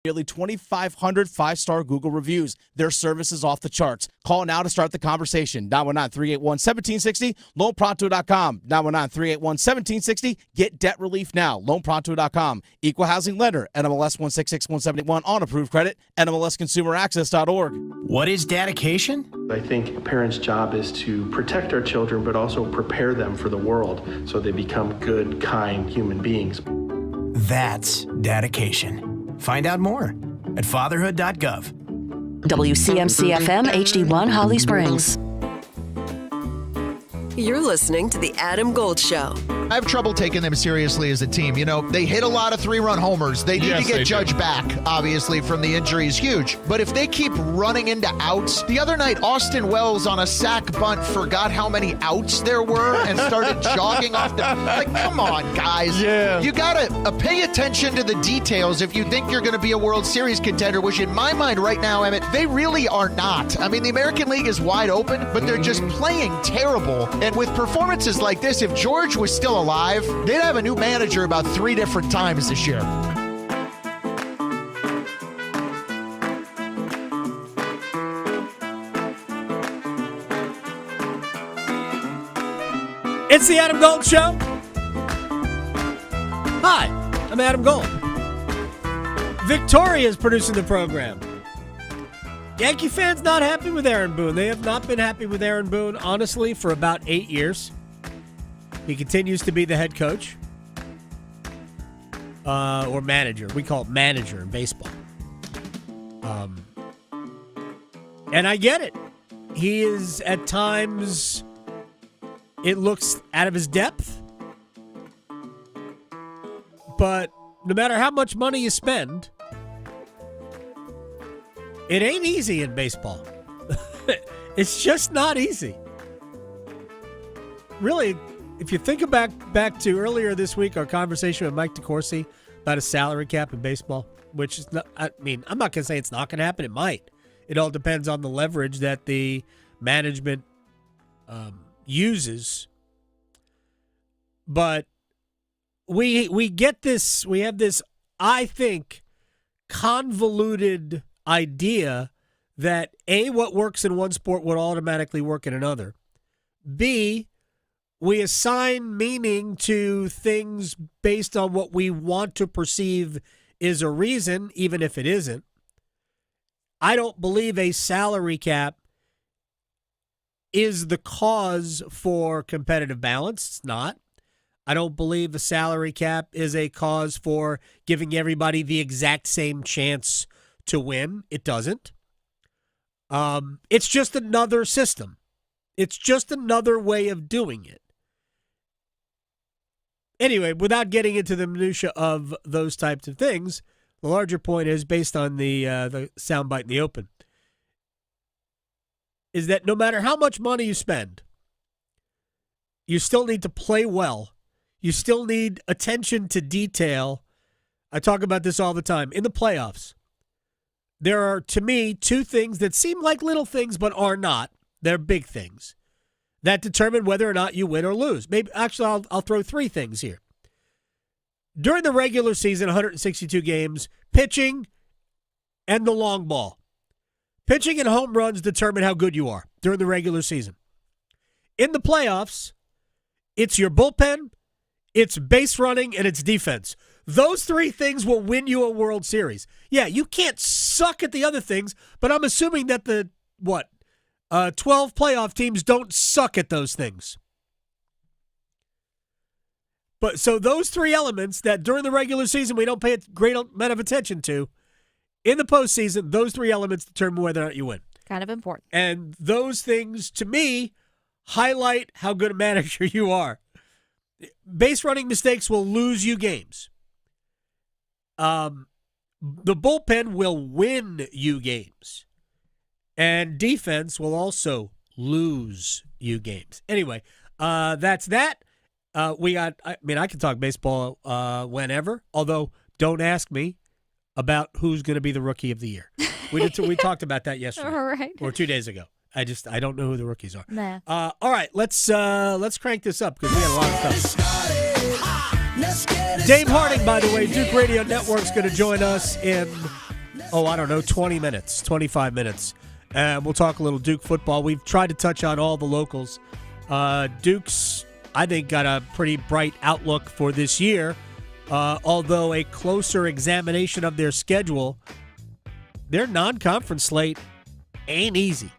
Nearly 2,500 five-star Google reviews. Their service is off the charts. Call now to start the conversation. 919-381-1760, loanpronto.com. 919-381-1760. Get debt relief now. Loanpronto.com. Equal housing lender. NMLS 166-171 on approved credit. NMLSconsumeraccess.org. What is dedication? I think a parent's job is to protect our children, but also prepare them for the world so they become good, kind human beings. That's dedication. Find out more at fatherhood.gov. WCMC-FM HD1 Holly Springs. You're listening to The Adam Gold Show. I have trouble taking them seriously as a team. You know, they hit a lot of three-run homers. They need to get Judge back, obviously, from the injury is huge. But if they keep running into outs, the other night, Austin Wells on a sack bunt forgot how many outs there were and started jogging off the... Like, come on, guys. Yeah. You got to pay attention to the details if you think you're going to be a World Series contender, which in my mind right now, Emmett, they really are not. I mean, the American League is wide open, but they're just playing terrible. And with performances like this, if George was still alive, they'd have a new manager about 3 different times this year. It's the Adam Gold Show. Hi, I'm Adam Gold. Victoria's producing the program. Yankee fans not happy with Aaron Boone. They have not been happy with Aaron Boone, honestly, for about 8 years. He continues to be the head coach. Or manager. We call it manager in baseball. And I get it. He is, at times, it looks out of his depth. But no matter how much money you spend, it ain't easy in baseball. It's just not easy. Really, if you think back to earlier this week, our conversation with Mike DeCourcy about a salary cap in baseball, which is not, I mean, I'm not going to say it's not going to happen. It might. It all depends on the leverage that the management uses. But we get this, we have this, I think, convoluted idea that A, what works in one sport would automatically work in another. B, we assign meaning to things based on what we want to perceive is a reason, even if it isn't. I don't believe a salary cap is the cause for competitive balance. It's not. I don't believe a salary cap is a cause for giving everybody the exact same chance to win. It doesn't. It's just another system. It's just another way of doing it. Anyway, without getting into the minutia of those types of things, the larger point is, based on the soundbite in the open, is that no matter how much money you spend, you still need to play well. You still need attention to detail. I talk about this all the time. In the playoffs, there are, to me, 2 things that seem like little things but are not. They're big things that determine whether or not you win or lose. Maybe actually, I'll throw 3 things here. During the regular season, 162 games, pitching and the long ball. Pitching and home runs determine how good you are during the regular season. In the playoffs, it's your bullpen, it's base running, and it's defense. Those 3 things will win you a World Series. Yeah, you can't suck at the other things, but I'm assuming that the, 12 playoff teams don't suck at those things. But so those 3 elements that during the regular season we don't pay a great amount of attention to, in the postseason, those 3 elements determine whether or not you win. Kind of important. And those things, to me, highlight how good a manager you are. Base running mistakes will lose you games. The bullpen will win you games. And defense will also lose you games. Anyway, that's that. I can talk baseball whenever, although don't ask me about who's going to be the rookie of the year. We talked about that yesterday. All right. Or 2 days ago. I don't know who the rookies are. Nah. All right, let's crank this up because we got a lot of stuff. Dave Harding, by the way, Duke Radio Network's going to join us in I don't know, 20 minutes, 25 minutes. We'll talk a little Duke football. We've tried to touch on all the locals. Duke's, I think, got a pretty bright outlook for this year, although a closer examination of their schedule, their non-conference slate ain't easy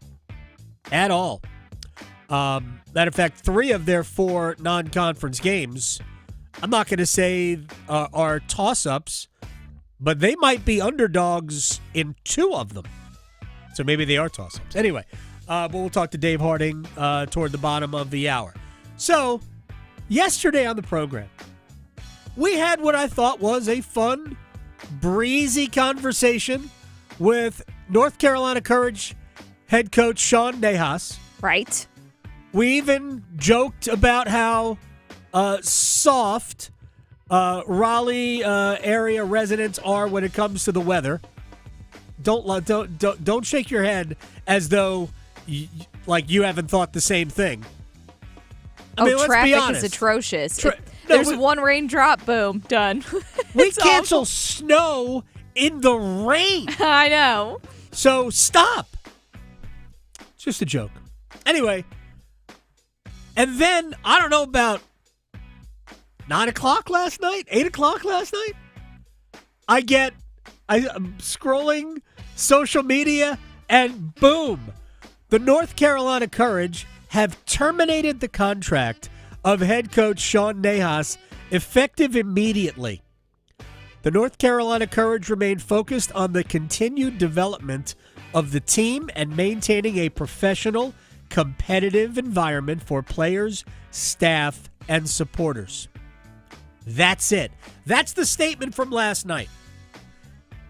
at all. Matter of fact, 3 of their 4 non-conference games, I'm not going to say are toss-ups, but they might be underdogs in 2 of them. So maybe they are toss-ups. Anyway, but we'll talk to Dave Harding toward the bottom of the hour. So, yesterday on the program, we had what I thought was a fun, breezy conversation with North Carolina Courage head coach Sean Nahas. Right. We even joked about how soft Raleigh area residents are when it comes to the weather. Don't shake your head as though you haven't thought the same thing. I mean, let's be traffic honest. is atrocious. There's one raindrop, boom, done. We cancel snow in the rain. I know. So stop. It's just a joke. Anyway, and then, I don't know, about 9 o'clock last night, 8 o'clock last night, I'm scrolling social media, and boom, the North Carolina Courage have terminated the contract of head coach Sean Nahas effective immediately. The North Carolina Courage remain focused on the continued development of the team and maintaining a professional, competitive environment for players, staff, and supporters. That's it. That's the statement from last night.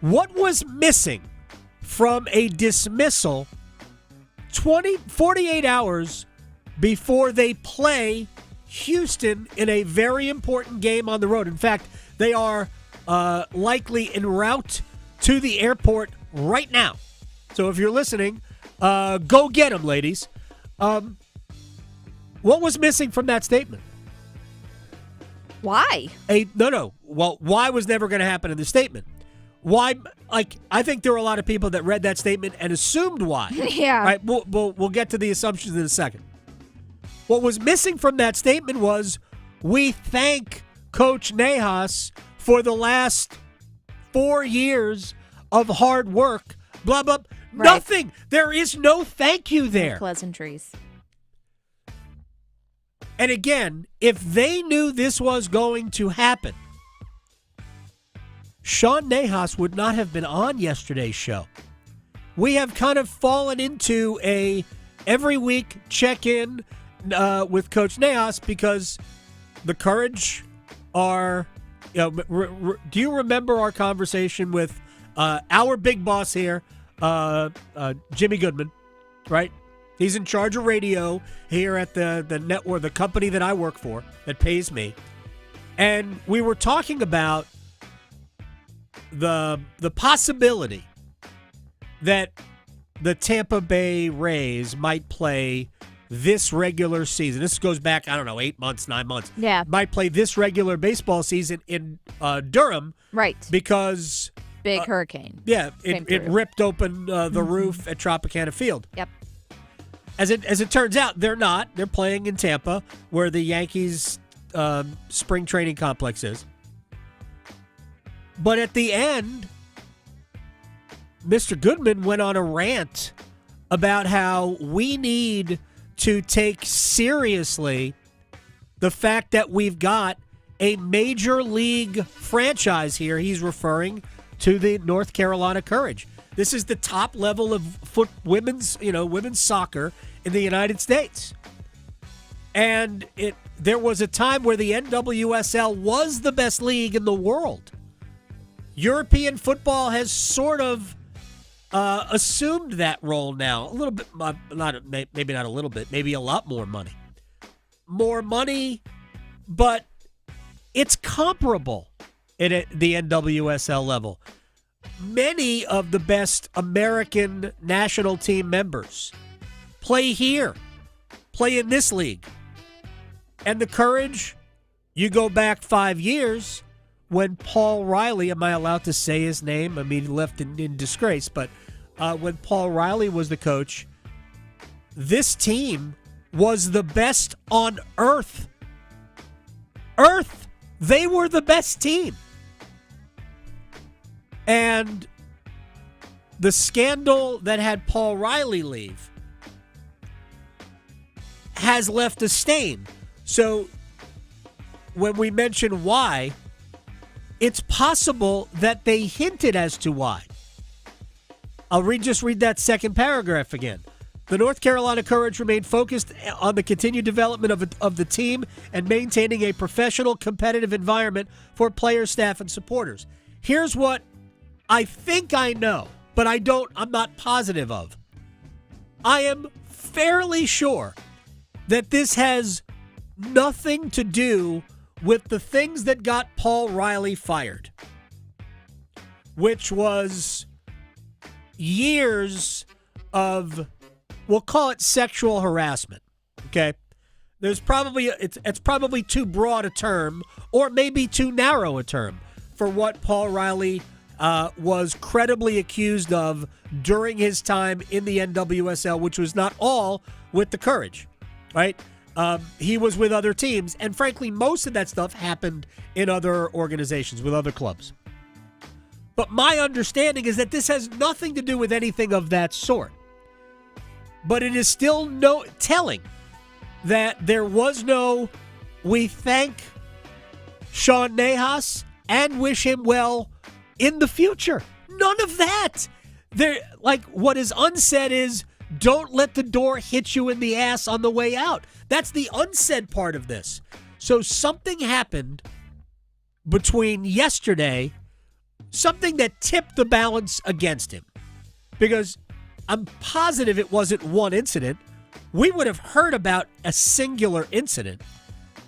What was missing from a dismissal 48 hours before they play Houston in a very important game on the road? In fact, they are likely en route to the airport right now. So if you're listening, go get them, ladies. What was missing from that statement? Why? No. Well, why was never going to happen in the statement? Why? I think there were a lot of people that read that statement and assumed why. Yeah. All right, we'll get to the assumptions in a second. What was missing from that statement was, we thank Coach Nahas for the last 4 years of hard work, blah, blah. Right. Nothing. There is no thank you there. Pleasantries. And again, if they knew this was going to happen, Sean Nahas would not have been on yesterday's show. We have kind of fallen into a every week check-in with Coach Nahas because the Courage are, do you remember our conversation with our big boss here, Jimmy Goodman, right? He's in charge of radio here at the network, the company that I work for that pays me. And we were talking about the possibility that the Tampa Bay Rays might play this regular season. This goes back, 8 months, 9 months. Yeah. Might play this regular baseball season in Durham. Right. Because big hurricane. Yeah, it ripped open the roof at Tropicana Field. Yep. As it turns out, they're not. They're playing in Tampa, where the Yankees' spring training complex is. But at the end, Mr. Goodman went on a rant about how we need to take seriously the fact that we've got a major league franchise here. He's referring to the North Carolina Courage. This is the top level of women's soccer in the United States. And there was a time where the NWSL was the best league in the world. European football has sort of assumed that role now. A little bit, maybe not a little bit, maybe a lot more money. More money, but it's comparable at the NWSL level. Many of the best American national team members play here, play in this league. And the Courage, you go back 5 years, when Paul Riley, am I allowed to say his name? I mean, he left in disgrace, but when Paul Riley was the coach, this team was the best on earth. They were the best team. And the scandal that had Paul Riley leave has left a stain. So when we mention why, it's possible that they hinted as to why. I'll just read that second paragraph again. The North Carolina Courage remained focused on the continued development of the team and maintaining a professional, competitive environment for players, staff, and supporters. Here's what I think I know, but I'm not positive of. I am fairly sure that this has nothing to do with the things that got Paul Riley fired, which was years of, we'll call it sexual harassment. Okay, there's probably it's probably too broad a term, or maybe too narrow a term for what Paul Riley was credibly accused of during his time in the NWSL, which was not all with the Courage, right? He was with other teams, and frankly, most of that stuff happened in other organizations with other clubs. But my understanding is that this has nothing to do with anything of that sort. But it is still telling that there was no, we thank Sean Nahas and wish him well in the future. None of that. What is unsaid is, don't let the door hit you in the ass on the way out. That's the unsaid part of this. So something happened between yesterday, something that tipped the balance against him. Because I'm positive it wasn't one incident. We would have heard about a singular incident.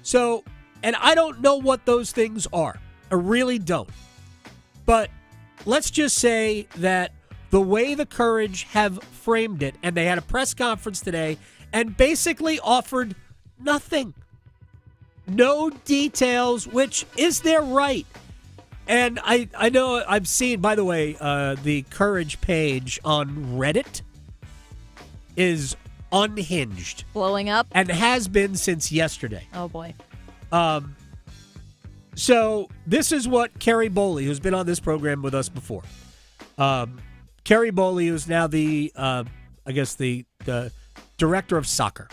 So, and I don't know what those things are. I really don't. But let's just say that the way the Courage have framed it, and they had a press conference today and basically offered nothing. No details, which is their right. And I know I've seen, by the way, the Courage page on Reddit is unhinged. Blowing up? And has been since yesterday. Oh, boy. So this is what Kerry Boley, who's been on this program with us before. Kerry Boley, who's now the director of soccer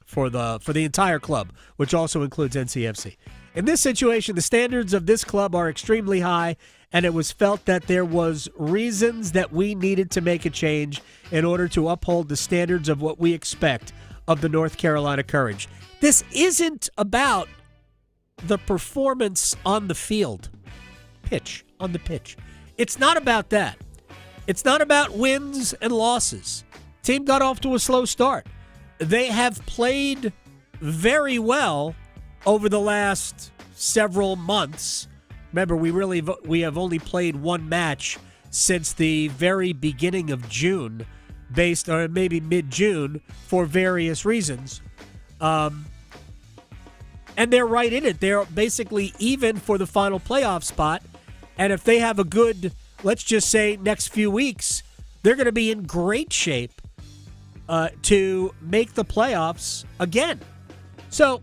for the entire club, which also includes NCFC. In this situation, the standards of this club are extremely high, and it was felt that there was reasons that we needed to make a change in order to uphold the standards of what we expect of the North Carolina Courage. This isn't about the performance on the field, on the pitch. It's not about that. It's not about wins and losses. Team got off to a slow start. They have played very well over the last several months. Remember, we have only played one match since the very beginning of June, or maybe mid-June, for various reasons. And they're right in it. They're basically even for the final playoff spot. And if they have a good, let's just say, next few weeks, they're going to be in great shape to make the playoffs again. So,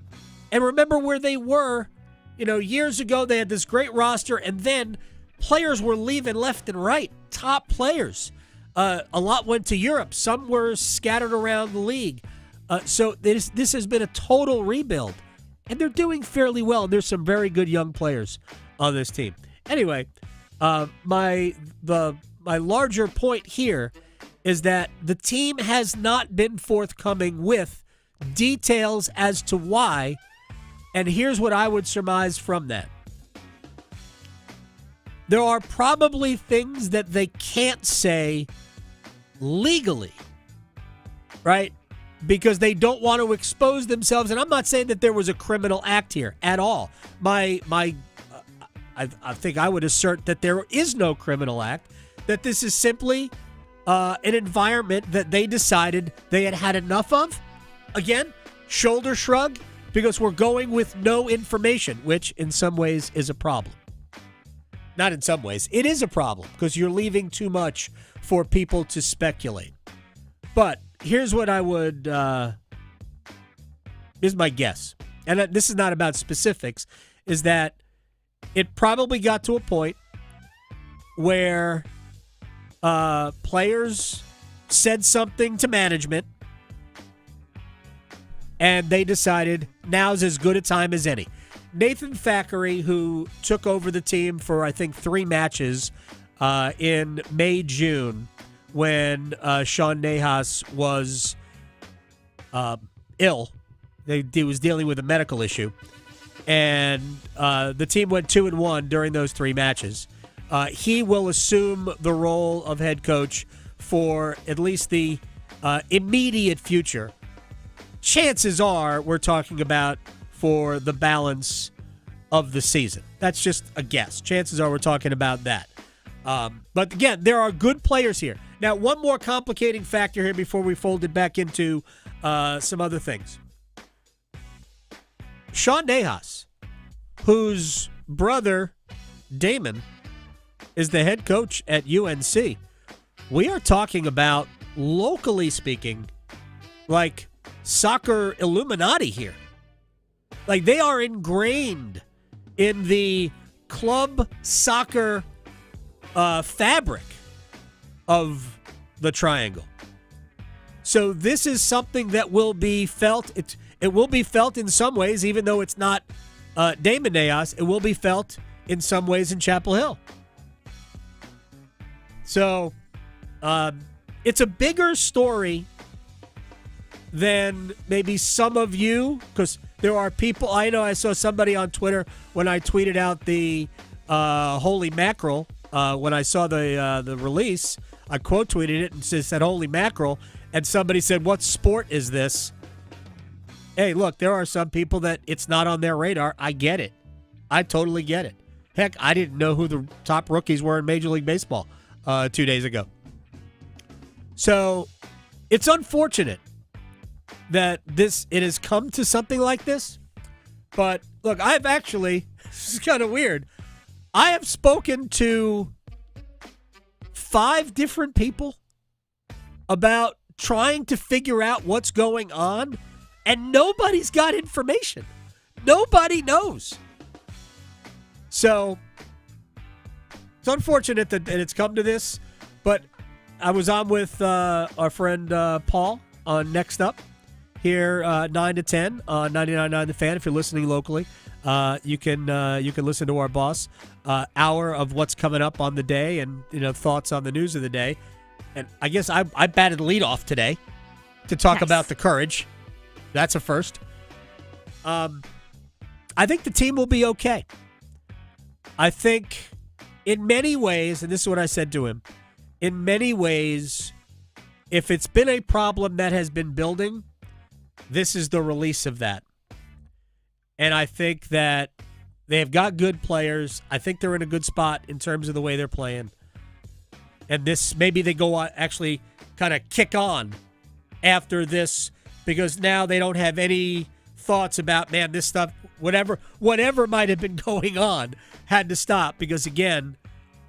and remember where they were, years ago. They had this great roster, and then players were leaving left and right. Top players. A lot went to Europe. Some were scattered around the league. So this has been a total rebuild, and they're doing fairly well. There's some very good young players on this team. Anyway, my larger point here is that the team has not been forthcoming with details as to why. And here's what I would surmise from that. There are probably things that they can't say legally, right? Because they don't want to expose themselves. And I'm not saying that there was a criminal act here at all. I think I would assert that there is no criminal act, that this is simply an environment that they decided they had had enough of. Again, shoulder shrug, because we're going with no information, which in some ways is a problem. not in some ways. It is a problem because you're leaving too much for people to speculate. But here's what I would, here's my guess. And this is not about specifics, is that it probably got to a point where players said something to management and they decided now's as good a time as any. Nathan Thackeray, who took over the team for, I think, 3 matches in May, June, when Sean Nahas was ill. He was dealing with a medical issue. And the team went 2-1 during those 3 matches. He will assume the role of head coach for at least the immediate future. Chances are we're talking about for the balance of the season. That's just a guess. Chances are we're talking about that. But again, there are good players here. Now, one more complicating factor here before we fold it back into some other things. Sean Nahas, whose brother Damon is the head coach at UNC. We are talking about, locally speaking, like soccer Illuminati here. Like they are ingrained in the club soccer fabric of the triangle. So this is something that will be felt. It will be felt in some ways, even though it's not Damon Nahas. It will be felt in some ways in Chapel Hill. So it's a bigger story than maybe some of you, because there are people. I know I saw somebody on Twitter when I tweeted out the holy mackerel. When I saw the release, I quote tweeted it and said holy mackerel, and somebody said, "What sport is this?" Hey, look, there are some people that it's not on their radar. I get it. I totally get it. Heck, I didn't know who the top rookies were in Major League Baseball 2 days ago. So it's unfortunate that it has come to something like this. But look, I've actually, this is kind of weird. I have spoken to 5 different people about trying to figure out what's going on, and nobody's got information. Nobody knows. So it's unfortunate that it's come to this, but I was on with our friend Paul on Next Up here 9 to 10 on 99.9 The Fan. If you're listening locally, you can listen to our boss hour of what's coming up on the day and thoughts on the news of the day. And I guess I batted leadoff today to talk about the Courage. That's a first. I think the team will be okay. I think in many ways, and this is what I said to him, in many ways, if it's been a problem that has been building, this is the release of that. And I think that they have got good players. I think they're in a good spot in terms of the way they're playing. And this, maybe they go on, actually kind of kick on after this, because now they don't have any thoughts about, man, this stuff, whatever might have been going on had to stop. Because again,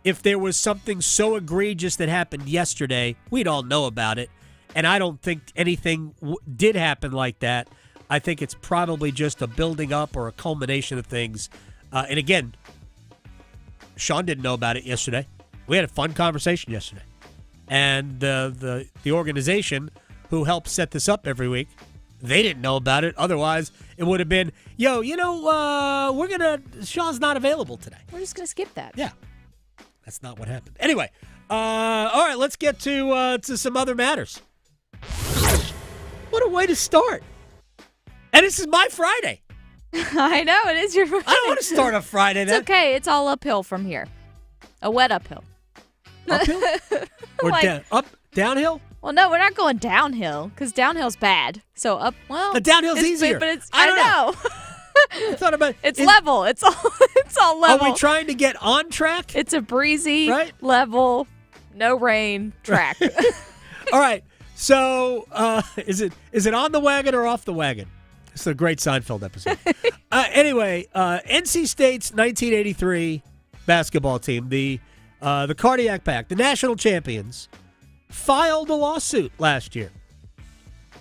if there was something so egregious that happened yesterday, we'd all know about it. And I don't think anything did happen like that. I think it's probably just a building up or a culmination of things. And again, Sean didn't know about it yesterday. We had a fun conversation yesterday. And the organization who helps set this up every week, they didn't know about it. Otherwise, it would have been, Sean's not available today. We're just going to skip that. Yeah. That's not what happened. Anyway, all right, let's get to some other matters. What a way to start. And this is my Friday. I know, it is your Friday. I don't want to start a Friday. It's okay. It's all uphill from here. A wet uphill. Uphill? Or downhill? Well, no, we're not going downhill because downhill's bad. So the downhill's easier. But I know. I thought about it's level. It's all level. Are we trying to get on track? It's a breezy, level, no rain track. All right. So, is it on the wagon or off the wagon? It's a great Seinfeld episode. Anyway, NC State's 1983 basketball team, the Cardiac Pack, the national champions, filed a lawsuit last year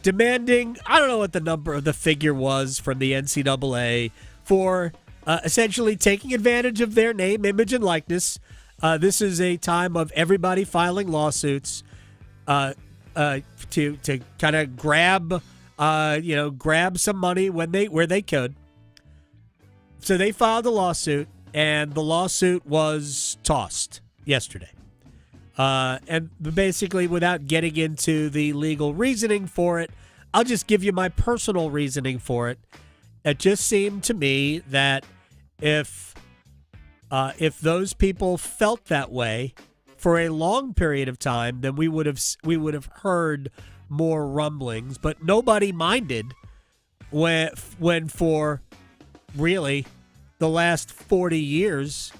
demanding, I don't know what the figure was from the NCAA for essentially taking advantage of their name, image, and likeness. This is a time of everybody filing lawsuits to kind of grab some money where they could. So they filed a lawsuit, and the lawsuit was tossed yesterday. And basically, without getting into the legal reasoning for it, I'll just give you my personal reasoning for it. It just seemed to me that if those people felt that way for a long period of time, then we would have heard more rumblings. But nobody minded when for really the last 40 years,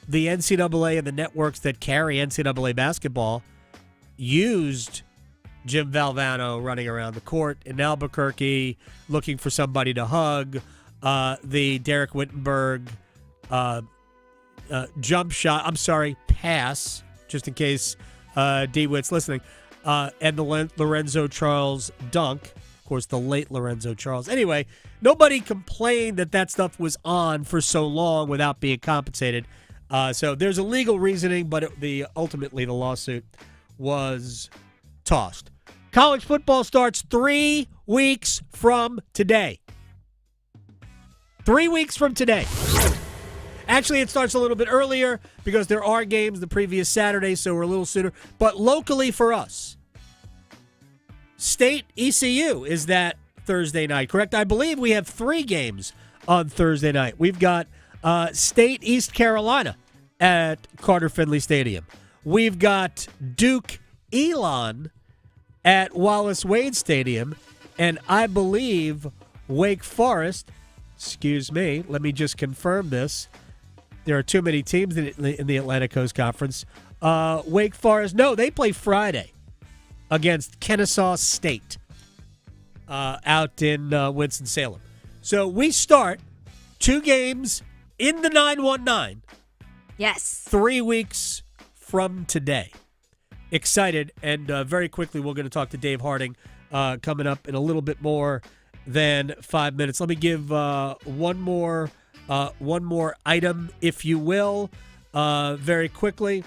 the NCAA and the networks that carry NCAA basketball used Jim Valvano running around the court in Albuquerque looking for somebody to hug, the Derek Wittenberg pass, just in case DeWitt's listening, and the Lorenzo Charles dunk. Of course, the late Lorenzo Charles. Anyway, nobody complained that stuff was on for so long without being compensated. So there's a legal reasoning, but ultimately the lawsuit was tossed. College football starts 3 weeks from today. 3 weeks from today. Actually, it starts a little bit earlier because there are games the previous Saturday, so we're a little sooner. But locally for us, State ECU is that Thursday night, correct? I believe we have 3 games on Thursday night. We've got State East Carolina at Carter Finley Stadium. We've got Duke Elon at Wallace Wade Stadium. And I believe Wake Forest, excuse me, let me just confirm this. There are too many teams in the Atlantic Coast Conference. Wake Forest, no, they play Friday against Kennesaw State out in Winston-Salem. So we start 2 games in the 919. Yes. 3 weeks from today. Excited, and very quickly we're going to talk to Dave Harding coming up in a little bit more than 5 minutes. Let me give one more item, if you will, very quickly,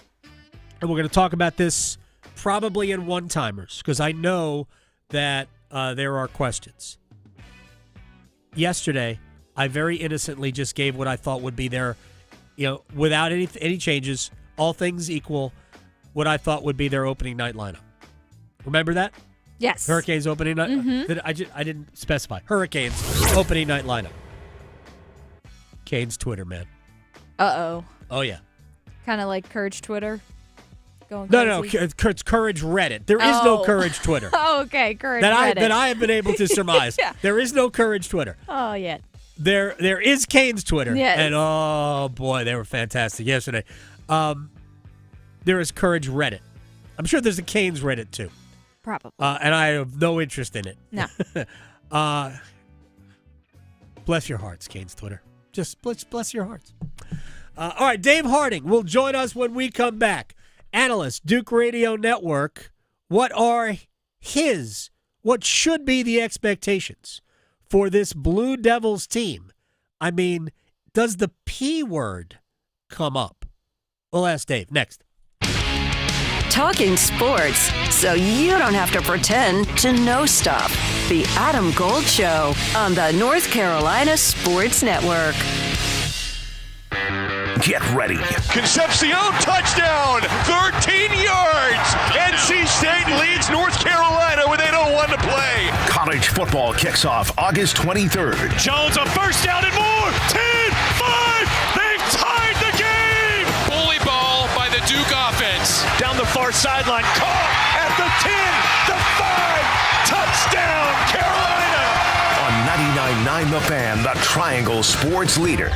and we're going to talk about this probably in one-timers because I know that there are questions. Yesterday, I very innocently just gave what I thought would be their, without any changes, all things equal, what I thought would be their opening night lineup. Remember that? Yes. Hurricanes opening night. Mm-hmm. I didn't specify. Hurricanes opening night lineup. Canes Twitter, man. Uh-oh. Oh, yeah. Kind of like Courage Twitter. Going No, crazy. it's Courage Reddit. There is no Courage Twitter. Oh, okay. Courage Reddit. That I have been able to surmise. Yeah. There is no Courage Twitter. Oh, yeah. There is Canes Twitter. Yes. And, oh, boy, they were fantastic yesterday. There is Courage Reddit. I'm sure there's a Canes Reddit, too. Probably. And I have no interest in it. No. Bless your hearts, Canes Twitter. Just bless your hearts. All right, Dave Harding will join us when we come back. Analyst, Duke Radio Network. What should be the expectations for this Blue Devils team? I mean, does the P word come up? We'll ask Dave next. Talking sports so you don't have to pretend to know stuff. The Adam Gold Show on the North Carolina Sports Network. Get ready. Concepcion touchdown, 13 yards. NC State leads North Carolina with 8:01 to play. College football kicks off August 23rd. Jones a first down and more. 10-5. They've tied the game. Bully ball by the Duke offense. Down the far sideline. Caught at the 10. The 5. Touchdown, Carolina. On 99.9 The Fan, the Triangle Sports Leader.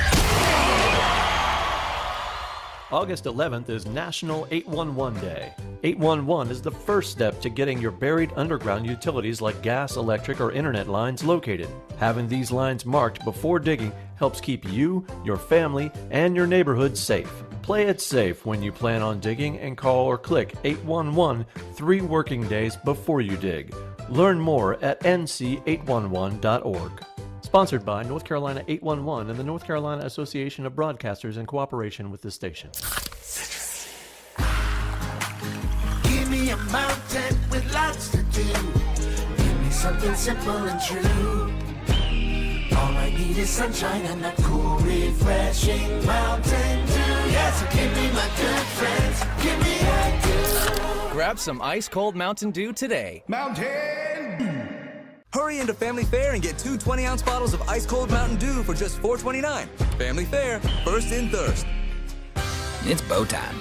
August 11th is National 811 Day. 811 is the first step to getting your buried underground utilities like gas, electric, or internet lines located. Having these lines marked before digging helps keep you, your family, and your neighborhood safe. Play it safe when you plan on digging and call or click 811 3 working days before you dig. Learn more at nc811.org. Sponsored by North Carolina 811 and the North Carolina Association of Broadcasters in cooperation with the station. Give me a mountain with lots to do. Give me something simple and true. All I need is sunshine and a cool, refreshing Mountain Dew. Yes, give me my good friends. Give me that dew. Grab some ice-cold Mountain Dew today. Mountain Dew. Hurry into Family Fare and get 2 20-ounce bottles of ice-cold Mountain Dew for just $4.29. Family Fare, first in thirst. It's bow time.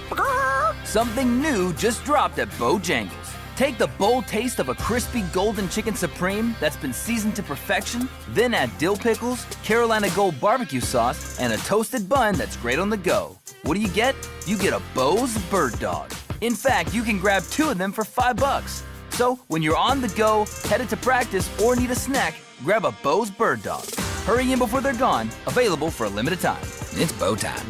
Something new just dropped at Bojangles. Take the bold taste of a crispy golden chicken supreme that's been seasoned to perfection, then add dill pickles, Carolina Gold barbecue sauce, and a toasted bun that's great on the go. What do you get? You get a Bo's Bird Dog. In fact, you can grab 2 of them for $5. So, when you're on the go, headed to practice, or need a snack, grab a Bo's Bird Dog. Hurry in before they're gone. Available for a limited time. It's bow time.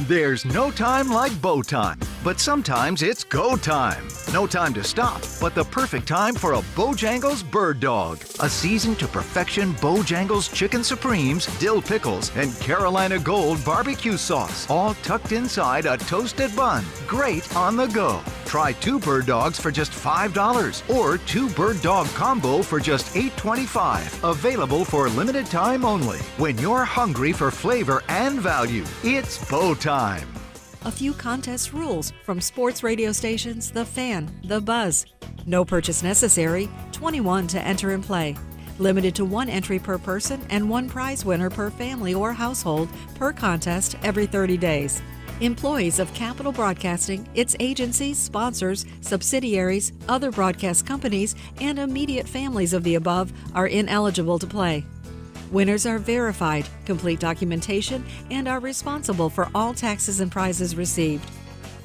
There's no time like bow time, but sometimes it's go time. No time to stop, but the perfect time for a Bojangles Bird Dog. A seasoned to perfection Bojangles Chicken Supremes, dill pickles, and Carolina Gold barbecue sauce, all tucked inside a toasted bun. Great on the go. Try 2 Bird Dogs for just $5 or 2 Bird Dog Combo for just $8.25. Available for limited time only. When you're hungry for flavor and value, it's bow time. A few contest rules from sports radio stations The Fan, The Buzz. No purchase necessary, 21 to enter and play. Limited to 1 entry per person and 1 prize winner per family or household per contest every 30 days. Employees of Capital Broadcasting, its agencies, sponsors, subsidiaries, other broadcast companies, and immediate families of the above are ineligible to play. Winners are verified, complete documentation, and are responsible for all taxes and prizes received.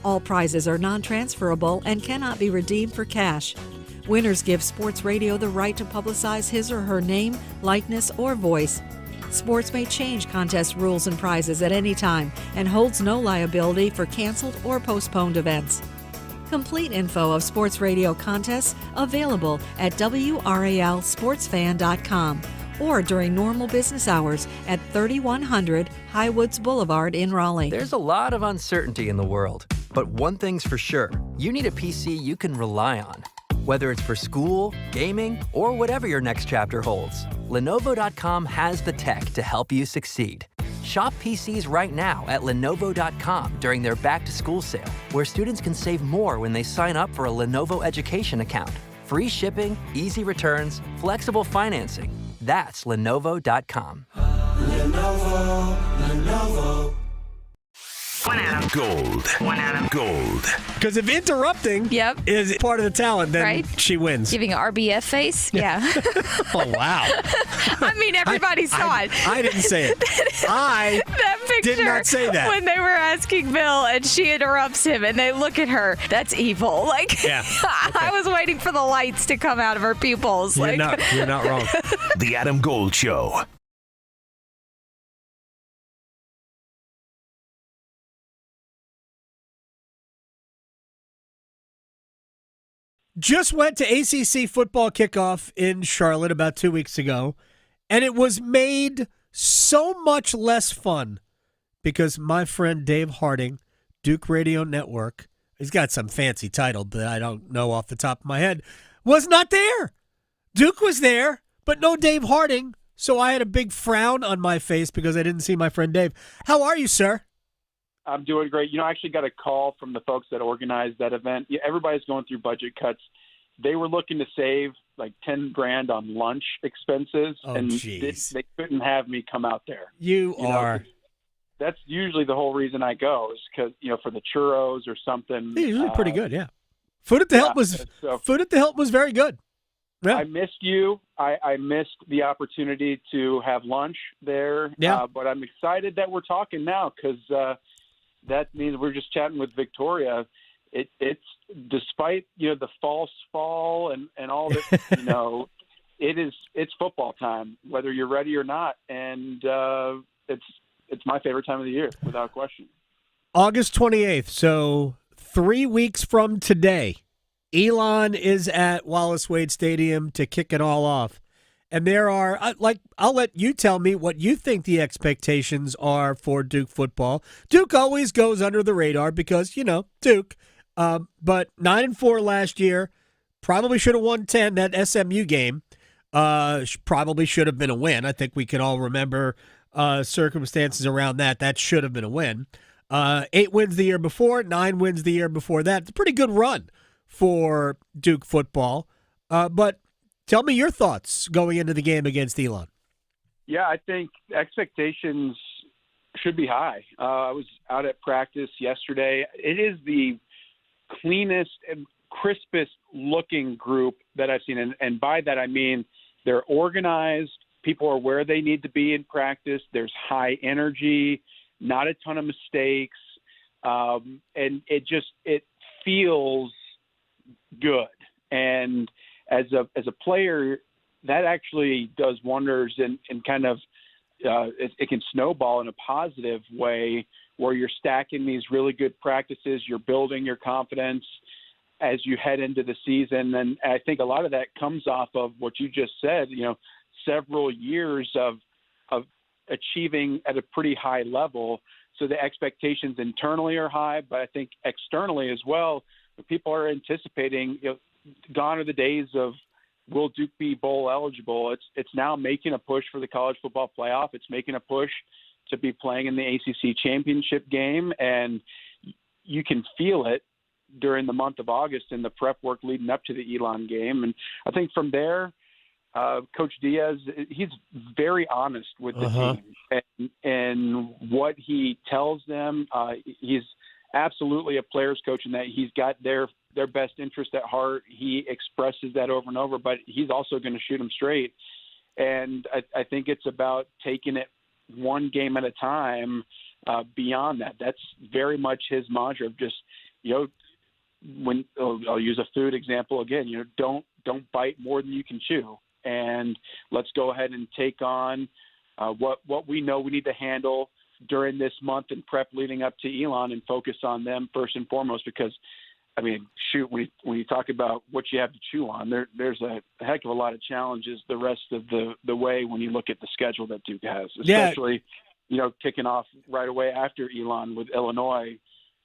All prizes are non-transferable and cannot be redeemed for cash. Winners give Sports Radio the right to publicize his or her name, likeness, or voice. Sports may change contest rules and prizes at any time and holds no liability for canceled or postponed events. Complete info of Sports Radio contests available at WRALSportsFan.com or during normal business hours at 3100 Highwoods Boulevard in Raleigh. There's a lot of uncertainty in the world, but one thing's for sure. You need a PC you can rely on. Whether it's for school, gaming, or whatever your next chapter holds, Lenovo.com has the tech to help you succeed. Shop PCs right now at Lenovo.com during their back-to-school sale, where students can save more when they sign up for a Lenovo Education account. Free shipping, easy returns, flexible financing. That's Lenovo.com. Lenovo. Gold. Gold. Because if interrupting is part of the talent, then she wins. Giving an RBF face? Yeah. Oh, wow. I mean, everybody saw it. I didn't say it. I that picture did not say that. When they were asking Bill and she interrupts him and they look at her, that's evil. Like, yeah. Okay. I was waiting for the lights to come out of her pupils. You're not wrong. The Adam Gold Show. Just went to ACC football kickoff in Charlotte about 2 weeks ago, and it was made so much less fun because my friend Dave Harding, Duke Radio Network, he's got some fancy title that I don't know off the top of my head, was not there. Duke was there, but no Dave Harding, so I had a big frown on my face because I didn't see my friend Dave. How are you, sir? I'm doing great. I actually got a call from the folks that organized that event. Yeah, everybody's going through budget cuts. They were looking to save like $10,000 on lunch expenses, and they couldn't have me come out there. You are. That's usually the whole reason I go is because for the churros or something. They're usually pretty good, yeah. Food at the Hilt was very good. Yeah. I missed you. I missed the opportunity to have lunch there. Yeah. But I'm excited that we're talking now because that means we're just chatting with Victoria. It's despite the false fall and all that it's football time, whether you're ready or not, and it's my favorite time of the year, without question. August 28th, so 3 weeks from today, Elon is at Wallace Wade Stadium to kick it all off. And there are, I'll let you tell me what you think the expectations are for Duke football. Duke always goes under the radar because, Duke. But 9-4 last year, probably should have won 10. That SMU game probably should have been a win. I think we can all remember circumstances around that. That should have been a win. 8 wins the year before, 9 wins the year before that. It's a pretty good run for Duke football. But tell me your thoughts going into the game against Elon. Yeah, I think expectations should be high. I was out at practice yesterday. It is the cleanest and crispest looking group that I've seen. And by that, I mean they're organized. People are where they need to be in practice. There's high energy, not a ton of mistakes. And it feels good. And as a player, that actually does wonders and kind of it can snowball in a positive way where you're stacking these really good practices, you're building your confidence as you head into the season. And I think a lot of that comes off of what you just said, several years of achieving at a pretty high level. So the expectations internally are high, but I think externally as well, people are anticipating, gone are the days of will Duke be bowl eligible. It's now making a push for the college football playoff. It's making a push to be playing in the ACC championship game, and you can feel it during the month of August in the prep work leading up to the Elon game. And I think from there, Coach Diaz, he's very honest with the team and what he tells them. He's absolutely a player's coach in that he's got their best interest at heart. He expresses that over and over, but he's also going to shoot them straight. And I think it's about taking it one game at a time beyond that. That's very much his mantra of just, when I'll use a food example again, don't bite more than you can chew. And let's go ahead and take on what we know we need to handle during this month in prep leading up to Elon and focus on them first and foremost, because when you talk about what you have to chew on, there's a heck of a lot of challenges the rest of the way when you look at the schedule that Duke has, especially, kicking off right away after Elon with Illinois,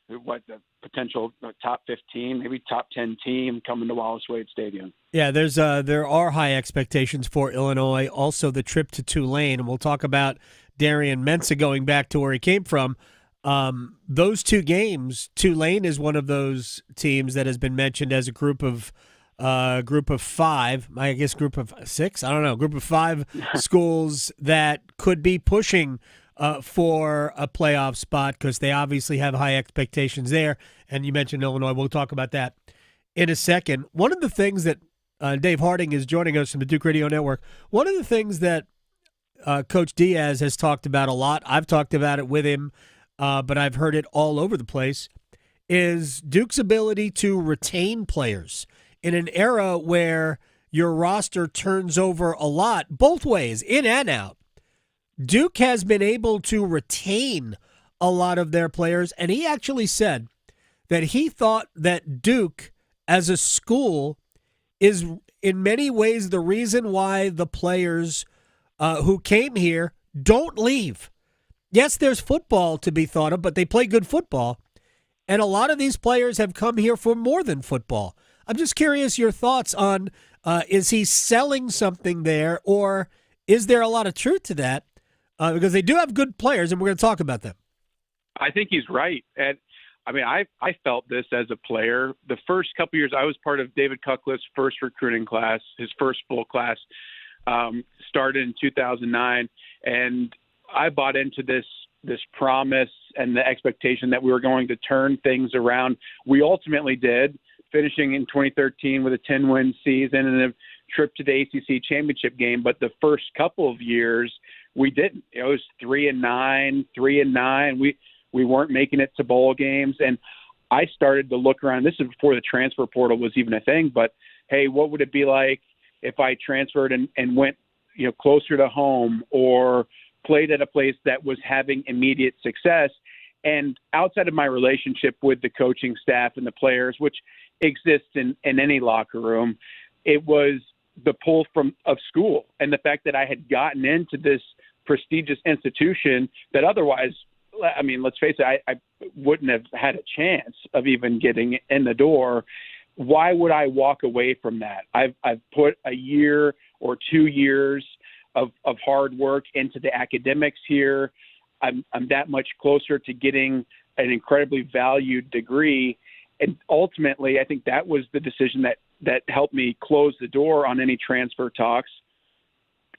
the potential top 15, maybe top 10 team coming to Wallace Wade Stadium. Yeah, there are high expectations for Illinois. Also, the trip to Tulane, and we'll talk about Darian Mensah going back to where he came from. Those two games, Tulane is one of those teams that has been mentioned as a group of 5, I guess group of 6, I don't know, group of 5 schools that could be pushing for a playoff spot because they obviously have high expectations there. And you mentioned Illinois. We'll talk about that in a second. One of the things that Dave Harding is joining us from the Duke Radio Network. One of the things that Coach Diaz has talked about a lot, I've talked about it with him, but I've heard it all over the place, is Duke's ability to retain players in an era where your roster turns over a lot, both ways, in and out. Duke has been able to retain a lot of their players, and he actually said that he thought that Duke, as a school, is in many ways the reason why the players who came here don't leave. Yes, there's football to be thought of, but they play good football, and a lot of these players have come here for more than football. I'm just curious your thoughts on, is he selling something there, or is there a lot of truth to that? Because they do have good players, and we're going to talk about them. I think he's right. And I felt this as a player. The first couple years, I was part of David Cutcliffe's first recruiting class, his first full class, started in 2009. And I bought into this promise and the expectation that we were going to turn things around. We ultimately did, finishing in 2013 with a 10-win season and a trip to the ACC championship game. But the first couple of years, we didn't. It was 3-9. We weren't making it to bowl games. And I started to look around. This is before the transfer portal was even a thing. But, hey, what would it be like if I transferred and went, closer to home or played at a place that was having immediate success. And outside of my relationship with the coaching staff and the players, which exists in any locker room, it was the pull of school and the fact that I had gotten into this prestigious institution that otherwise, I mean, let's face it, I wouldn't have had a chance of even getting in the door. Why would I walk away from that? I've put a year or 2 years of hard work into the academics here. I'm that much closer to getting an incredibly valued degree. And ultimately, I think that was the decision that helped me close the door on any transfer talks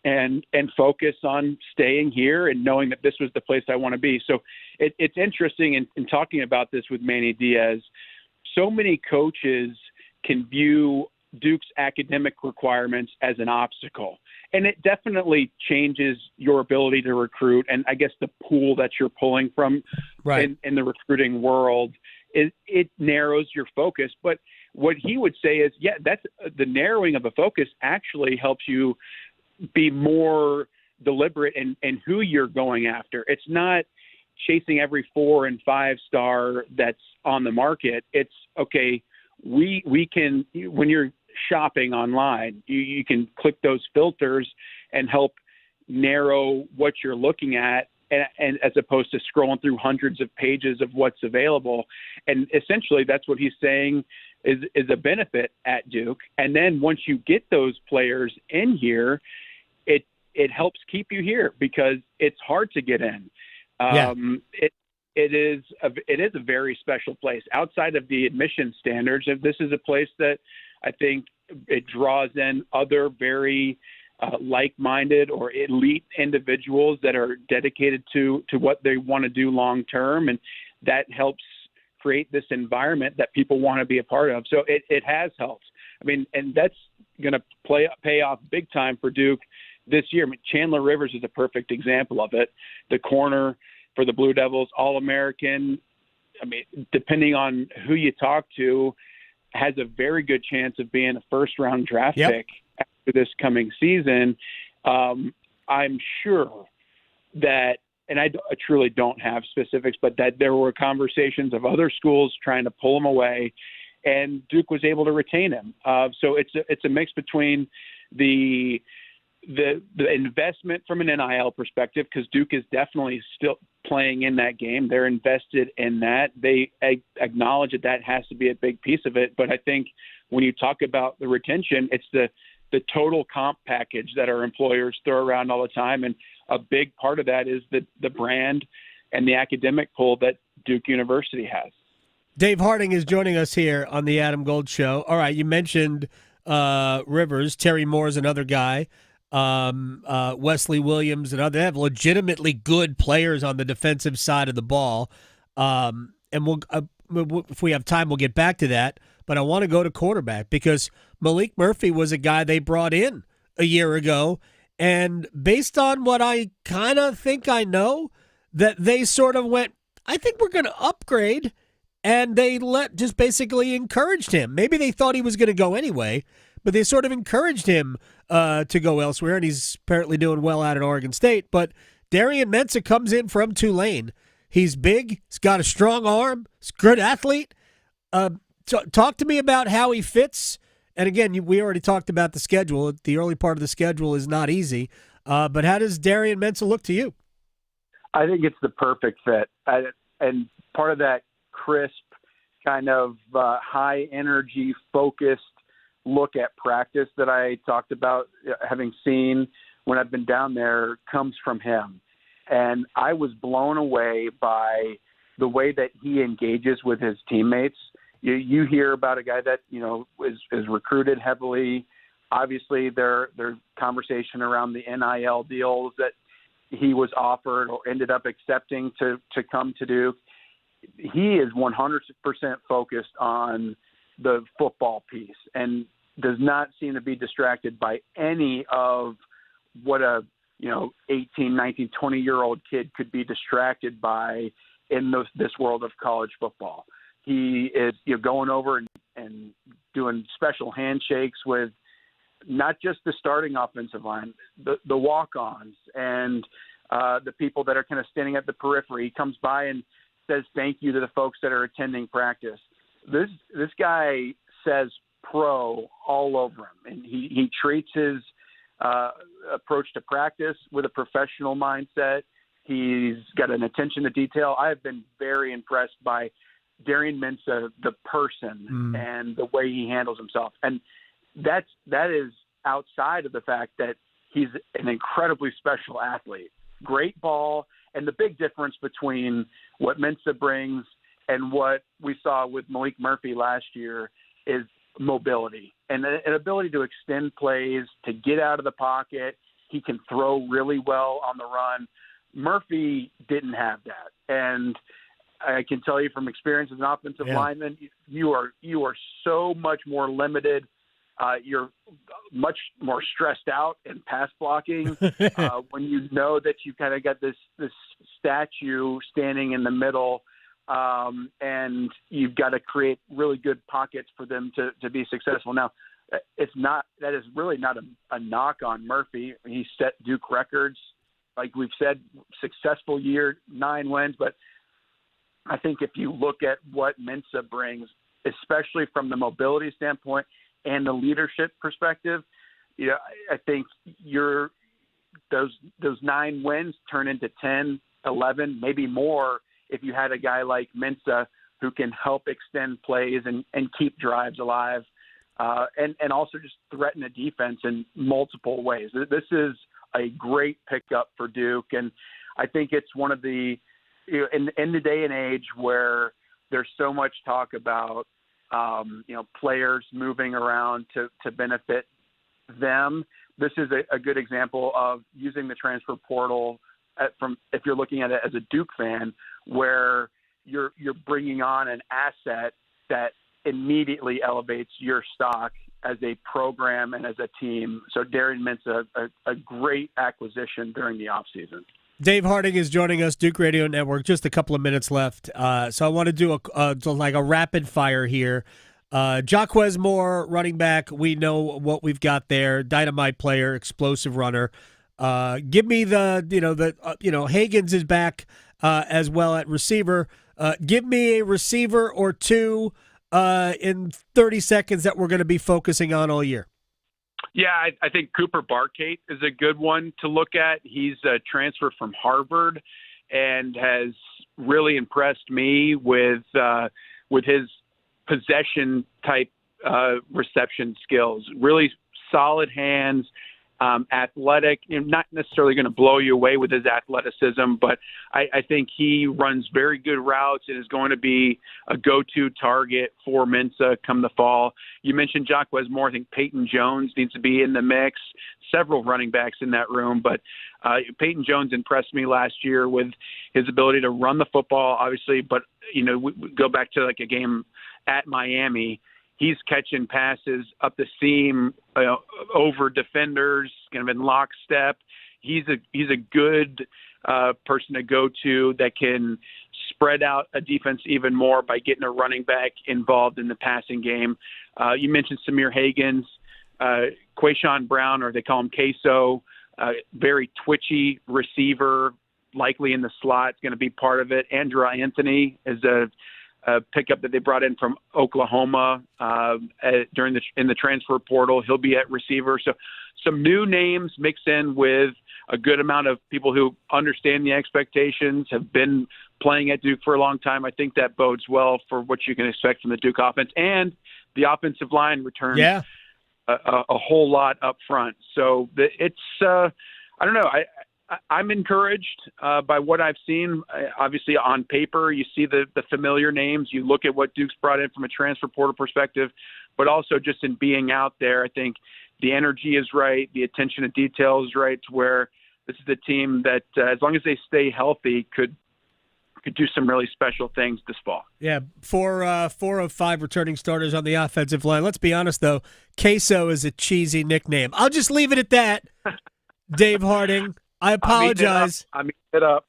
and focus on staying here and knowing that this was the place I want to be. So it's interesting in talking about this with Manny Diaz. So many coaches can view Duke's academic requirements as an obstacle. And it definitely changes your ability to recruit. And I guess the pool that you're pulling from in the recruiting world, it narrows your focus. But what he would say is, that's the narrowing of a focus actually helps you be more deliberate in who you're going after. It's not chasing every 4 and 5 star that's on the market. It's okay. We can, when you're shopping online, you can click those filters and help narrow what you're looking at, and as opposed to scrolling through hundreds of pages of what's available. And essentially that's what he's saying is a benefit at Duke. And then once you get those players in here, it helps keep you here because it's hard to get in. It is a very special place outside of the admission standards. This is a place that I think it draws in other very like-minded or elite individuals that are dedicated to what they want to do long-term. And that helps create this environment that people want to be a part of. So it has helped. I mean, and that's going to pay off big time for Duke this year. I mean, Chandler Rivers is a perfect example of it. The corner for the Blue Devils, All-American. I mean, depending on who you talk to, has a very good chance of being a first-round draft pick after this coming season. I'm sure that, and I truly don't have specifics, but that there were conversations of other schools trying to pull him away, and Duke was able to retain him. So it's a mix between the investment from an NIL perspective, because Duke is definitely still playing in that game. They're invested in that. They acknowledge that has to be a big piece of it. But I think when you talk about the retention, it's the total comp package that our employers throw around all the time. And a big part of that is the brand and the academic pull that Duke University has. Dave Harding is joining us here on the Adam Gold Show. All right, you mentioned Rivers. Terry Moore's another guy. Wesley Williams and other. They have legitimately good players on the defensive side of the ball. And we'll, if we have time, we'll get back to that. But I want to go to quarterback because Malik Murphy was a guy they brought in a year ago. And based on what I kind of think I know, that they sort of went, I think we're going to upgrade. And they just basically encouraged him. Maybe they thought he was going to go anyway, but they sort of encouraged him to go elsewhere, and he's apparently doing well out at Oregon State. But Darian Mensah comes in from Tulane. He's big. He's got a strong arm. He's a good athlete. Talk to me about how he fits. And again, we already talked about the schedule. The early part of the schedule is not easy. But how does Darian Mensah look to you? I think it's the perfect fit. And part of that crisp, kind of high-energy, focused look at practice that I talked about having seen when I've been down there comes from him. And I was blown away by the way that he engages with his teammates. You hear about a guy that, is recruited heavily. Obviously, there's conversation around the NIL deals that he was offered or ended up accepting to come to Duke. He is 100% focused on the football piece and does not seem to be distracted by any of what a 18, 19, 20-year-old kid could be distracted by in this world of college football. He is going over and doing special handshakes with not just the starting offensive line, the walk-ons and the people that are kind of standing at the periphery. He comes by and says thank you to the folks that are attending practice. This guy says pro all over him, and he treats his approach to practice with a professional mindset. He's got an attention to detail. I have been very impressed by Darian Mensah, the person, and the way he handles himself. And that is outside of the fact that he's an incredibly special athlete. Great ball, and the big difference between what Mensah brings and what we saw with Malik Murphy last year is mobility and an ability to extend plays, to get out of the pocket. He can throw really well on the run. Murphy didn't have that. And I can tell you from experience as an offensive lineman, you are so much more limited. You're much more stressed out in pass blocking when you know that you kind of got this statue standing in the middle, and you've got to create really good pockets for them to be successful. Now, that is really not a knock on Murphy. He set Duke records, like we've said, successful year, 9 wins. But I think if you look at what Mensah brings, especially from the mobility standpoint and the leadership perspective, I think those 9 wins turn into 10, 11, maybe more if you had a guy like Mensah who can help extend plays and keep drives alive, and also just threaten a defense in multiple ways. This is a great pickup for Duke, and I think it's one of the in the day and age where there's so much talk about players moving around to benefit them. This is a good example of using the transfer portal if you're looking at it as a Duke fan, where you're bringing on an asset that immediately elevates your stock as a program and as a team. So Darian Mensah, a great acquisition during the offseason. Dave Harding is joining us, Duke Radio Network. Just a couple of minutes left. So I want to do a rapid fire here. Jaquez Moore, running back. We know what we've got there. Dynamite player, explosive runner. Give me Hagens is back as well at receiver. Give me a receiver or two in 30 seconds that we're going to be focusing on all year. Yeah, I think Cooper Barkate is a good one to look at. He's a transfer from Harvard and has really impressed me with his possession type reception skills. Really solid hands, athletic. Not necessarily going to blow you away with his athleticism, but I think he runs very good routes and is going to be a go-to target for Mensah come the fall. You mentioned Jaquez Moore. I think Peyton Jones needs to be in the mix. Several running backs in that room, but Peyton Jones impressed me last year with his ability to run the football, obviously, but we go back to like a game at Miami. He's catching passes up the seam, over defenders, kind of in lockstep. He's a good person to go to that can spread out a defense even more by getting a running back involved in the passing game. You mentioned Samir Hagens, Quayshawn Brown, or they call him Queso, very twitchy receiver, likely in the slot, going to be part of it. Andrew Anthony is a pickup that they brought in from Oklahoma in the transfer portal. He'll be at receiver. So some new names mixed in with a good amount of people who understand the expectations, have been playing at Duke for a long time. I think that bodes well for what you can expect from the Duke offense. And the offensive line returns a whole lot up front. So it's I don't know. I'm encouraged by what I've seen. Obviously, on paper, you see the familiar names. You look at what Duke's brought in from a transfer portal perspective, but also just in being out there, I think the energy is right, the attention to detail is right, to where this is a team that, as long as they stay healthy, could do some really special things this fall. Yeah, 4 of 5 returning starters on the offensive line. Let's be honest, though, Queso is a cheesy nickname. I'll just leave it at that. Dave Harding, I apologize. I mean it up.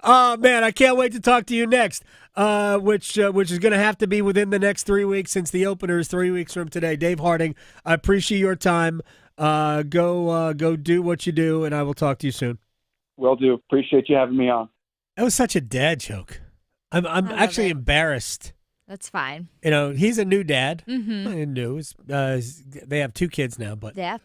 Oh, man, I can't wait to talk to you next, which is going to have to be within the next 3 weeks since the opener is 3 weeks from today. Dave Harding, I appreciate your time. Go do what you do, and I will talk to you soon. Will do. Appreciate you having me on. That was such a dad joke. I'm actually embarrassed. That's fine. You know, he's a new dad. Mm-hmm. New. They have 2 kids now, but Yeah.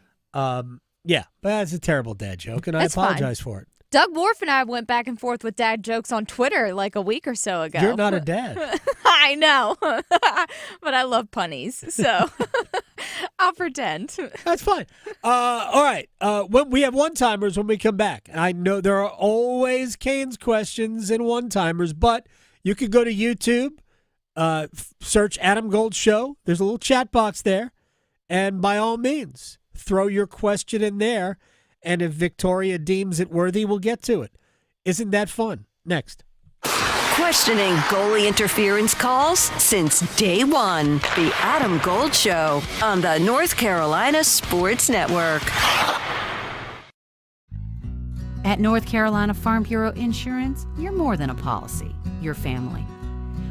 yeah, but that's a terrible dad joke, and That's I apologize for it. Doug Wharf and I went back and forth with dad jokes on Twitter like a week or so ago. You're not a dad. I know, but I love punnies, so I'll pretend. That's fine. All right. When we have one-timers when we come back. I know there are always Canes questions and one-timers, but you could go to YouTube, search Adam Gold Show. There's a little chat box there, and by all means, throw your question in there, and if Victoria deems it worthy, we'll get to it. Isn't that fun? Next. Questioning goalie interference calls since day one. The Adam Gold Show on the North Carolina Sports Network. At North Carolina Farm Bureau Insurance, you're more than a policy. You're family.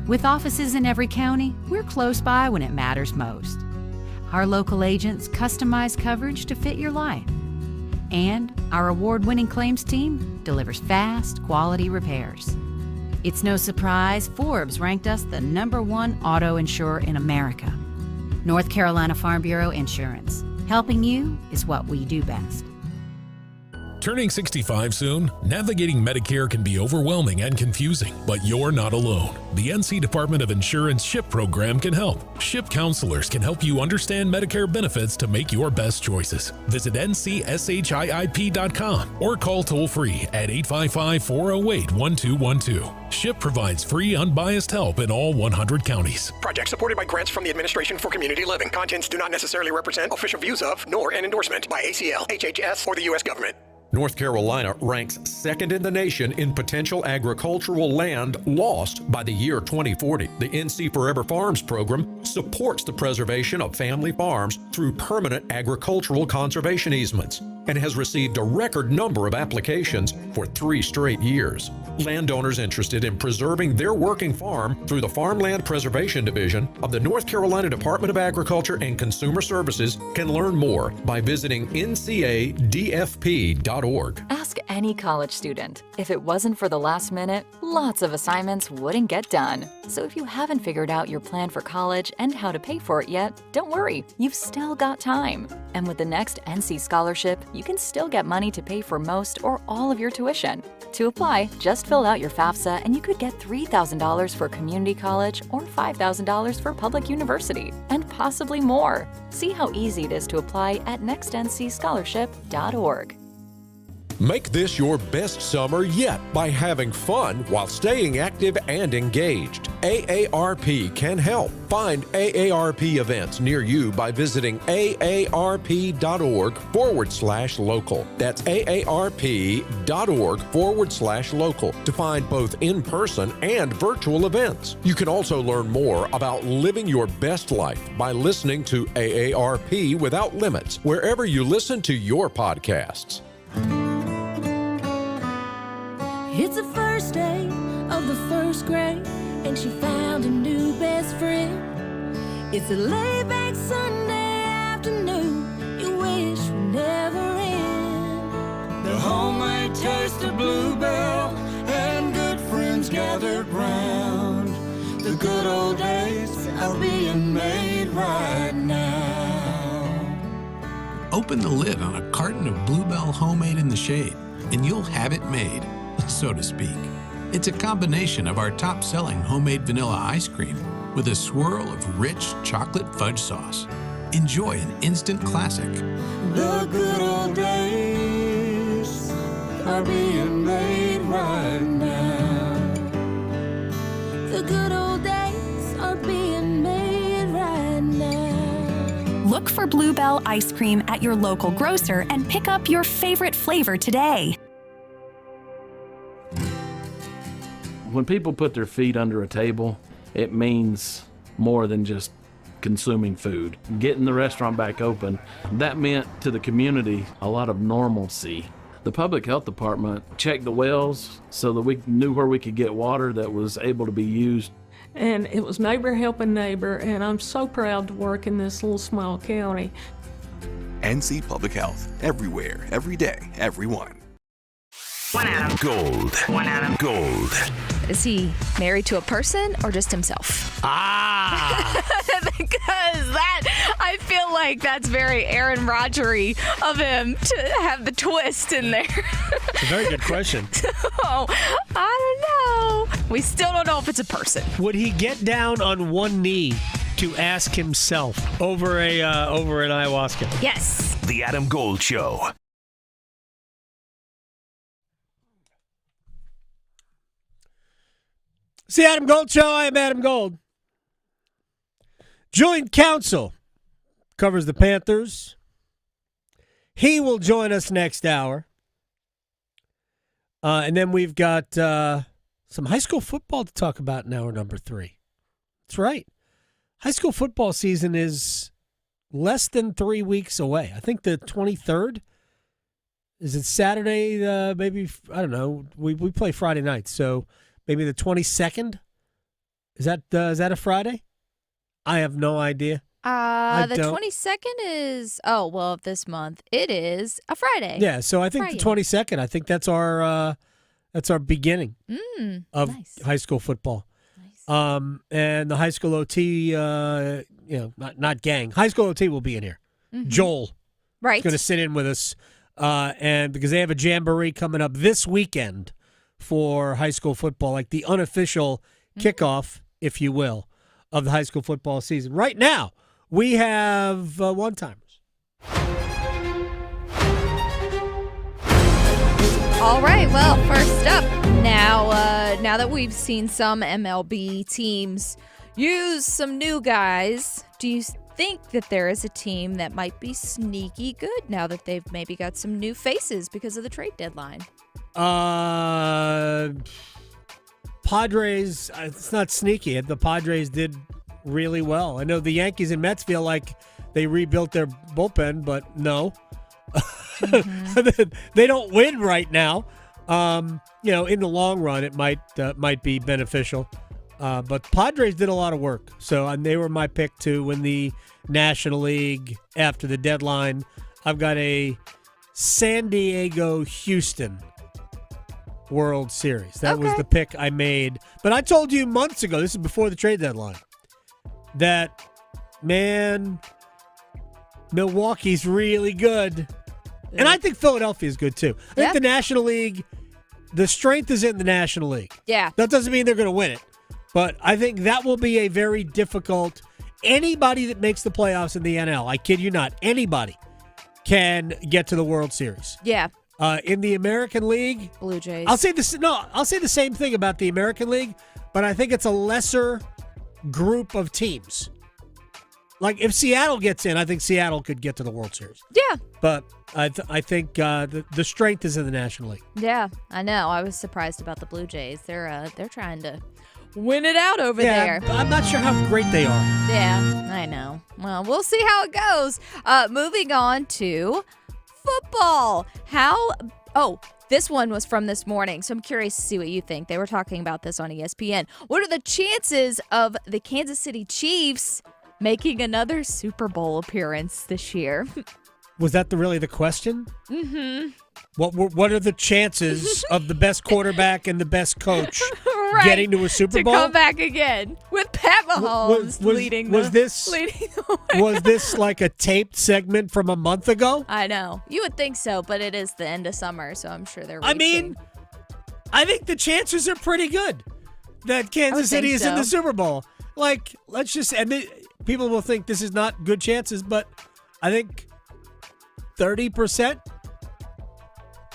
With offices in every county, we're close by when it matters most. Our local agents customize coverage to fit your life. And our award-winning claims team delivers fast, quality repairs. It's no surprise Forbes ranked us the #1 auto insurer in America. North Carolina Farm Bureau Insurance. Helping you is what we do best. Turning 65 soon, navigating Medicare can be overwhelming and confusing, but you're not alone. The NC Department of Insurance SHIP program can help. SHIP counselors can help you understand Medicare benefits to make your best choices. Visit ncshiip.com or call toll-free at 855-408-1212. SHIP provides free, unbiased help in all 100 counties. Project supported by grants from the Administration for Community Living. Contents do not necessarily represent official views of, nor an endorsement by ACL, HHS, or the U.S. government. North Carolina ranks second in the nation in potential agricultural land lost by the year 2040. The NC Forever Farms program supports the preservation of family farms through permanent agricultural conservation easements and has received a record number of applications for 3 straight years. Landowners interested in preserving their working farm through the Farmland Preservation Division of the North Carolina Department of Agriculture and Consumer Services can learn more by visiting ncadfp.org. Ask any college student. If it wasn't for the last minute, lots of assignments wouldn't get done. So if you haven't figured out your plan for college and how to pay for it yet, don't worry, you've still got time. And with the next NC scholarship, you can still get money to pay for most or all of your tuition. To apply, just fill out your FAFSA and you could get $3,000 for community college or $5,000 for public university, and possibly more. See how easy it is to apply at nextncscholarship.org. Make this your best summer yet by having fun while staying active and engaged. AARP can help. Find AARP events near you by visiting aarp.org/local. That's aarp.org/local to find both in-person and virtual events. You can also learn more about living your best life by listening to AARP Without Limits wherever you listen to your podcasts. It's the first day of the first grade, and she found a new best friend. It's a laid-back Sunday afternoon you wish would never end. The homemade taste of Bluebell and good friends gathered round. The good old days are being made right now. Open the lid on a carton of Bluebell Homemade in the Shade, and you'll have it made, so to speak. It's a combination of our top-selling homemade vanilla ice cream with a swirl of rich chocolate fudge sauce. Enjoy an instant classic. The good old days are being made right now. The good old days are being made right now. Look for Bluebell ice cream at your local grocer and pick up your favorite flavor today. When people put their feet under a table, it means more than just consuming food. Getting the restaurant back open, that meant to the community a lot of normalcy. The public health department checked the wells so that we knew where we could get water that was able to be used. And it was neighbor helping neighbor, and I'm so proud to work in this little small county. NC Public Health, everywhere, every day, everyone. One Adam Gold. One Adam Gold. Is he married to a person or just himself? Because I feel like that's very Aaron Rodgery of him to have the twist in there. It's a very good question. So, I don't know. We still don't know if it's a person. Would he get down on one knee to ask himself over an ayahuasca? Yes. The Adam Gold Show. It's the Adam Gold Show. I am Adam Gold. Julian Council covers the Panthers. He will join us next hour. And then we've got some high school football to talk about in hour number 3. That's right. High school football season is less than 3 weeks away. I think the 23rd. Is it Saturday? Maybe, I don't know. We play Friday night, so maybe the 22nd? Is that a Friday? I have no idea. The 22nd is, of this month. It is a Friday. Yeah, so I think the 22nd, I think that's our beginning of high school football. Nice. And the high school OT, not gang. High school OT will be in here. Mm-hmm. Joel. Right. Is going to sit in with us. And because they have a jamboree coming up this weekend for high school football, like the unofficial kickoff, if you will, of the high school football season. Right now, we have one-timers. All right, well, first up, now that we've seen some MLB teams use some new guys, do you think that there is a team that might be sneaky good now that they've maybe got some new faces because of the trade deadline? Padres, it's not sneaky. The Padres did really well. I know the Yankees and Mets feel like they rebuilt their bullpen, but no. They don't win right now. In the long run, it might be beneficial. But Padres did a lot of work. And they were my pick to win the National League after the deadline. I've got a San Diego-Houston World Series. That was the pick I made. But I told you months ago, this is before the trade deadline, that, man, Milwaukee's really good. And I think Philadelphia is good, too. I think the National League, the strength is in the National League. Yeah. That doesn't mean they're going to win it. But I think that will be a very difficult. Anybody that makes the playoffs in the NL, I kid you not, anybody can get to the World Series. Yeah. In the American League, Blue Jays. I'll say the same thing about the American League, but I think it's a lesser group of teams. Like if Seattle gets in, I think Seattle could get to the World Series. Yeah. But I think the strength is in the National League. Yeah, I know. I was surprised about the Blue Jays. They're trying to win it out over there. I'm not sure how great they are. Yeah, I know. Well, we'll see how it goes. Moving on to football. This one was from this morning, so I'm curious to see what you think. They were talking about this on ESPN. What are the chances of the Kansas City Chiefs making another Super Bowl appearance this year? Was that really the question? Mm-hmm. What are the chances of the best quarterback and the best coach getting to a Super Bowl? To come back again with Pat Mahomes leading the way. Was this like a taped segment from a month ago? I know. You would think so, but it is the end of summer, so I'm sure they're reaching. I think the chances are pretty good that Kansas City is in the Super Bowl. Like, let's just admit, people will think this is not good chances, but I think 30%.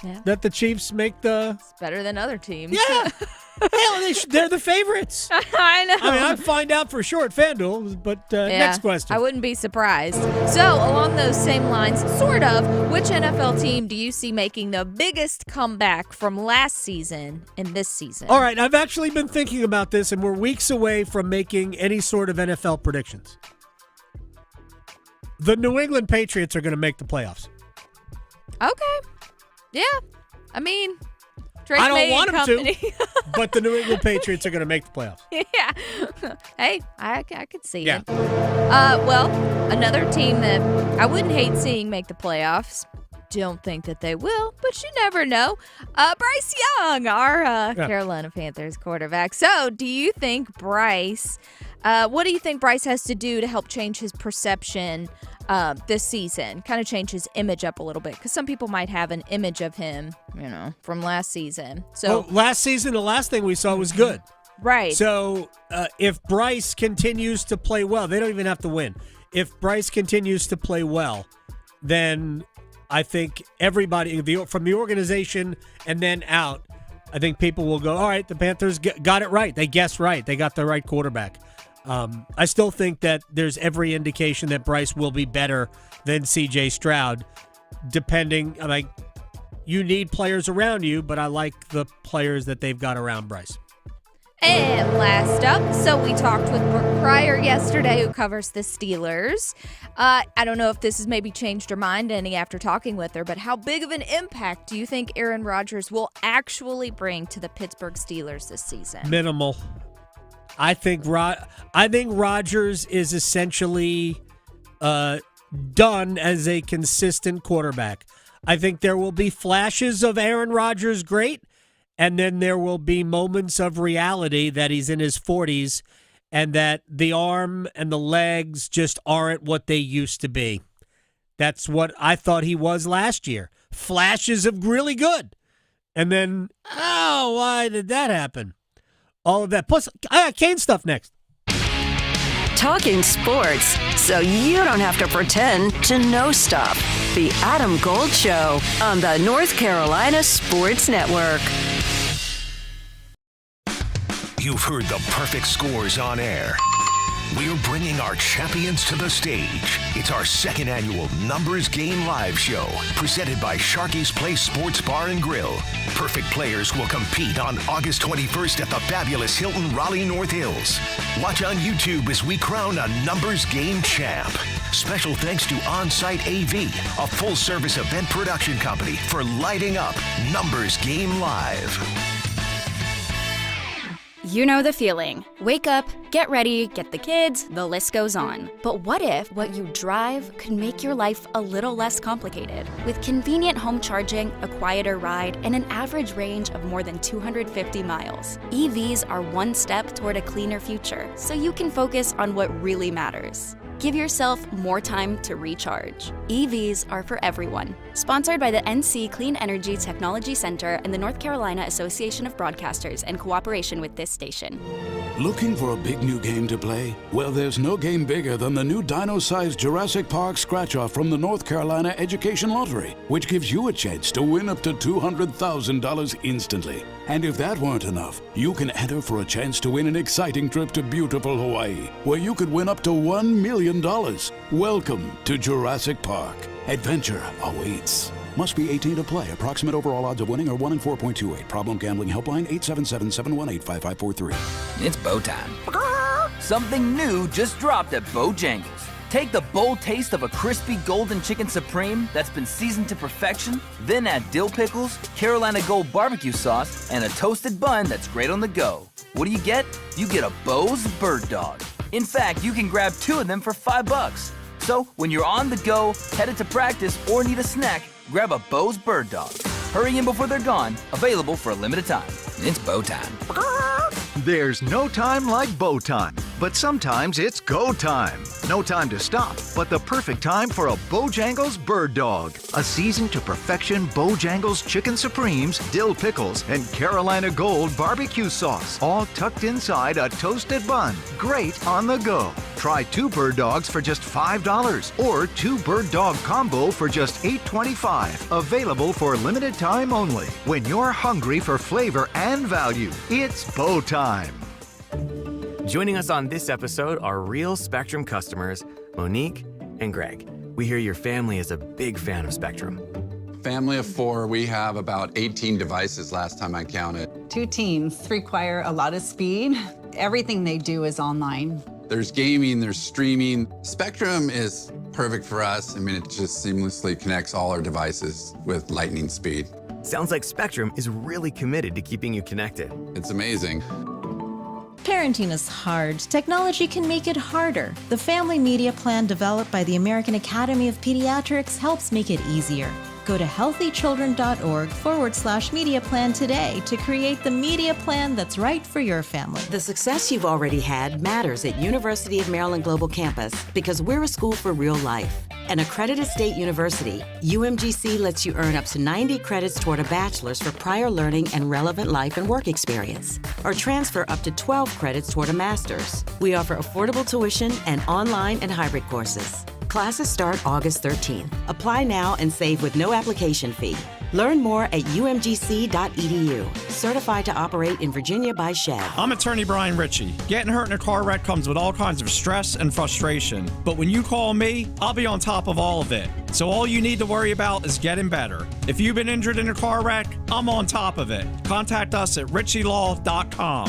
Yeah. That the Chiefs make the... It's better than other teams. Yeah. Hell, they're the favorites. I know. I mean, I'd find out for sure at FanDuel, but next question. I wouldn't be surprised. So, along those same lines, sort of, which NFL team do you see making the biggest comeback from last season in this season? All right, I've actually been thinking about this, and we're weeks away from making any sort of NFL predictions. The New England Patriots are going to make the playoffs. Okay. Yeah. I mean, Drake I don't May want and them company. to, but the New England Patriots are going to make the playoffs. Yeah. Hey, I could see Yeah. it. Well, another team that I wouldn't hate seeing make the playoffs. Don't think that they will, but you never know. Bryce Young, our Carolina Panthers quarterback. So, do you think Bryce, what do you think Bryce has to do to help change his perception this season? Kind of change his image up a little bit, because some people might have an image of him, from last season. So last season, the last thing we saw was good. Right. So if Bryce continues to play well, they don't even have to win. If Bryce continues to play well, then I think everybody from the organization and then out, I think people will go, all right, the Panthers got it right. They guessed right. They got the right quarterback. I still think that there's every indication that Bryce will be better than C.J. Stroud, depending. You need players around you, but I like the players that they've got around Bryce. And last up, so we talked with Brooke Pryor yesterday, who covers the Steelers. I don't know if this has maybe changed her mind any after talking with her, but how big of an impact do you think Aaron Rodgers will actually bring to the Pittsburgh Steelers this season? Minimal. I think Rodgers is essentially done as a consistent quarterback. I think there will be flashes of Aaron Rodgers great, and then there will be moments of reality that he's in his 40s and that the arm and the legs just aren't what they used to be. That's what I thought he was last year. Flashes of really good. And then, why did that happen? All of that. Plus, I got Kane stuff next. Talking sports, so you don't have to pretend to know stuff. The Adam Gold Show on the North Carolina Sports Network. You've heard the perfect scores on air. We're bringing our champions to the stage. It's our second annual Numbers Game Live show, presented by Sharky's Place Sports Bar and Grill. Perfect players will compete on August 21st at the fabulous Hilton Raleigh North Hills. Watch on YouTube as we crown a Numbers Game champ. Special thanks to On-Site AV, a full-service event production company, for lighting up Numbers Game Live. You know the feeling. Wake up, get ready, get the kids, the list goes on. But what if what you drive could make your life a little less complicated? With convenient home charging, a quieter ride, and an average range of more than 250 miles, EVs are one step toward a cleaner future, so you can focus on what really matters. Give yourself more time to recharge. EVs are for everyone. Sponsored by the NC Clean Energy Technology Center and the North Carolina Association of Broadcasters in cooperation with this station. Looking for a big new game to play? Well, there's no game bigger than the new dino-sized Jurassic Park scratch-off from the North Carolina Education Lottery, which gives you a chance to win up to $200,000 instantly. And if that weren't enough, you can enter for a chance to win an exciting trip to beautiful Hawaii, where you could win up to $1 million. Welcome to Jurassic Park. Adventure awaits. Must be 18 to play. Approximate overall odds of winning are 1 in 4.28. Problem gambling helpline 877-718-5543. It's bow time. Something new just dropped at Bojangles. Take the bold taste of a crispy golden chicken supreme that's been seasoned to perfection, then add dill pickles, Carolina Gold barbecue sauce, and a toasted bun that's great on the go. What do? You get a Bo's Bird Dog. In fact, you can grab 2 of them for $5. So when you're on the go, headed to practice, or need a snack, grab a Bo's Bird Dog. Hurry in before they're gone. Available for a limited time. It's bow time. There's no time like bow time, but sometimes it's go time. No time to stop, but the perfect time for a Bojangles Bird Dog. A seasoned to perfection Bojangles Chicken Supremes, dill pickles, and Carolina Gold barbecue sauce, all tucked inside a toasted bun. Great on the go. Try 2 bird dogs for just $5 or 2 bird dog combo for just $8.25. Available for limited time only. When you're hungry for flavor and value, it's bow time. Joining us on this episode are real Spectrum customers, Monique and Greg. We hear your family is a big fan of Spectrum. Family of 4, we have about 18 devices last time I counted. 2 teams require a lot of speed. Everything they do is online. There's gaming, there's streaming. Spectrum is perfect for us. I mean, it just seamlessly connects all our devices with lightning speed. Sounds like Spectrum is really committed to keeping you connected. It's amazing. Parenting is hard. Technology can make it harder. The family media plan developed by the American Academy of Pediatrics helps make it easier. Go to healthychildren.org/media plan today to create the media plan that's right for your family. The success you've already had matters at University of Maryland Global Campus because we're a school for real life. An accredited state university, UMGC lets you earn up to 90 credits toward a bachelor's for prior learning and relevant life and work experience, or transfer up to 12 credits toward a master's. We offer affordable tuition and online and hybrid courses. Classes start August 13th. Apply now and save with no application fee. Learn more at umgc.edu. Certified to operate in Virginia by SHEV. I'm attorney Brian Ritchie. Getting hurt in a car wreck comes with all kinds of stress and frustration. But when you call me, I'll be on top of all of it. So all you need to worry about is getting better. If you've been injured in a car wreck, I'm on top of it. Contact us at ritchielaw.com.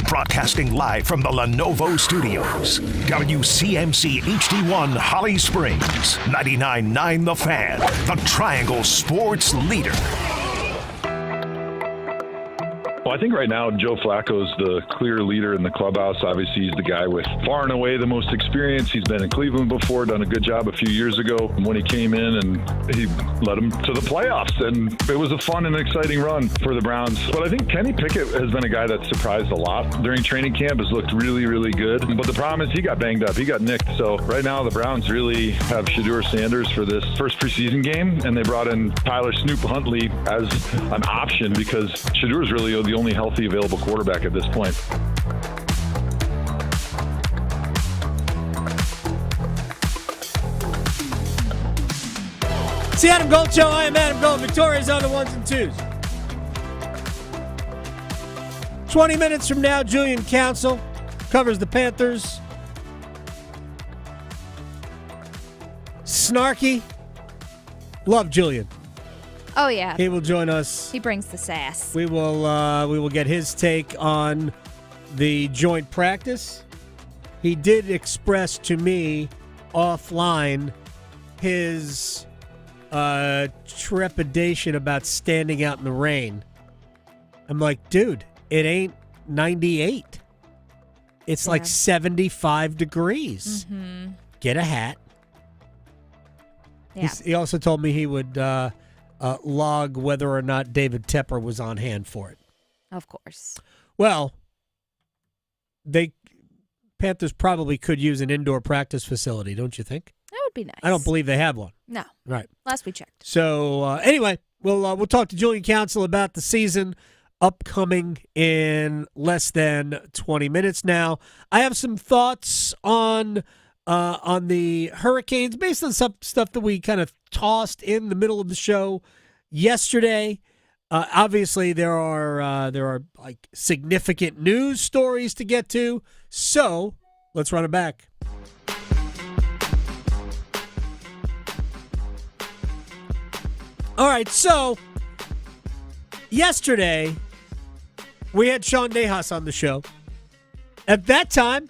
Broadcasting live from the Lenovo Studios. WCMC HD1 Holly Springs. 99.9 The Fan. The Triangle Sports Leader. Well, I think right now Joe Flacco's the clear leader in the clubhouse. Obviously, he's the guy with far and away the most experience. He's been in Cleveland before, done a good job a few years ago when he came in, and he led them to the playoffs. And it was a fun and exciting run for the Browns. But I think Kenny Pickett has been a guy that surprised a lot during training camp, has looked really, really good. But the problem is he got banged up. He got nicked. So right now the Browns really have Shedeur Sanders for this first preseason game, and they brought in Tyler Snoop Huntley as an option because Shedeur's really the only healthy available quarterback at this point. It's the Adam Gold Show. I am Adam Gold. Victoria's on the ones and twos. 20 minutes from now, Julian Council covers the Panthers. Snarky. Love Julian. Oh, yeah. He will join us. He brings the sass. We will get his take on the joint practice. He did express to me offline his trepidation about standing out in the rain. I'm like, dude, it ain't 98. It's like 75 degrees. Mm-hmm. Get a hat. Yeah. He also told me he would log whether or not David Tepper was on hand for it. Of course. Well, Panthers probably could use an indoor practice facility, don't you think? That would be nice. I don't believe they have one. No. Right. Last we checked. So anyway, we'll talk to Julian Council about the season upcoming in less than 20 minutes now. I have some thoughts on the Hurricanes based on some stuff that we kind of tossed in the middle of the show yesterday. Obviously, there are like significant news stories to get to, so let's run it back. All right, so yesterday we had Sean Nahas on the show. At that time,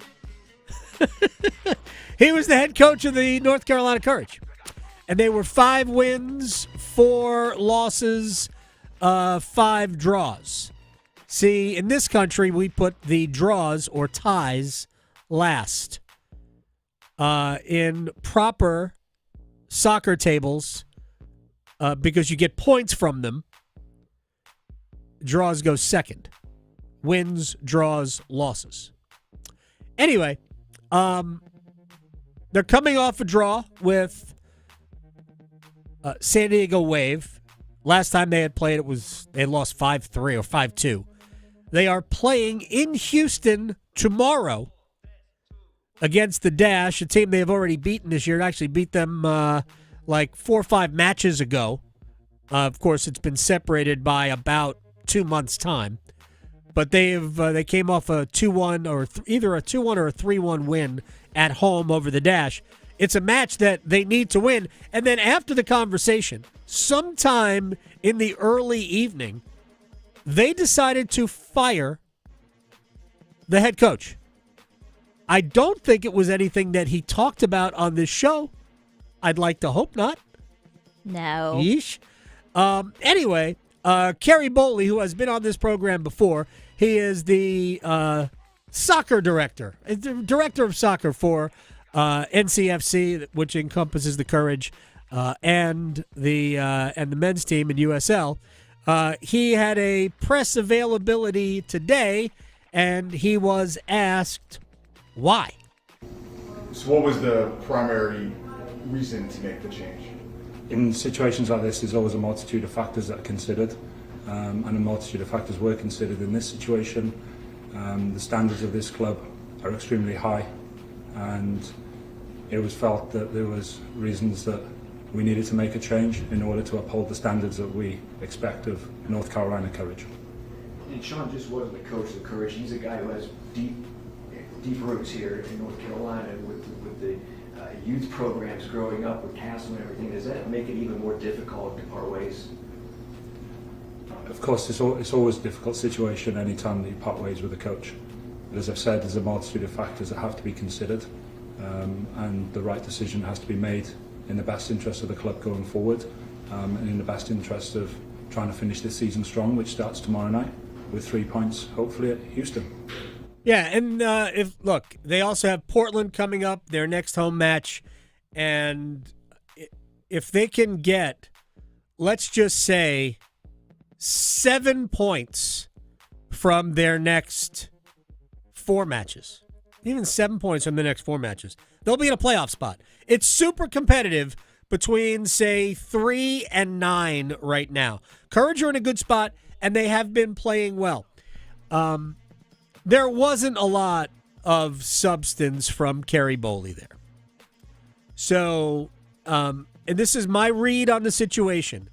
he was the head coach of the North Carolina Courage. And they were 5 wins, 4 losses, 5 draws. See, in this country, we put the draws or ties last. In proper soccer tables, because you get points from them, draws go second. Wins, draws, losses. Anyway, they're coming off a draw with San Diego Wave. Last time they had played, they had lost 5-3 or 5-2. They are playing in Houston tomorrow against the Dash, a team they have already beaten this year. It actually beat them like 4 or 5 matches ago. Of course, it's been separated by about 2 months' time. But they came off a 2-1 or either a 2-1 or a 3-1 win at home over the Dash. It's a match that they need to win. And then after the conversation, sometime in the early evening, they decided to fire the head coach. I don't think it was anything that he talked about on this show. I'd like to hope not. No. Yeesh. Anyway, Kerry Boley, who has been on this program before, he is the soccer director, director of soccer for NCFC, which encompasses the Courage and the men's team in USL. He had a press availability today, and he was asked why. So what was the primary reason to make the change? In situations like this, there's always a multitude of factors that are considered, and a multitude of factors were considered in this situation. The standards of this club are extremely high, and it was felt that there was reasons that we needed to make a change in order to uphold the standards that we expect of North Carolina Courage. And Sean just wasn't the coach of the Courage. He's a guy who has deep roots here in North Carolina with the youth programs growing up with Castle and everything. Does that make it even more difficult to part ways? Of course, it's always a difficult situation any time that you part ways with a coach. But as I've said, there's a multitude of factors that have to be considered, and the right decision has to be made in the best interest of the club going forward, and in the best interest of trying to finish this season strong, which starts tomorrow night with 3 points, hopefully at Houston. Yeah, and they also have Portland coming up, their next home match, and if they can get, let's just say, 7 points from their next 4 matches, even 7 points from the next 4 matches, they'll be in a playoff spot. It's super competitive between, say, 3 and 9 right now. Courage are in a good spot, and they have been playing well. There wasn't a lot of substance from Kerry Boley there. So, and this is my read on the situation,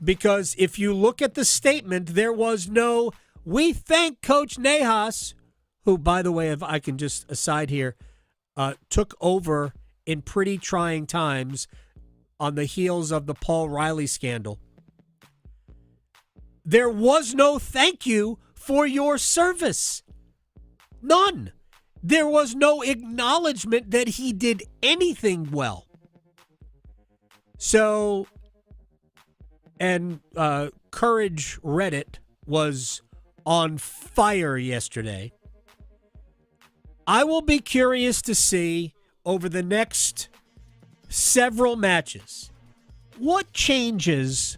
because if you look at the statement, there was no, we thank Coach Nahas, who, by the way, if I can just aside here, took over in pretty trying times on the heels of the Paul Riley scandal. There was no thank you for your service. None. There was no acknowledgement that he did anything well. So, and Courage Reddit was on fire yesterday. I will be curious to see over the next several matches what changes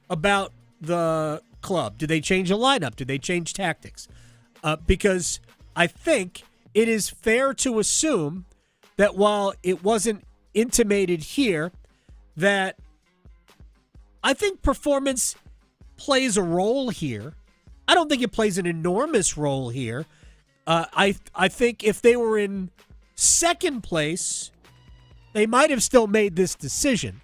about the club. Do they change the lineup? Do they change tactics? Because I think it is fair to assume that while it wasn't intimated here, that I think performance plays a role here. I don't think it plays an enormous role here. I think if they were in second place, they might have still made this decision.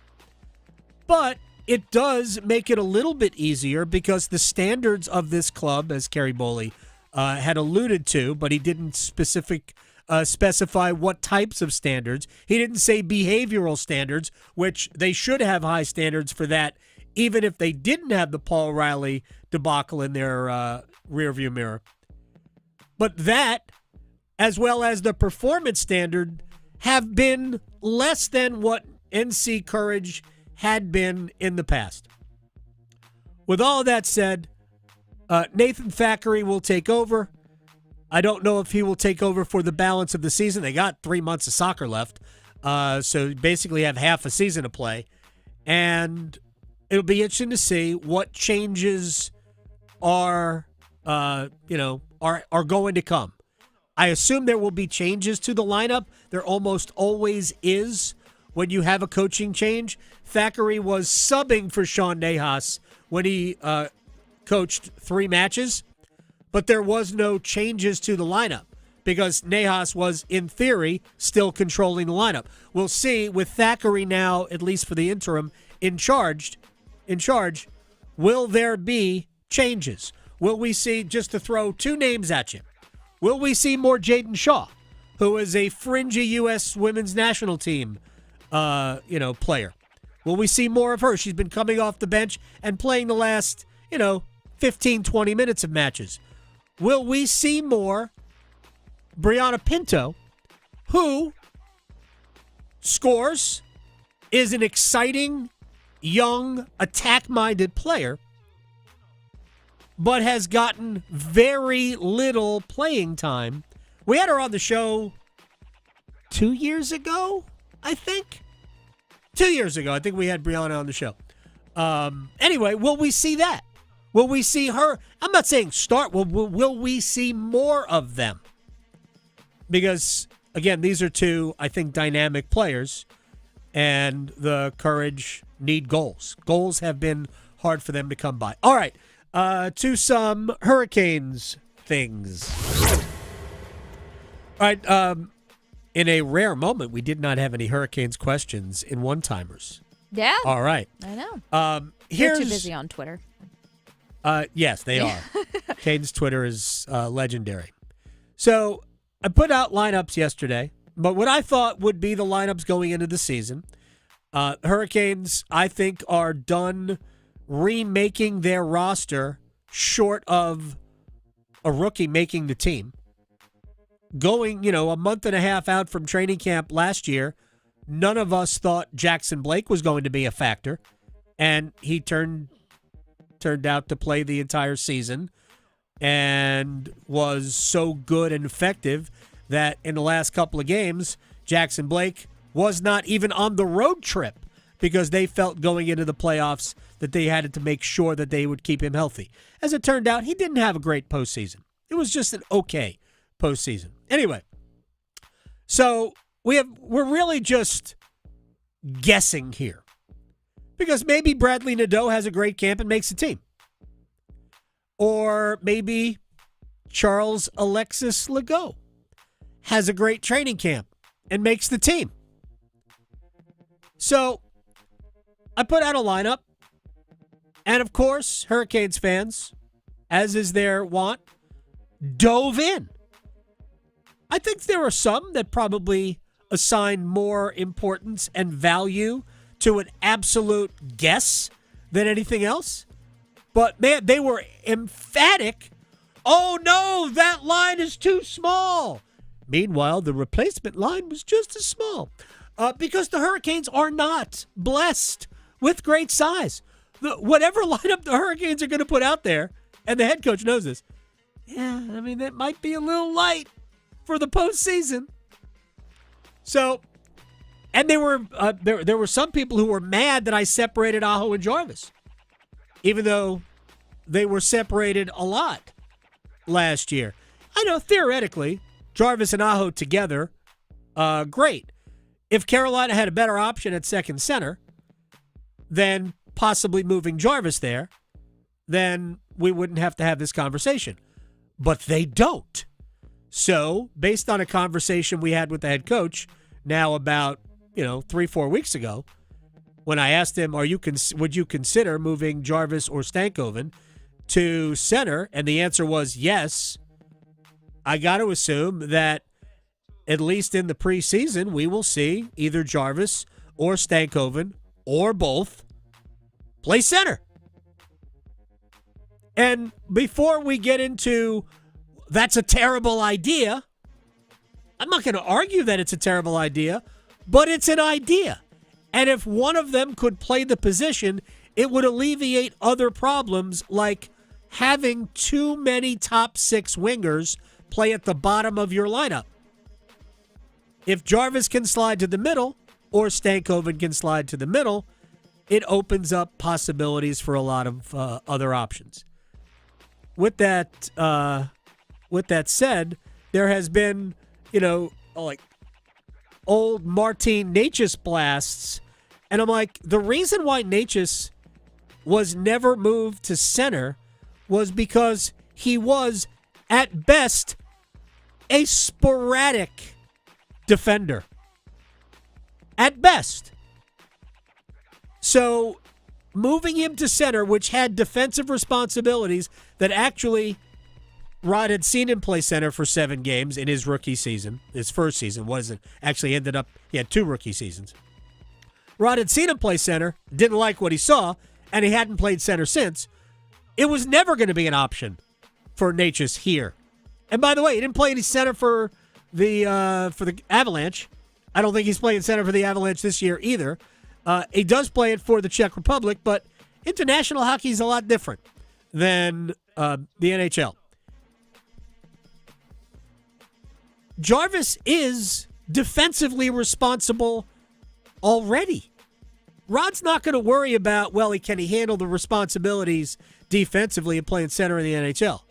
But it does make it a little bit easier because the standards of this club, as Kerry Boley had alluded to, but he didn't specify what types of standards. He didn't say behavioral standards, which they should have high standards for that, even if they didn't have the Paul Riley debacle in their rearview mirror. But that, as well as the performance standard, have been less than what NC Courage had been in the past. With all that said, Nathan Thackeray will take over. I don't know if he will take over for the balance of the season. They got 3 months of soccer left, so basically have half a season to play. And it'll be interesting to see what changes are going to come. I assume there will be changes to the lineup. There almost always is when you have a coaching change. Thackeray was subbing for Sean Nahas when he coached 3 matches, but there was no changes to the lineup because Nahas was, in theory, still controlling the lineup. We'll see with Thackeray now, at least for the interim, in charge, will there be changes? Will we see, just to throw 2 names at you, will we see more Jaden Shaw, who is a fringy U.S. women's national team player? Will we see more of her? She's been coming off the bench and playing the last, 15, 20 minutes of matches. Will we see more Brianna Pinto, who scores is an exciting, young, attack-minded player, but has gotten very little playing time. We had her on the show 2 years ago, I think. 2 years ago, I think we had Brianna on the show. Anyway, will we see that? Will we see her? I'm not saying start. Will we see more of them? Because, again, these are two, I think, dynamic players, and the Courage need goals. Goals have been hard for them to come by. All right, to some Hurricanes things. All right, in a rare moment, we did not have any Hurricanes questions in one-timers. Yeah. All right. I know. They're too busy on Twitter. Yes, they are. Caden's Twitter is legendary. So I put out lineups yesterday, but what I thought would be the lineups going into the season. Hurricanes, I think, are done remaking their roster short of a rookie making the team. Going, a month and a half out from training camp last year, none of us thought Jackson Blake was going to be a factor, and he turned out to play the entire season and was so good and effective that in the last couple of games, Jackson Blake was not even on the road trip because they felt going into the playoffs that they had to make sure that they would keep him healthy. As it turned out, he didn't have a great postseason. It was just an okay postseason. Anyway, so we're really just guessing here because maybe Bradley Nadeau has a great camp and makes the team. Or maybe Charles Alexis Legault has a great training camp and makes the team. So I put out a lineup, and of course, Hurricanes fans, as is their wont, dove in. I think there are some that probably assign more importance and value to an absolute guess than anything else. But, man, they were emphatic. Oh, no, that line is too small. Meanwhile, the replacement line was just as small because the Hurricanes are not blessed with great size. Whatever lineup the Hurricanes are going to put out there, and the head coach knows this, that might be a little light for the postseason. So, and there were some people who were mad that I separated Aho and Jarvis, even though they were separated a lot last year. I know theoretically, Jarvis and Aho together, great. If Carolina had a better option at second center than possibly moving Jarvis there, then we wouldn't have to have this conversation. But they don't. So, based on a conversation we had with the head coach now about, 3-4 weeks ago, when I asked him, would you consider moving Jarvis or Stankoven to center? And the answer was yes. I got to assume that at least in the preseason, we will see either Jarvis or Stankoven or both play center. And before we get into that's a terrible idea, I'm not going to argue that it's a terrible idea, but it's an idea. And if one of them could play the position, it would alleviate other problems like having too many top six wingers play at the bottom of your lineup. If Jarvis can slide to the middle or Stankoven can slide to the middle, it opens up possibilities for a lot of other options. With that said, there has been, like old Martin Necas blasts. And I'm like, the reason why Necas was never moved to center was because he was, at best, a sporadic defender. At best. So moving him to center, which had defensive responsibilities that actually Rod had seen him play center for 7 games in his rookie season. His first season wasn't. Actually ended up, he had 2 rookie seasons. Rod had seen him play center, didn't like what he saw, and he hadn't played center since. It was never going to be an option for Necas here. And by the way, he didn't play any center for the Avalanche. I don't think he's playing center for the Avalanche this year either. He does play it for the Czech Republic, but international hockey is a lot different than the NHL. Jarvis is defensively responsible already. Rod's not going to worry about, can he handle the responsibilities defensively and playing center in the NHL?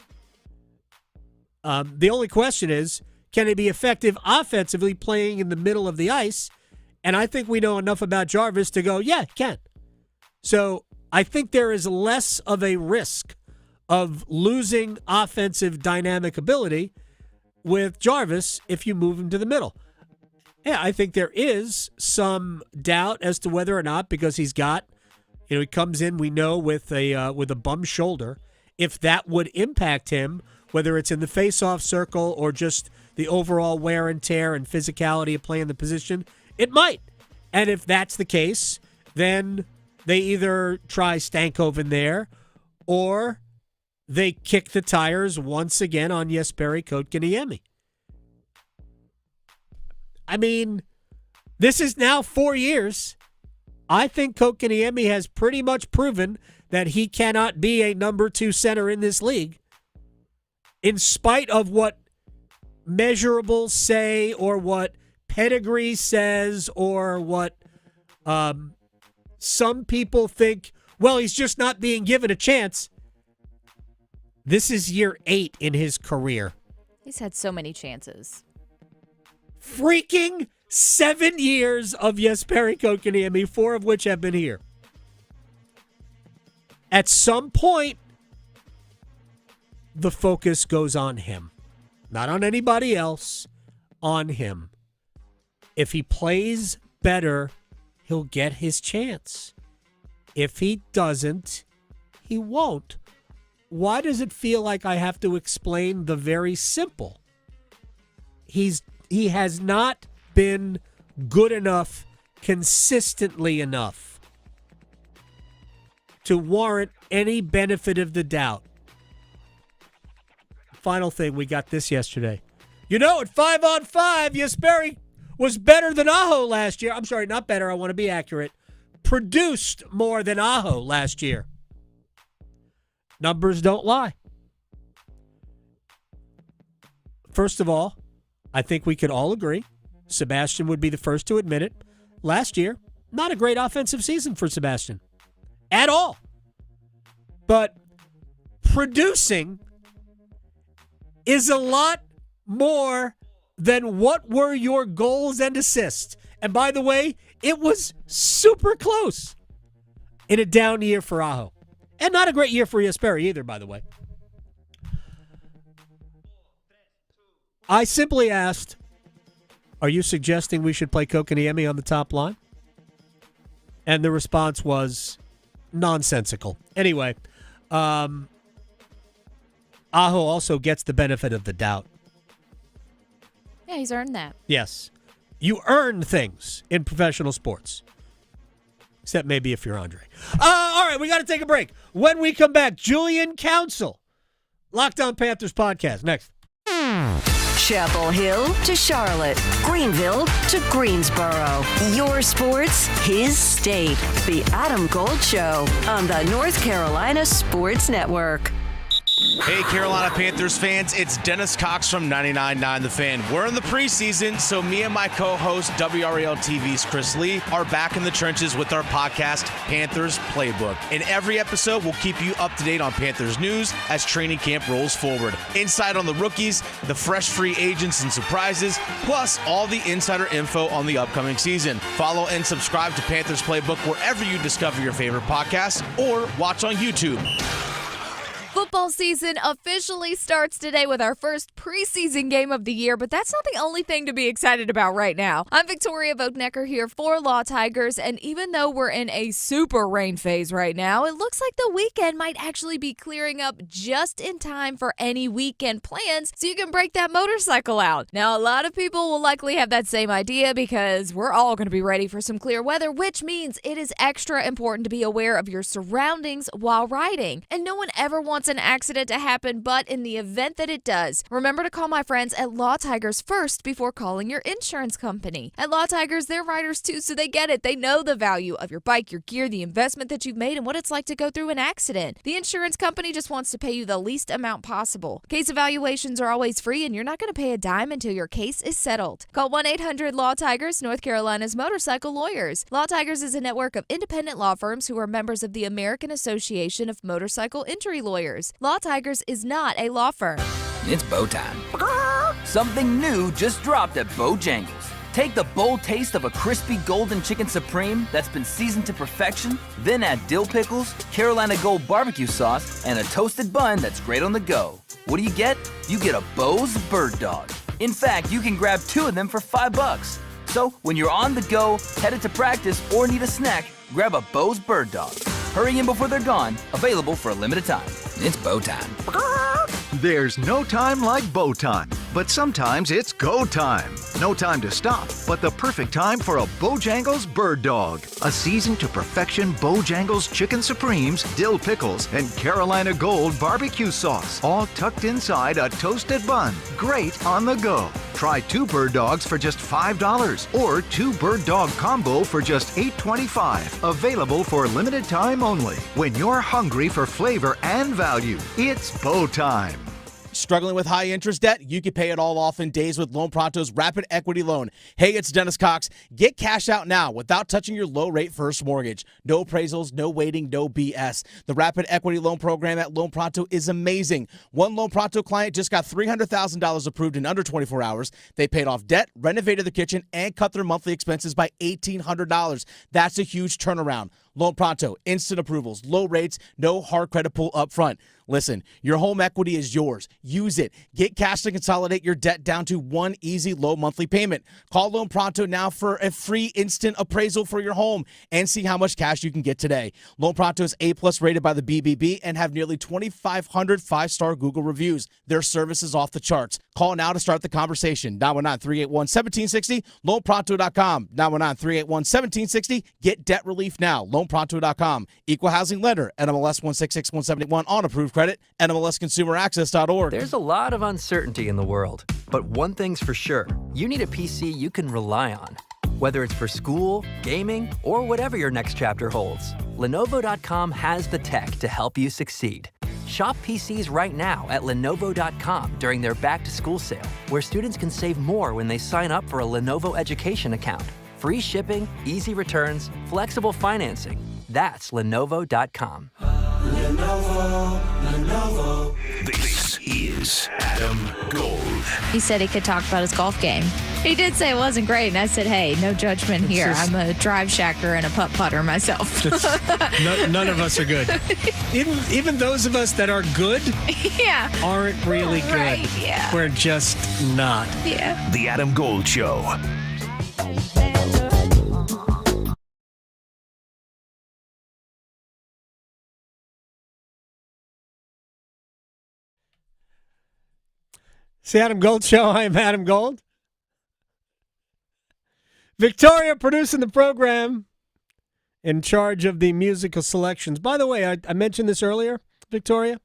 The only question is, can he be effective offensively playing in the middle of the ice? And I think we know enough about Jarvis to go, yeah, he can. So I think there is less of a risk of losing offensive dynamic ability with Jarvis if you move him to the middle. Yeah, I think there is some doubt as to whether or not, because he's got, he comes in, we know, with a bum shoulder, if that would impact him, whether it's in the face-off circle or just the overall wear and tear and physicality of playing the position, it might. And if that's the case, then they either try Stankoven there or they kick the tires once again on Jesperi Kotkaniemi. I mean, this is now 4 years. I think Kotkaniemi has pretty much proven that he cannot be a number 2 center in this league, in spite of what measurables say or what pedigree says or what some people think, he's just not being given a chance. This is year 8 in his career. He's had so many chances. Freaking 7 years of Jesperi Kotkaniemi, 4 of which have been here. At some point, the focus goes on him. Not on anybody else, on him. If he plays better, he'll get his chance. If he doesn't, he won't. Why does it feel like I have to explain the very simple? He has not been good enough, consistently enough, to warrant any benefit of the doubt. Final thing, we got this yesterday. At 5-on-5, Jesperi was better than Aho last year. I'm sorry, not better. I want to be accurate. Produced more than Aho last year. Numbers don't lie. First of all, I think we could all agree, Sebastian would be the first to admit it. Last year, not a great offensive season for Sebastian. At all. But producing is a lot more than what were your goals and assists. And by the way, it was super close in a down year for Aho. And not a great year for Jesperi either, by the way. I simply asked, are you suggesting we should play Kotkaniemi on the top line? And the response was nonsensical. Anyway, Aho also gets the benefit of the doubt. Yeah, he's earned that. Yes. You earn things in professional sports. Except maybe if you're Andre. All right, we got to take a break. When we come back, Julian Council. Locked On Panthers podcast. Next. Chapel Hill to Charlotte, Greenville to Greensboro. Your sports, his state. The Adam Gold Show on the North Carolina Sports Network. Hey, Carolina Panthers fans, it's Dennis Cox from 99.9 The Fan. We're in the preseason, so me and my co-host, WRAL TV's Chris Lee, are back in the trenches with our podcast, Panthers Playbook. In every episode, we'll keep you up to date on Panthers news as training camp rolls forward. Insight on the rookies, the fresh free agents and surprises, plus all the insider info on the upcoming season. Follow and subscribe to Panthers Playbook wherever you discover your favorite podcasts or watch on YouTube. Football season officially starts today with our first preseason game of the year, but that's not the only thing to be excited about right now. I'm Victoria Vogt-Necker here for Law Tigers, and even though we're in a super rain phase right now, it looks like the weekend might actually be clearing up just in time for any weekend plans so you can break that motorcycle out. Now, a lot of people will likely have that same idea because we're all going to be ready for some clear weather, which means it is extra important to be aware of your surroundings while riding. And no one ever wants an accident to happen, but in the event that it does, remember to call my friends at Law Tigers first before calling your insurance company. At Law Tigers, they're riders too, so they get it. They know the value of your bike, your gear, the investment that you've made, and what it's like to go through an accident. The insurance company just wants to pay you the least amount possible. Case evaluations are always free, and you're not going to pay a dime until your case is settled. Call 1-800-LAW-TIGERS, North Carolina's motorcycle lawyers. Law Tigers is a network of independent law firms who are members of the American Association of Motorcycle Injury Lawyers. Law Tigers is not a law firm. It's bow time. Something new just dropped at Bojangles. Take the bold taste of a crispy golden chicken supreme that's been seasoned to perfection, then add dill pickles, Carolina Gold barbecue sauce, and a toasted bun that's great on the go. What do you get? You get a Bo's Bird Dog. In fact, you can grab 2 of them for $5. So when you're on the go, headed to practice, or need a snack, grab a Bo's Bird Dog. Hurry in before they're gone. Available for a limited time. It's bow time. There's no time like bow time, but sometimes it's go time. No time to stop, but the perfect time for a Bojangles Bird Dog. A seasoned to perfection Bojangles Chicken Supremes, dill pickles, and Carolina Gold barbecue sauce, all tucked inside a toasted bun. Great on the go. Try 2 bird dogs for just $5 or 2 bird dog combo for just $8.25. Available for limited time only. When you're hungry for flavor and value, it's bow time. Struggling with high interest debt? You can pay it all off in days with Loan Pronto's Rapid Equity Loan. Hey, it's Dennis Cox. Get cash out now without touching your low-rate first mortgage. No appraisals, no waiting, no BS. The Rapid Equity Loan program at Loan Pronto is amazing. One Loan Pronto client just got $300,000 approved in under 24 hours. They paid off debt, renovated the kitchen, and cut their monthly expenses by $1,800. That's a huge turnaround. Loan Pronto, instant approvals, low rates, no hard credit pull up front. Listen, your home equity is yours. Use it. Get cash to consolidate your debt down to one easy low monthly payment. Call Loan Pronto now for a free instant appraisal for your home and see how much cash you can get today. Loan Pronto is A+ rated by the BBB and have nearly 2,500 5-star Google reviews. Their service is off the charts. Call now to start the conversation. 919-381-1760, loanpronto.com. 919-381-1760. Get debt relief now. Loanpronto.com. Equal housing lender. NMLS 166171 on approved credit. NMLSconsumeraccess.org. There's a lot of uncertainty in the world, but one thing's for sure. You need a PC you can rely on. Whether it's for school, gaming, or whatever your next chapter holds, Lenovo.com has the tech to help you succeed. Shop PCs right now at Lenovo.com during their back-to-school sale, where students can save more when they sign up for a Lenovo education account. Free shipping, easy returns, flexible financing. That's Lenovo.com. Lenovo. This is Adam Gold. He said he could talk about his golf game. He did say it wasn't great, and I said, hey, no judgment here. I'm a drive shacker and a putt-putter myself. None of us are good. Even those of us that are good aren't really good. Right, yeah. We're just not. Yeah. The Adam Gold Show. It's the Adam Gold Show. I'm Adam Gold. Victoria producing the program, in charge of the musical selections. By the way, I mentioned this earlier, Victoria.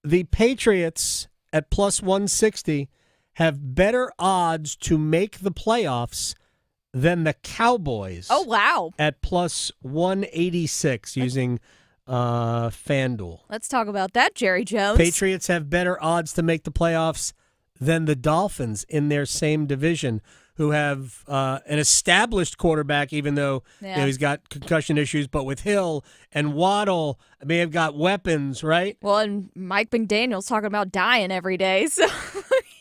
The Patriots at plus 160 have better odds to make the playoffs than the Cowboys. Oh, wow. At plus 186 using FanDuel. Let's talk about that, Jerry Jones. Patriots have better odds to make the playoffs than the Dolphins in their same division, who have an established quarterback, even though he's got concussion issues. But with Hill and Waddle, I mean, they've got weapons, right? Well, and Mike McDaniel's talking about dying every day. So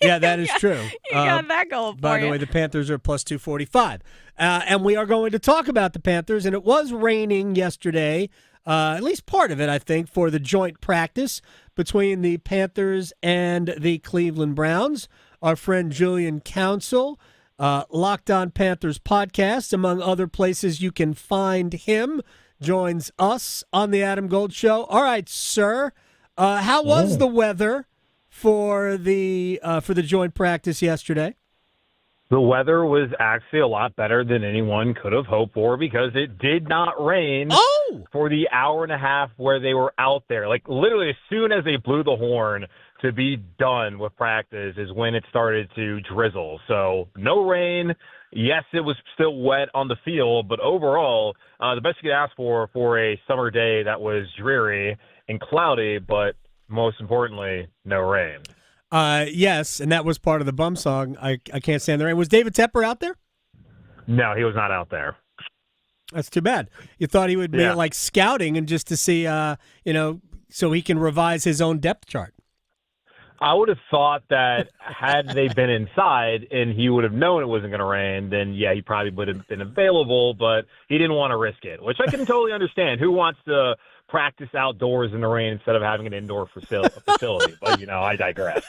yeah, that is true. You got that going for By the way, the Panthers are plus 245. And we are going to talk about the Panthers. And it was raining yesterday, at least part of it, I think, for the joint practice between the Panthers and the Cleveland Browns. Our friend Julian Council, Locked On Panthers podcast, among other places you can find him, joins us on the Adam Gold Show. All right, sir, how was the weather for the joint practice yesterday? The weather was actually a lot better than anyone could have hoped for because it did not rain for the hour and a half where they were out there. Like, literally, as soon as they blew the horn to be done with practice is when it started to drizzle. So, no rain. Yes, it was still wet on the field, but overall, the best you could ask for a summer day that was dreary and cloudy, but most importantly, no rain. Yes, and that was part of the bum song. I can't stand the rain. Was David Tepper out there? No, he was not out there. That's too bad. You thought he would be like scouting and just to see, so he can revise his own depth chart. I would have thought that had they been inside and he would have known it wasn't going to rain, then, yeah, he probably would have been available, but he didn't want to risk it, which I can totally understand. Who wants to practice outdoors in the rain instead of having an indoor facility? But, I digress.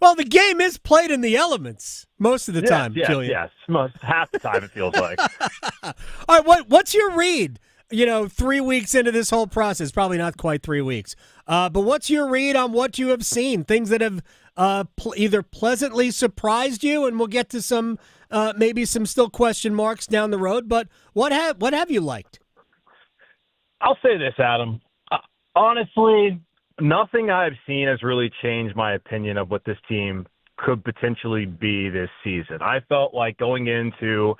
Well, the game is played in the elements most of the time, Julian. Yes, half the time it feels like. All right, what's your read? 3 weeks into this whole process, probably not quite 3 weeks. But what's your read on what you have seen? Things that have either pleasantly surprised you, and we'll get to some maybe some still question marks down the road. But what have you liked? I'll say this, Adam. Honestly, nothing I've seen has really changed my opinion of what this team could potentially be this season. I felt like going into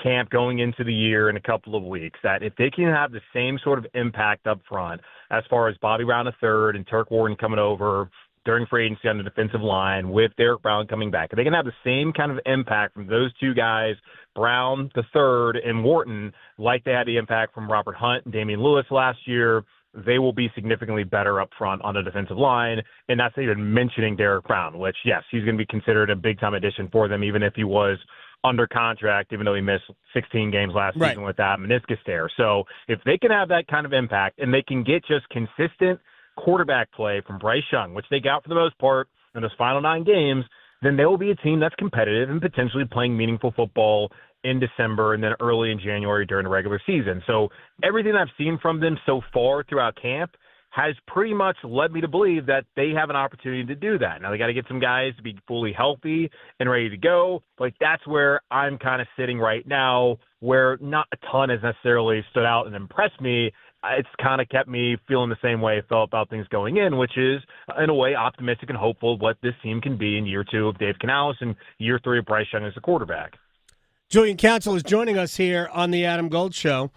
camp, going into the year in a couple of weeks, that if they can have the same sort of impact up front as far as Bobby Brown III and Turk Warden coming over during free agency on the defensive line with Derek Brown coming back, if they can have the same kind of impact from those two guys, Brown III and Wharton, like they had the impact from Robert Hunt and Damian Lewis last year, they will be significantly better up front on the defensive line. And that's even mentioning Derek Brown, which, yes, he's going to be considered a big-time addition for them, even if he was under contract, even though he missed 16 games last season with that meniscus tear. So if they can have that kind of impact and they can get just consistent quarterback play from Bryce Young, which they got for the most part in those final 9 games, then they will be a team that's competitive and potentially playing meaningful football in December and then early in January during the regular season. So everything I've seen from them so far throughout camp has pretty much led me to believe that they have an opportunity to do that. Now, they got to get some guys to be fully healthy and ready to go. Like, that's where I'm kind of sitting right now, where not a ton has necessarily stood out and impressed me. It's kind of kept me feeling the same way I felt about things going in, which is, in a way, optimistic and hopeful of what this team can be in year 2 of Dave Canales and year 3 of Bryce Young as a quarterback. Julian Council is joining us here on the Adam Gold Show.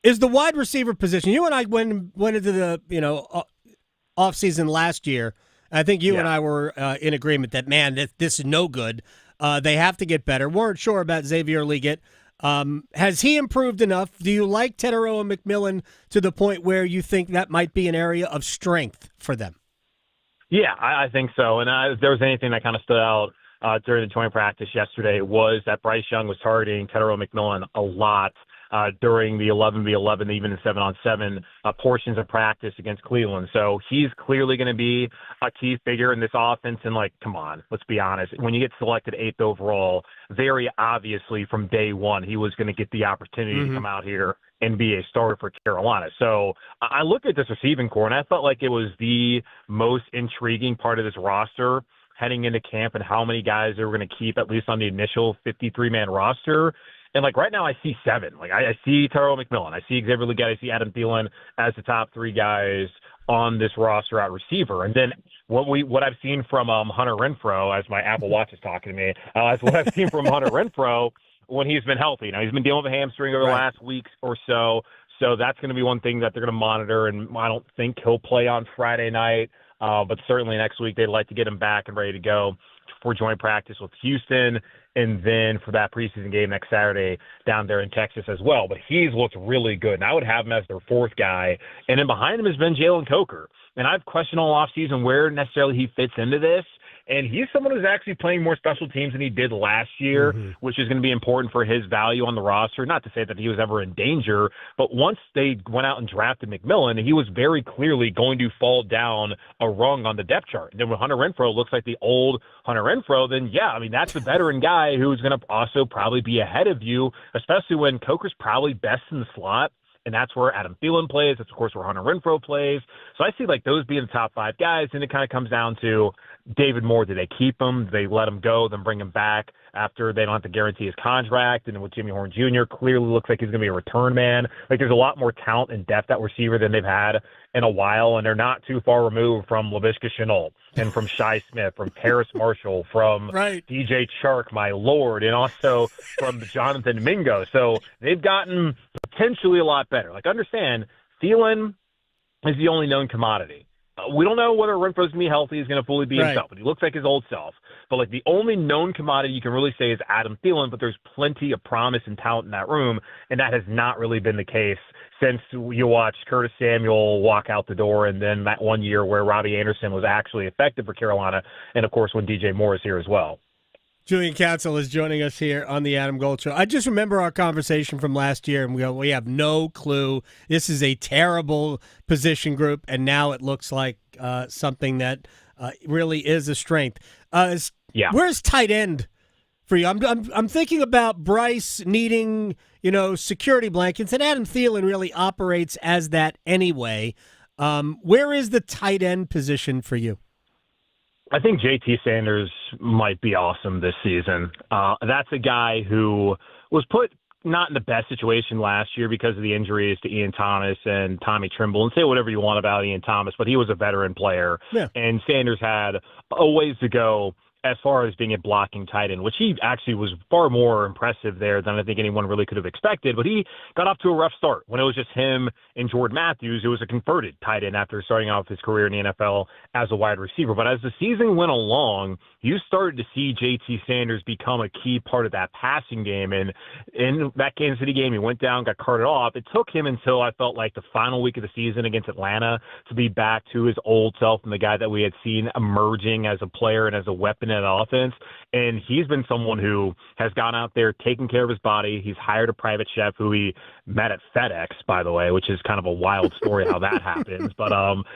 Is the wide receiver position, you and I went into the offseason last year, I think you and I were in agreement that, man, this is no good. They have to get better. Weren't sure about Xavier Leggett. Has he improved enough? Do you like Teteroa McMillan to the point where you think that might be an area of strength for them? Yeah, I think so. And if there was anything that kind of stood out during the joint practice yesterday, was that Bryce Young was targeting Teteroa McMillan a lot during the 11v11, even the 7-on-7 portions of practice against Cleveland. So he's clearly going to be a key figure in this offense. And, come on, let's be honest. When you get selected 8th overall, very obviously from day one, he was going to get the opportunity to come out here and be a starter for Carolina. So I look at this receiving core, and I felt like it was the most intriguing part of this roster heading into camp and how many guys they were going to keep, at least on the initial 53-man roster. And, right now I see 7. I see Teteroa McMillan. I see Xavier Leggett. I see Adam Thielen as the top 3 guys on this roster at receiver. And then what I've seen from Hunter Renfrow, as my Apple Watch is talking to me, is what I've seen from Hunter Renfrow when he's been healthy. Now, he's been dealing with a hamstring over the last week or so. So that's going to be one thing that they're going to monitor. And I don't think he'll play on Friday night. But certainly next week they'd like to get him back and ready to go for joint practice with Houston, and then for that preseason game next Saturday down there in Texas as well. But he's looked really good, and I would have him as their 4th guy. And then behind him has been Jalen Coker. And I've questioned all offseason where necessarily he fits into this. And he's someone who's actually playing more special teams than he did last year, which is going to be important for his value on the roster. Not to say that he was ever in danger, but once they went out and drafted McMillan, he was very clearly going to fall down a rung on the depth chart. And then when Hunter Renfrow looks like the old Hunter Renfrow, then, that's the veteran guy who's going to also probably be ahead of you, especially when Coker's probably best in the slot and that's where Adam Thielen plays. That's, of course, where Hunter Renfrow plays. So I see, like, those being the top 5 guys, and it kind of comes down to David Moore. Do they keep him? Do they let him go, then bring him back after they don't have to guarantee his contract? And with Jimmy Horn Jr., clearly looks like he's going to be a return man. Like, there's a lot more talent and depth at receiver than they've had in a while, and they're not too far removed from Laviska Shenault and from Shi Smith, from Terrace Marshall, from DJ Chark, my lord, and also from Jonathan Mingo. So they've gotten potentially a lot better. Like, understand, Thielen is the only known commodity. We don't know whether Renfro's going to be healthy, he's going to fully be himself, but he looks like his old self. But, like, the only known commodity you can really say is Adam Thielen, but there's plenty of promise and talent in that room, and that has not really been the case since you watched Curtis Samuel walk out the door, and then that one year where Robbie Anderson was actually effective for Carolina, and, of course, when DJ Moore is here as well. Julian Council is joining us here on the Adam Gold Show. I just remember our conversation from last year, and we have no clue. This is a terrible position group, and now it looks like something that really is a strength. Where's tight end for you? I'm thinking about Bryce needing, security blankets, and Adam Thielen really operates as that anyway. Where is the tight end position for you? I think JT Sanders might be awesome this season. That's a guy who was put not in the best situation last year because of the injuries to Ian Thomas and Tommy Trimble. And say whatever you want about Ian Thomas, but he was a veteran player. Yeah. And Sanders had a ways to go as far as being a blocking tight end, which he actually was far more impressive there than I think anyone really could have expected. But he got off to a rough start. When it was just him and Jordan Matthews, it was a converted tight end after starting off his career in the NFL as a wide receiver. But as the season went along, you started to see JT Sanders become a key part of that passing game. And in that Kansas City game, he went down, got carted off. It took him until I felt like the final week of the season against Atlanta to be back to his old self and the guy that we had seen emerging as a player and as a weapon in offense. And he's been someone who has gone out there, taken care of his body. He's hired a private chef who he met at FedEx, by the way, which is kind of a wild story how that happens. But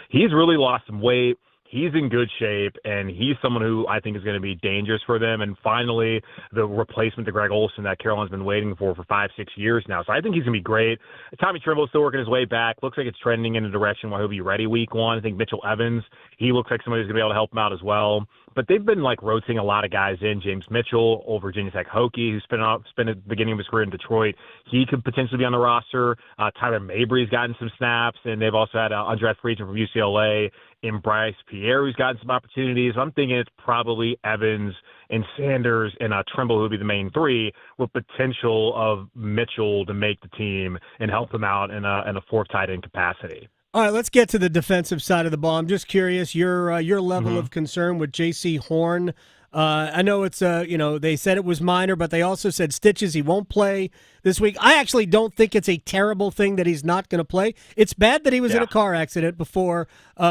he's really lost some weight. He's in good shape, and he's someone who I think is going to be dangerous for them. And finally, the replacement to Greg Olsen that Carolina's been waiting for 5-6 years now. So I think he's going to be great. Tommy Trimble is still working his way back. Looks like it's trending in a direction where he'll be ready week 1. I think Mitchell Evans, he looks like somebody who's going to be able to help him out as well. But they've been, rotating a lot of guys in. James Mitchell, old Virginia Tech Hokie, who spent at the beginning of his career in Detroit. He could potentially be on the roster. Tyler Mabry's gotten some snaps, and they've also had an undrafted free agent from UCLA in Bryce Pierre, who's gotten some opportunities. I'm thinking it's probably Evans and Sanders and Trimble who would be the main 3, with potential of Mitchell to make the team and help them out in a fourth tight end capacity. All right, let's get to the defensive side of the ball. I'm just curious your level of concern with J.C. Horn. I know it's they said it was minor, but they also said stitches. He won't play this week. I actually don't think it's a terrible thing that he's not going to play. It's bad that he was in a car accident before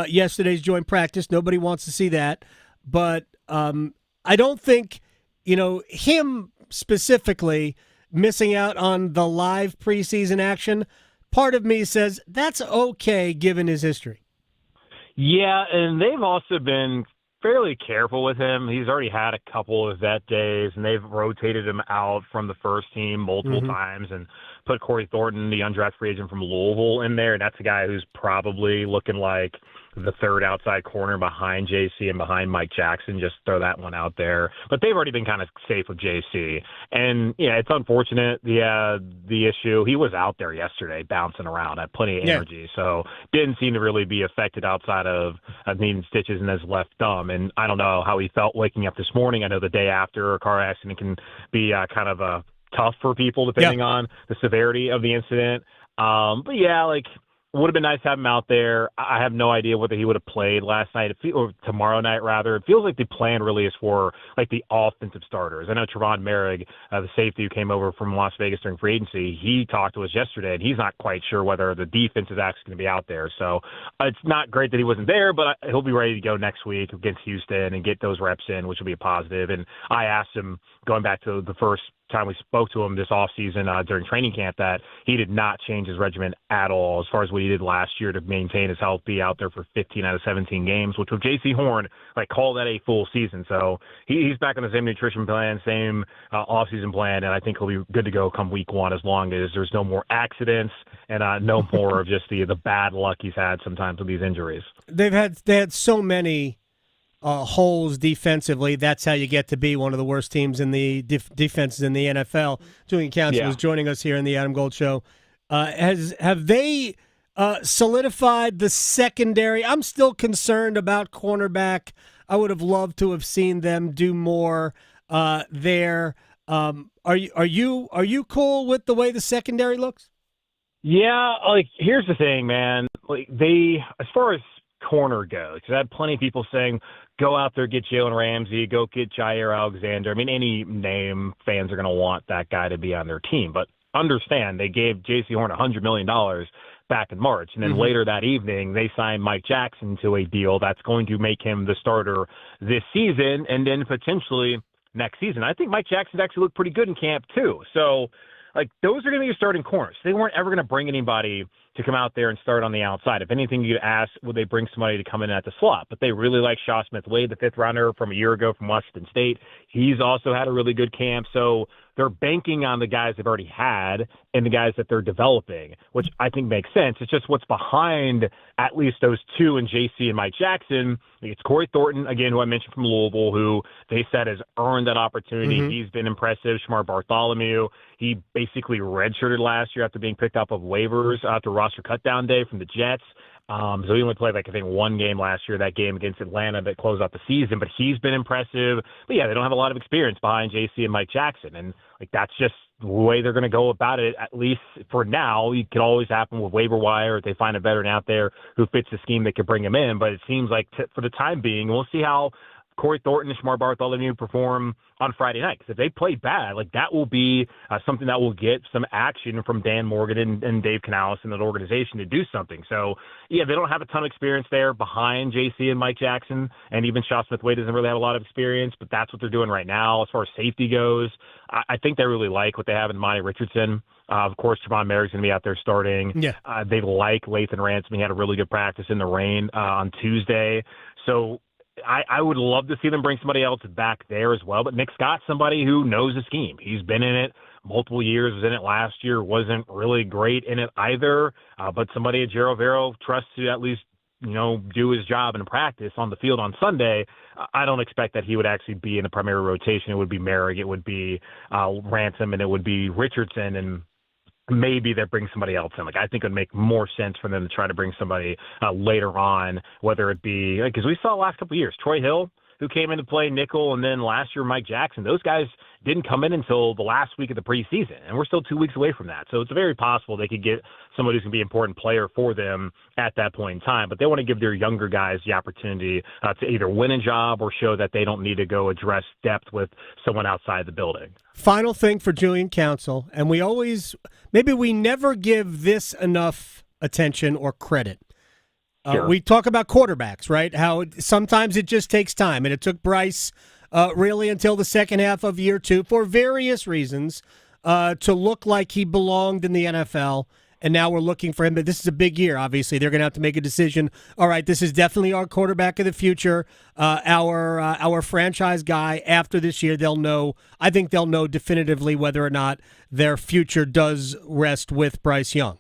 yesterday's joint practice. Nobody wants to see that, but I don't think him specifically missing out on the live preseason action. Part of me says that's okay given his history. Yeah, and they've also been fairly careful with him. He's already had a couple of vet days, and they've rotated him out from the first team multiple times and put Corey Thornton, the undrafted free agent from Louisville, in there. And that's a guy who's probably looking like the third outside corner behind JC and behind Mike Jackson. Just throw that one out there. But they've already been kind of safe with JC. And, it's unfortunate, the issue. He was out there yesterday bouncing around, had plenty of energy. So didn't seem to really be affected outside of needing stitches in his left thumb. And I don't know how he felt waking up this morning. I know the day after a car accident can be kind of tough for people depending on the severity of the incident. Would have been nice to have him out there. I have no idea whether he would have played last night or tomorrow night, rather. It feels like the plan really is for, the offensive starters. I know Trevon Merrick, the safety who came over from Las Vegas during free agency, he talked to us yesterday, and he's not quite sure whether the defense is actually going to be out there. So it's not great that he wasn't there, but he'll be ready to go next week against Houston and get those reps in, which will be a positive. And I asked him, going back to the first time we spoke to him this offseason during training camp that he did not change his regimen at all as far as what he did last year to maintain his health, be out there for 15 out of 17 games, which with J.C. Horn, call that a full season. So he's back on the same nutrition plan, same offseason plan, and I think he'll be good to go come week one as long as there's no more accidents and no more of just the bad luck he's had sometimes with these injuries. They had so many holes defensively. That's how you get to be one of the worst teams in the defenses in the NFL. Julian Council is joining us here in the Adam Gold Show. Have they solidified the secondary? I'm still concerned about cornerback. I would have loved to have seen them do more there. Are you cool with the way the secondary looks? Yeah, here's the thing, man. As far as corner goes, because I had plenty of people saying, go out there, get Jalen Ramsey, go get Jair Alexander. I mean, any name, fans are going to want that guy to be on their team. But understand, they gave J.C. Horn $100 million back in March. And then later that evening, they signed Mike Jackson to a deal that's going to make him the starter this season and then potentially next season. I think Mike Jackson actually looked pretty good in camp, too. So, those are going to be your starting corners. They weren't ever going to bring anybody to come out there and start on the outside. If anything, you'd ask, would they bring somebody to come in at the slot? But they really like Shaw Smith-Wade, the fifth-rounder from a year ago from Washington State. He's also had a really good camp. So they're banking on the guys they've already had and the guys that they're developing, which I think makes sense. It's just what's behind at least those two in JC and Mike Jackson. It's Corey Thornton, again, who I mentioned from Louisville, who they said has earned that opportunity. He's been impressive. Shamar Bartholomew, he basically redshirted last year after being picked up of waivers after roster cutdown day from the Jets. So he only played, I think, one game last year, that game against Atlanta that closed out the season. But he's been impressive. But, yeah, they don't have a lot of experience behind JC and Mike Jackson. And, that's just the way they're going to go about it, at least for now. It could always happen with waiver wire if they find a veteran out there who fits the scheme, they could bring him in. But it seems like for the time being, we'll see how Corey Thornton and Shamar Bartholomew perform on Friday night. Because if they play bad, that will be something that will get some action from Dan Morgan and Dave Canales and that organization to do something. So, yeah, they don't have a ton of experience there behind JC and Mike Jackson, and even Shaw Smith-Wade doesn't really have a lot of experience, but that's what they're doing right now. As far as safety goes, I think they really like what they have in Monty Richardson. Of course, Javon Merrick's going to be out there starting. Yeah. They like Lathan Ransom. He had a really good practice in the rain on Tuesday. So, I would love to see them bring somebody else back there as well. But Nick Scott's somebody who knows the scheme. He's been in it multiple years, was in it last year, wasn't really great in it either. But somebody at Gerald Vero trusts to at least, do his job in practice on the field on Sunday. I don't expect that he would actually be in the primary rotation. It would be Merrick, it would be Ransom, and it would be Richardson, and maybe they bring somebody else in. I think it would make more sense for them to try to bring somebody later on, whether it be, because we saw the last couple of years, Troy Hill, who came in to play nickel, and then last year Mike Jackson. Those guys didn't come in until the last week of the preseason, and we're still 2 weeks away from that. So it's very possible they could get somebody who's going to be an important player for them at that point in time. But they want to give their younger guys the opportunity to either win a job or show that they don't need to go address depth with someone outside the building. Final thing for Julian Council, and maybe we never give this enough attention or credit. Sure. We talk about quarterbacks, right? How sometimes it just takes time, and it took Bryce really until the second half of year two for various reasons to look like he belonged in the NFL, and now we're looking for him. But this is a big year, obviously. They're going to have to make a decision. All right, this is definitely our quarterback of the future, our franchise guy. After this year, I think they'll know definitively whether or not their future does rest with Bryce Young.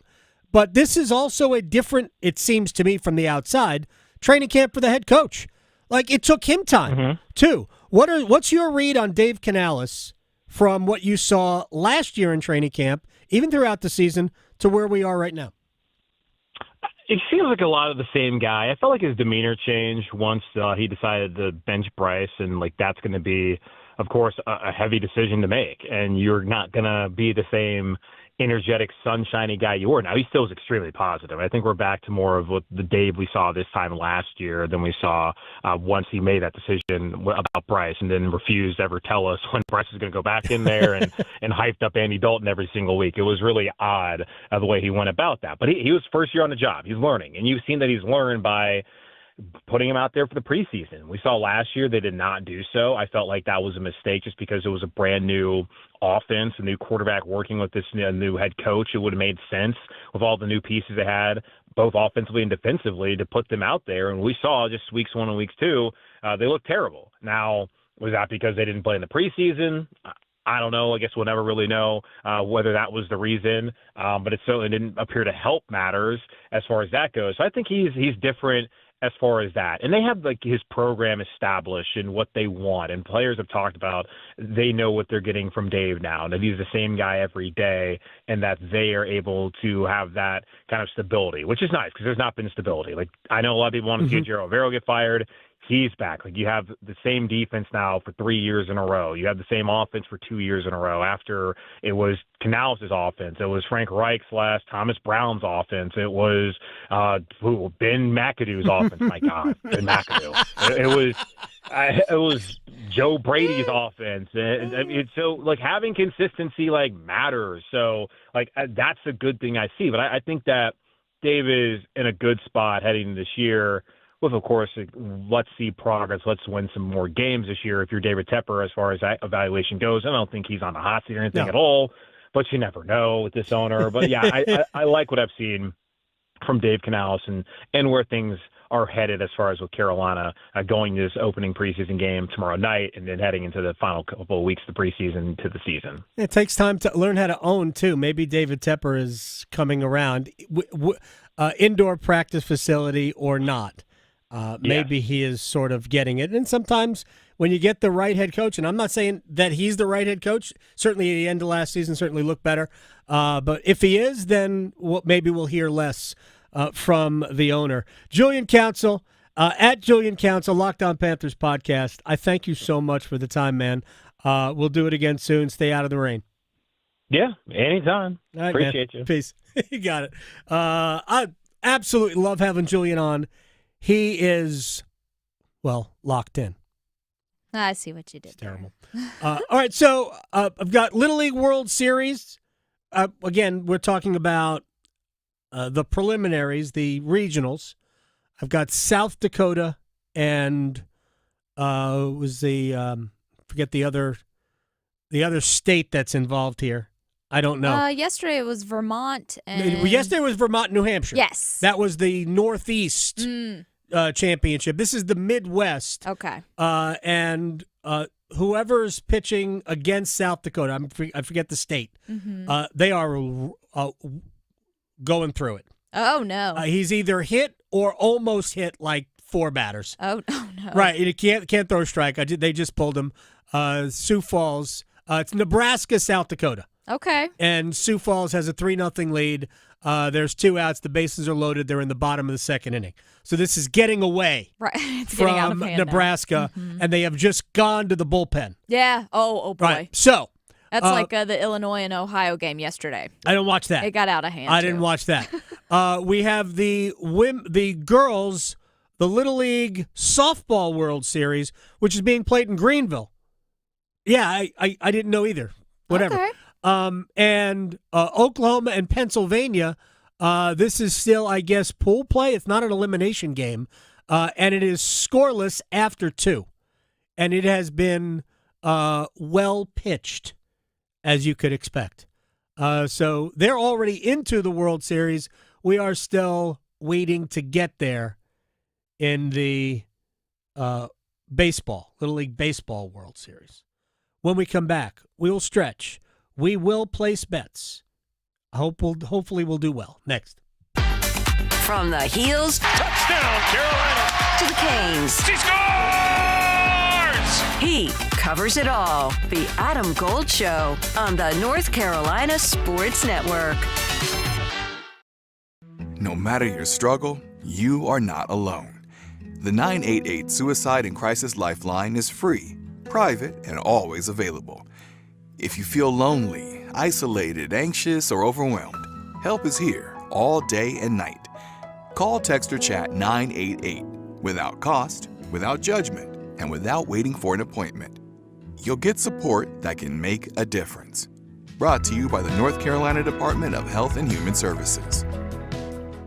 But this is also a different, it seems to me from the outside, training camp for the head coach. It took him time, too. What's your read on Dave Canales from what you saw last year in training camp, even throughout the season, to where we are right now? It seems like a lot of the same guy. I felt like his demeanor changed once he decided to bench Bryce, and that's going to be, of course, a heavy decision to make. And you're not going to be the same energetic, sunshiny guy you were. Now, he still is extremely positive. I think we're back to more of what the Dave we saw this time last year than we saw once he made that decision about Bryce and then refused to ever tell us when Bryce was going to go back in there and hyped up Andy Dalton every single week. It was really odd the way he went about that. But he was first year on the job. He's learning. And you've seen that he's learned by putting him out there for the preseason. We saw last year they did not do so. I felt like that was a mistake just because it was a brand new offense, a new quarterback working with this new head coach. It would have made sense with all the new pieces they had, both offensively and defensively, to put them out there. And we saw just weeks 1 and weeks 2, they looked terrible. Now, was that because they didn't play in the preseason? I don't know. I guess we'll never really know whether that was the reason, but it certainly didn't appear to help matters as far as that goes. So I think he's different as far as that. And they have like his program established and what they want. And players have talked about they know what they're getting from Dave now, that he's the same guy every day and that they are able to have that kind of stability, which is nice because there's not been stability. Like I know a lot of people want to see Gerald Vero get fired. He's back. Like you have the same defense now for 3 years in a row. You have the same offense for 2 years in a row. After it was Canales' offense, it was Frank Reich's last, Thomas Brown's offense. It was Ben McAdoo's offense. My God, Ben McAdoo. It was Joe Brady's offense. And so like having consistency like matters. So like that's a good thing I see. But I think that Dave is in a good spot heading into this year. With, of course, let's see progress. Let's win some more games this year. If you're David Tepper, as far as that evaluation goes, I don't think he's on the hot seat or anything at all, but you never know with this owner. But, yeah, I like what I've seen from Dave Canales and where things are headed as far as with Carolina going to this opening preseason game tomorrow night and then heading into the final couple of weeks of the preseason to the season. It takes time to learn how to own, too. Maybe David Tepper is coming around. Indoor practice facility or not. Maybe he is sort of getting it. And sometimes when you get the right head coach, and I'm not saying that he's the right head coach, certainly at the end of last season, certainly looked better. But if he is, then maybe we'll hear less from the owner. Julian Council, at Julian Council, Locked On Panthers podcast. I thank you so much for the time, man. We'll do it again soon. Stay out of the rain. Yeah, anytime. All right, appreciate man. you. Peace. You got it. I absolutely love having Julian on. He is, locked in. I see what you did. It's terrible. All right, so I've got Little League World Series. Again, we're talking about the preliminaries, the regionals. I've got South Dakota and forget the other state that's involved here. I don't know. Yesterday it was Vermont. Yesterday was Vermont, New Hampshire. Yes. That was the Northeast championship. This is the Midwest. Okay. And whoever's pitching against South Dakota, I forget the state, they are going through it. Oh, no. He's either hit or almost hit like 4 batters. Oh, no. Right. He can't throw a strike. They just pulled him. Sioux Falls. It's Nebraska, South Dakota. Okay. And Sioux Falls has a 3-0 lead. There's 2 outs. The bases are loaded. They're in the bottom of the second inning. So this is getting away from Nebraska, and they have just gone to the bullpen. Yeah. Oh boy. Right. So that's like the Illinois and Ohio game yesterday. I didn't watch that. It got out of hand. I didn't watch that. We have the girls, the Little League Softball World Series, which is being played in Greenville. Yeah, I didn't know either. Whatever. Okay. And Oklahoma and Pennsylvania, this is still, I guess, pool play. It's not an elimination game, and it is scoreless after 2. And it has been well pitched, as you could expect. So they're already into the World Series. We are still waiting to get there in the Little League Baseball World Series. When we come back, we will stretch. We will place bets. Hopefully we'll do well. Next. From the heels. Touchdown, Carolina. To the canes. She scores! He covers it all. The Adam Gold Show on the North Carolina Sports Network. No matter your struggle, you are not alone. The 988 Suicide and Crisis Lifeline is free, private, and always available. If you feel lonely, isolated, anxious, or overwhelmed, help is here all day and night. Call, text, or chat 988 without cost, without judgment, and without waiting for an appointment. You'll get support that can make a difference. Brought to you by the North Carolina Department of Health and Human Services.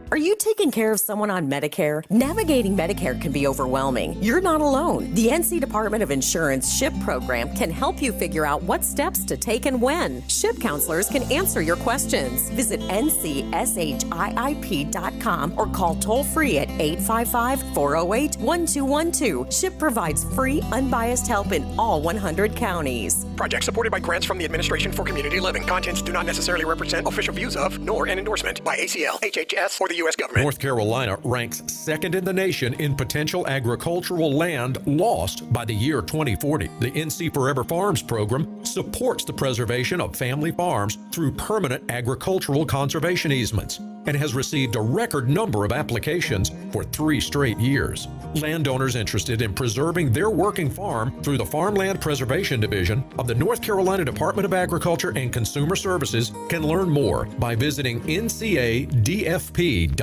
Are you taking care of someone on Medicare? Navigating Medicare can be overwhelming. You're not alone. The NC Department of Insurance SHIP program can help you figure out what steps to take and when. SHIP counselors can answer your questions. Visit ncshiip.com or call toll-free at 855-408-1212. SHIP provides free, unbiased help in all 100 counties. Project supported by grants from the Administration for Community Living. Contents do not necessarily represent official views of, nor an endorsement by ACL, HHS, or the U.S. government. North Carolina ranks second in the nation in potential agricultural land lost by the year 2040. The NC Forever Farms program supports the preservation of family farms through permanent agricultural conservation easements and has received a record number of applications for 3 straight years. Landowners interested in preserving their working farm through the Farmland Preservation Division of the North Carolina Department of Agriculture and Consumer Services can learn more by visiting ncadfp.org.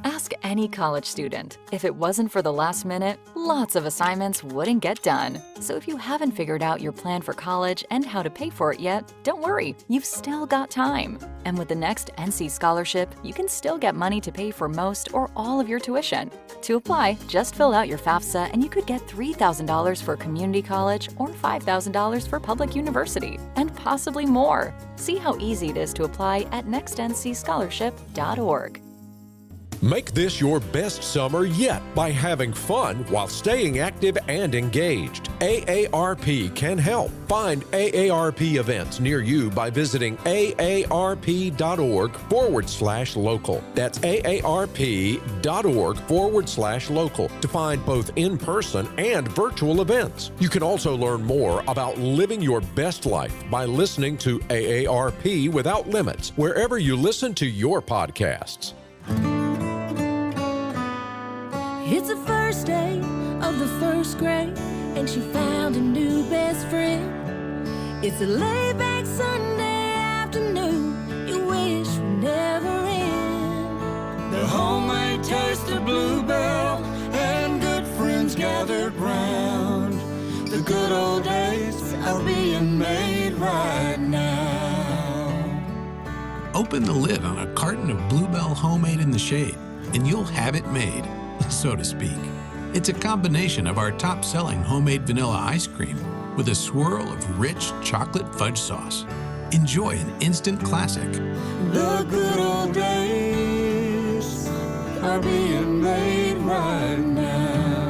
Ask any college student. If it wasn't for the last minute, lots of assignments wouldn't get done. So if you haven't figured out your plan for college and how to pay for it yet, don't worry, you've still got time. And with the next NC scholarship, you can still get money to pay for most or all of your tuition. To apply, just fill out your FAFSA and you could get $3,000 for community college or $5,000 for public university, and possibly more. See how easy it is to apply at nextncscholarship.org. Make this your best summer yet by having fun while staying active and engaged. AARP can help. Find AARP events near you by visiting aarp.org/local. That's aarp.org/local to find both in-person and virtual events. You can also learn more about living your best life by listening to AARP Without Limits, wherever you listen to your podcasts. It's the first day of the first grade, and she found a new best friend. It's a laid-back Sunday afternoon you wish would never end. The homemade taste of Bluebell and good friends gathered round. The good old days are being made right now. Open the lid on a carton of Bluebell Homemade in the Shade, and you'll have it made, so to speak. It's a combination of our top-selling homemade vanilla ice cream with a swirl of rich chocolate fudge sauce. Enjoy an instant classic. The good old days are being made right now.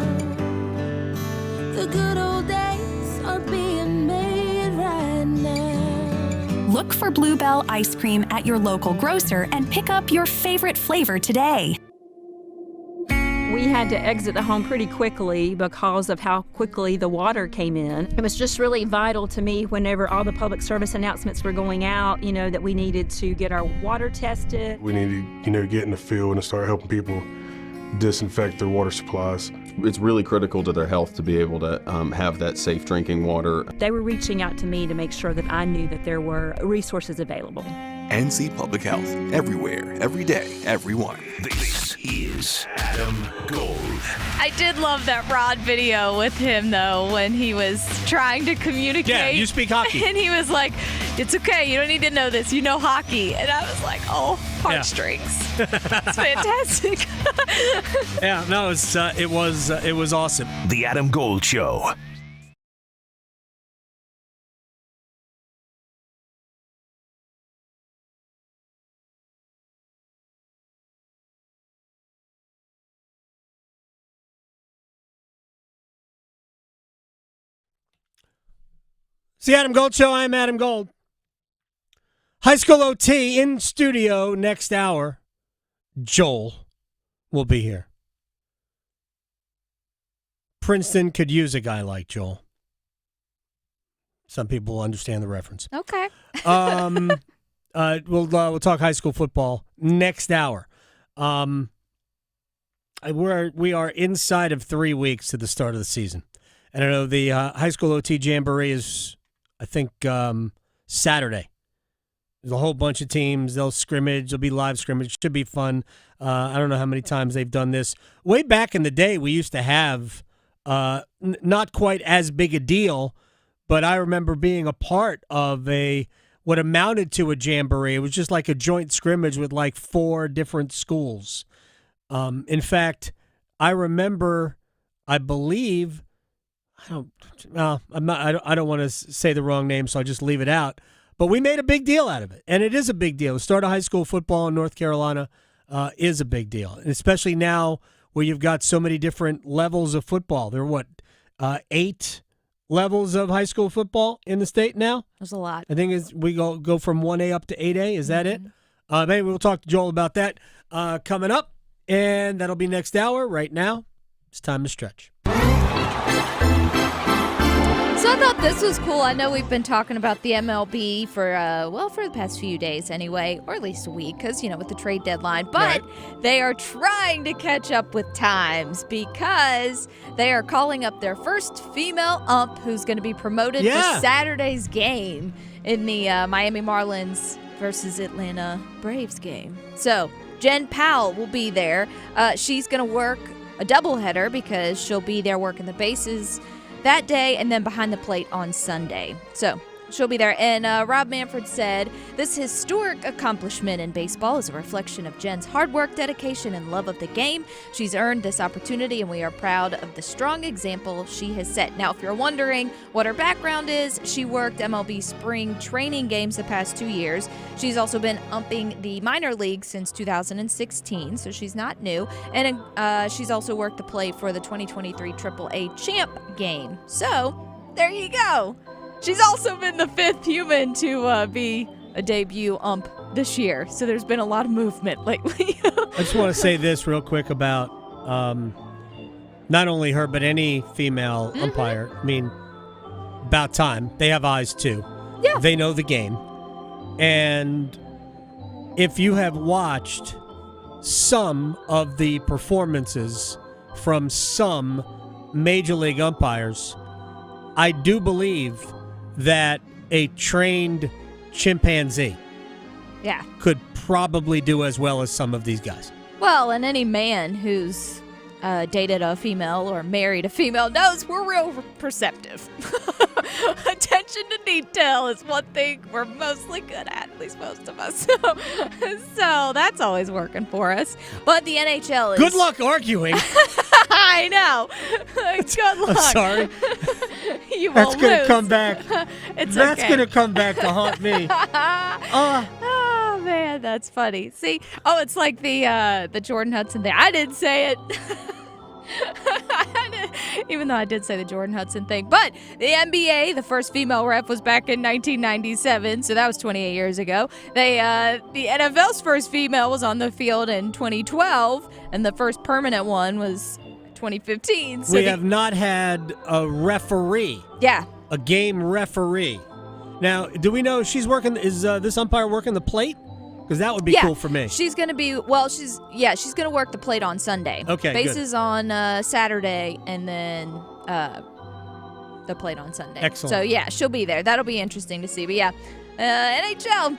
The good old days are being made right now. Look for Bluebell ice cream at your local grocer and pick up your favorite flavor today. We had to exit the home pretty quickly because of how quickly the water came in. It was just really vital to me whenever all the public service announcements were going out, that we needed to get our water tested. We need to, get in the field and start helping people disinfect their water supplies. It's really critical to their health to be able to have that safe drinking water. They were reaching out to me to make sure that I knew that there were resources available. NC Public Health, everywhere, every day, everyone. This is Adam Gold. I did love that Rod video with him, though, when he was trying to communicate. Yeah, you speak hockey. And he was like, it's okay, you don't need to know this, you know hockey. And I was like, oh, heartstrings. It's fantastic. Yeah, no, it was awesome. The Adam Gold Show. It's the Adam Gold Show. I'm Adam Gold. High school OT in studio next hour. Joel will be here. Princeton could use a guy like Joel. Some people will understand the reference. Okay. We'll talk high school football next hour. We are inside of 3 weeks to the start of the season. And I know the high school OT jamboree is, I think, Saturday. There's a whole bunch of teams. They'll scrimmage. There'll be live scrimmage. Should be fun. I don't know how many times they've done this. Way back in the day, we used to have not quite as big a deal, but I remember being a part of what amounted to a jamboree. It was just like a joint scrimmage with like 4 different schools. In fact, I remember, I believe, I don't want to say the wrong name, so I'll just leave it out. But we made a big deal out of it, and it is a big deal. The start of high school football in North Carolina is a big deal, and especially now where you've got so many different levels of football. There are, 8 levels of high school football in the state now? There's a lot. I think we go from 1A up to 8A. Is that it? Maybe we'll talk to Joel about that coming up, and that'll be next hour. Right now, it's time to stretch. So I thought this was cool. I know we've been talking about the MLB for the past few days anyway, or at least a week, because, with the trade deadline. But They are trying to catch up with times because they are calling up their first female ump who's going to be promoted for Saturday's game in the Miami Marlins versus Atlanta Braves game. So Jen Powell will be there. She's going to work a doubleheader because she'll be there working the bases that day and then behind the plate on Sunday. So she'll be there. And Rob Manfred said, this historic accomplishment in baseball is a reflection of Jen's hard work, dedication, and love of the game. She's earned this opportunity, and we are proud of the strong example she has set. Now, if you're wondering what her background is, she worked MLB spring training games the past 2 years. She's also been umping the minor leagues since 2016, so she's not new. And she's also worked the plate for the 2023 AAA champ game. So, there you go. She's also been the 5th human to be a debut ump this year, so there's been a lot of movement lately. I just want to say this real quick about not only her, but any female umpire. I mean, about time. They have eyes, too. Yeah. They know the game. And if you have watched some of the performances from some Major League umpires, I do believe that a trained chimpanzee could probably do as well as some of these guys. Well, and any man who's dated a female or married a female knows we're real perceptive. Attention to detail is one thing we're mostly good at least most of us. So that's always working for us. But the NHL is... Good luck arguing. I know. Good luck. I'm sorry. You That's won't going to lose. come back. That's okay. going to come back to haunt me. Oh, man, that's funny. See? Oh, it's like the Jordan Hudson thing. I didn't say it. Even though I did say the Jordan Hudson thing. But the NBA, the first female ref was back in 1997, so that was 28 years ago. The NFL's first female was on the field in 2012, and the first permanent one was 2015. So we have not had a referee. Yeah. A game referee. Now, do we know she's working? Is this umpire working the plate? Because that would be cool for me. She's going to be, she's going to work the plate on Sunday. Okay, Bases on Saturday, and then the plate on Sunday. Excellent. So, yeah, she'll be there. That'll be interesting to see. But, yeah, NHL,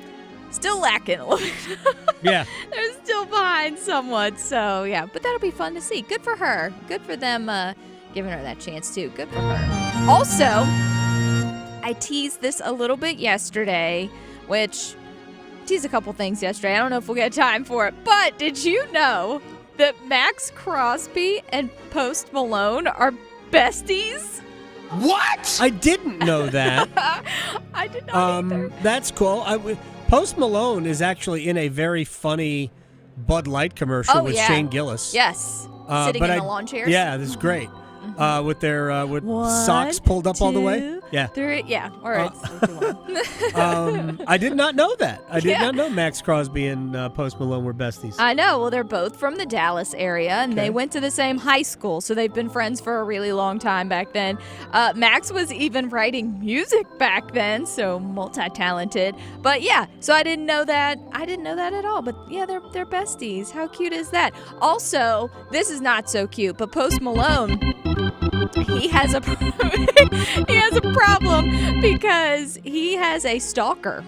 still lacking a little bit. Yeah. They're still behind somewhat. So, yeah, but that'll be fun to see. Good for her. Good for them giving her that chance, too. Good for her. Also, I teased this a little bit yesterday, which... teased a couple things yesterday. I don't know if we'll get time for it, but did you know that Max Crosby and Post Malone are besties? What? I didn't know that. I did not either. That's cool. Post Malone is actually in a very funny Bud Light commercial with Shane Gillis. Yes. Sitting in the lawn chairs. Yeah, this is great. With their socks pulled up all the way. Yeah. 3, yeah. All right. I did not know that. I did not know Max Crosby and Post Malone were besties. I know. Well, they're both from the Dallas area, and they went to the same high school, so they've been friends for a really long time back then. Max was even writing music back then, so multi-talented. But yeah, so I didn't know that. I didn't know that at all. But yeah, they're besties. How cute is that? Also, this is not so cute, but Post Malone... He has a problem because he has a stalker,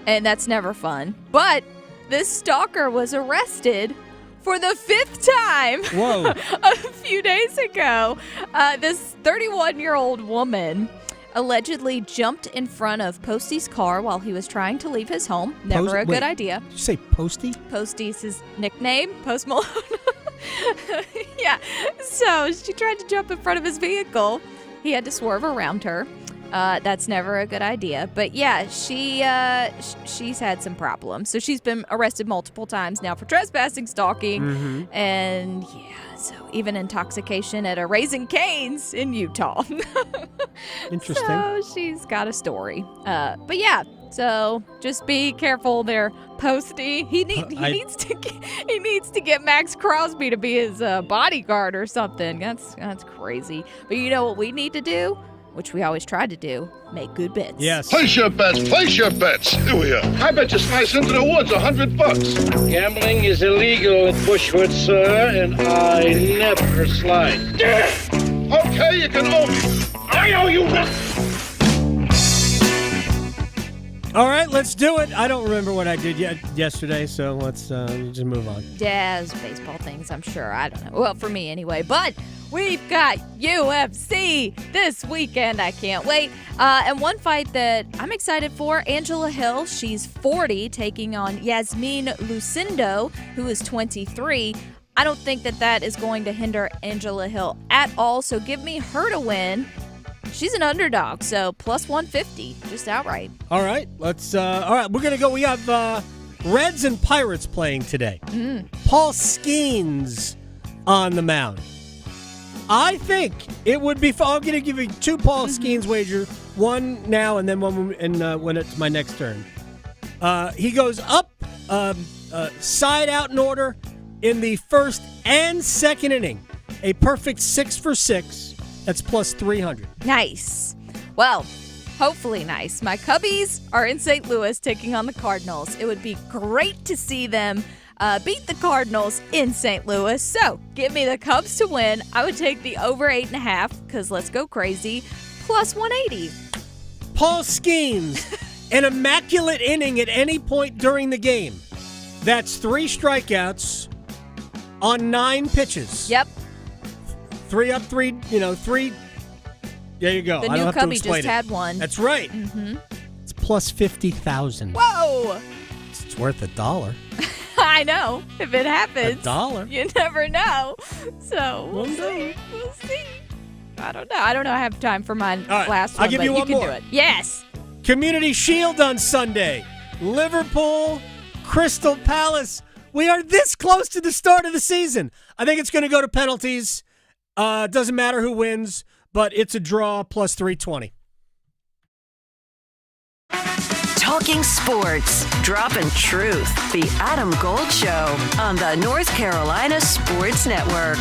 and that's never fun. But this stalker was arrested for the 5th time. Whoa! A few days ago, this 31-year-old woman allegedly jumped in front of Posty's car while he was trying to leave his home. Never a good idea. Did you say Posty? Posty's his nickname, Post Malone. Yeah. So she tried to jump in front of his vehicle. He had to swerve around her. That's never a good idea. But yeah, she's had some problems. So she's been arrested multiple times now for trespassing, stalking, and yeah, so even intoxication at a Raising Cane's in Utah. Interesting. So she's got a story. But yeah, so just be careful there, Posty. He needs to get Max Crosby to be his bodyguard or something. That's crazy. But you know what we need to do? Which we always try to do, make good bets. Yes. Place your bets. Here we are. I bet you slice into the woods $100. Gambling is illegal in Bushwood, sir, and I never slide. Okay, you can owe me. I owe you nothing. All right, let's do it. I don't remember what I did yesterday, so let's just move on. Jazz baseball things, I'm sure. I don't know. Well, for me anyway. But we've got UFC this weekend. I can't wait. And one fight that I'm excited for, Angela Hill. She's 40, taking on Yasmin Lucindo, who is 23. I don't think that is going to hinder Angela Hill at all, so give me her to win. She's an underdog, so plus 150, just outright. All right, we're going to go. We have Reds and Pirates playing today. Paul Skeens on the mound. I think it would be I'm going to give you two Paul Skeens wager, one now and then one when it's my next turn. He goes up, side out in order in the first and second inning. A perfect 6 for 6. That's plus 300. Nice. Well, hopefully nice. My Cubbies are in St. Louis taking on the Cardinals. It would be great to see them beat the Cardinals in St. Louis. So give me the Cubs to win. I would take the over 8.5 because let's go crazy. Plus 180. Paul Skeens, an immaculate inning at any point during the game. That's 3 strikeouts on 9 pitches. Yep. 3 up, 3. There you go. The I new don't have Cubby to explain just had one. That's right. It's plus 50,000. Whoa! It's worth $1. I know. If it happens. $1. You never know. So we'll see. I don't know. I have time for my last one. I'll give you one more. Do it. Yes. Community Shield on Sunday. Liverpool, Crystal Palace. We are this close to the start of the season. I think it's going to go to penalties. Doesn't matter who wins, but it's a draw plus 320. Talking sports, dropping truth. The Adam Gold Show on the North Carolina Sports Network.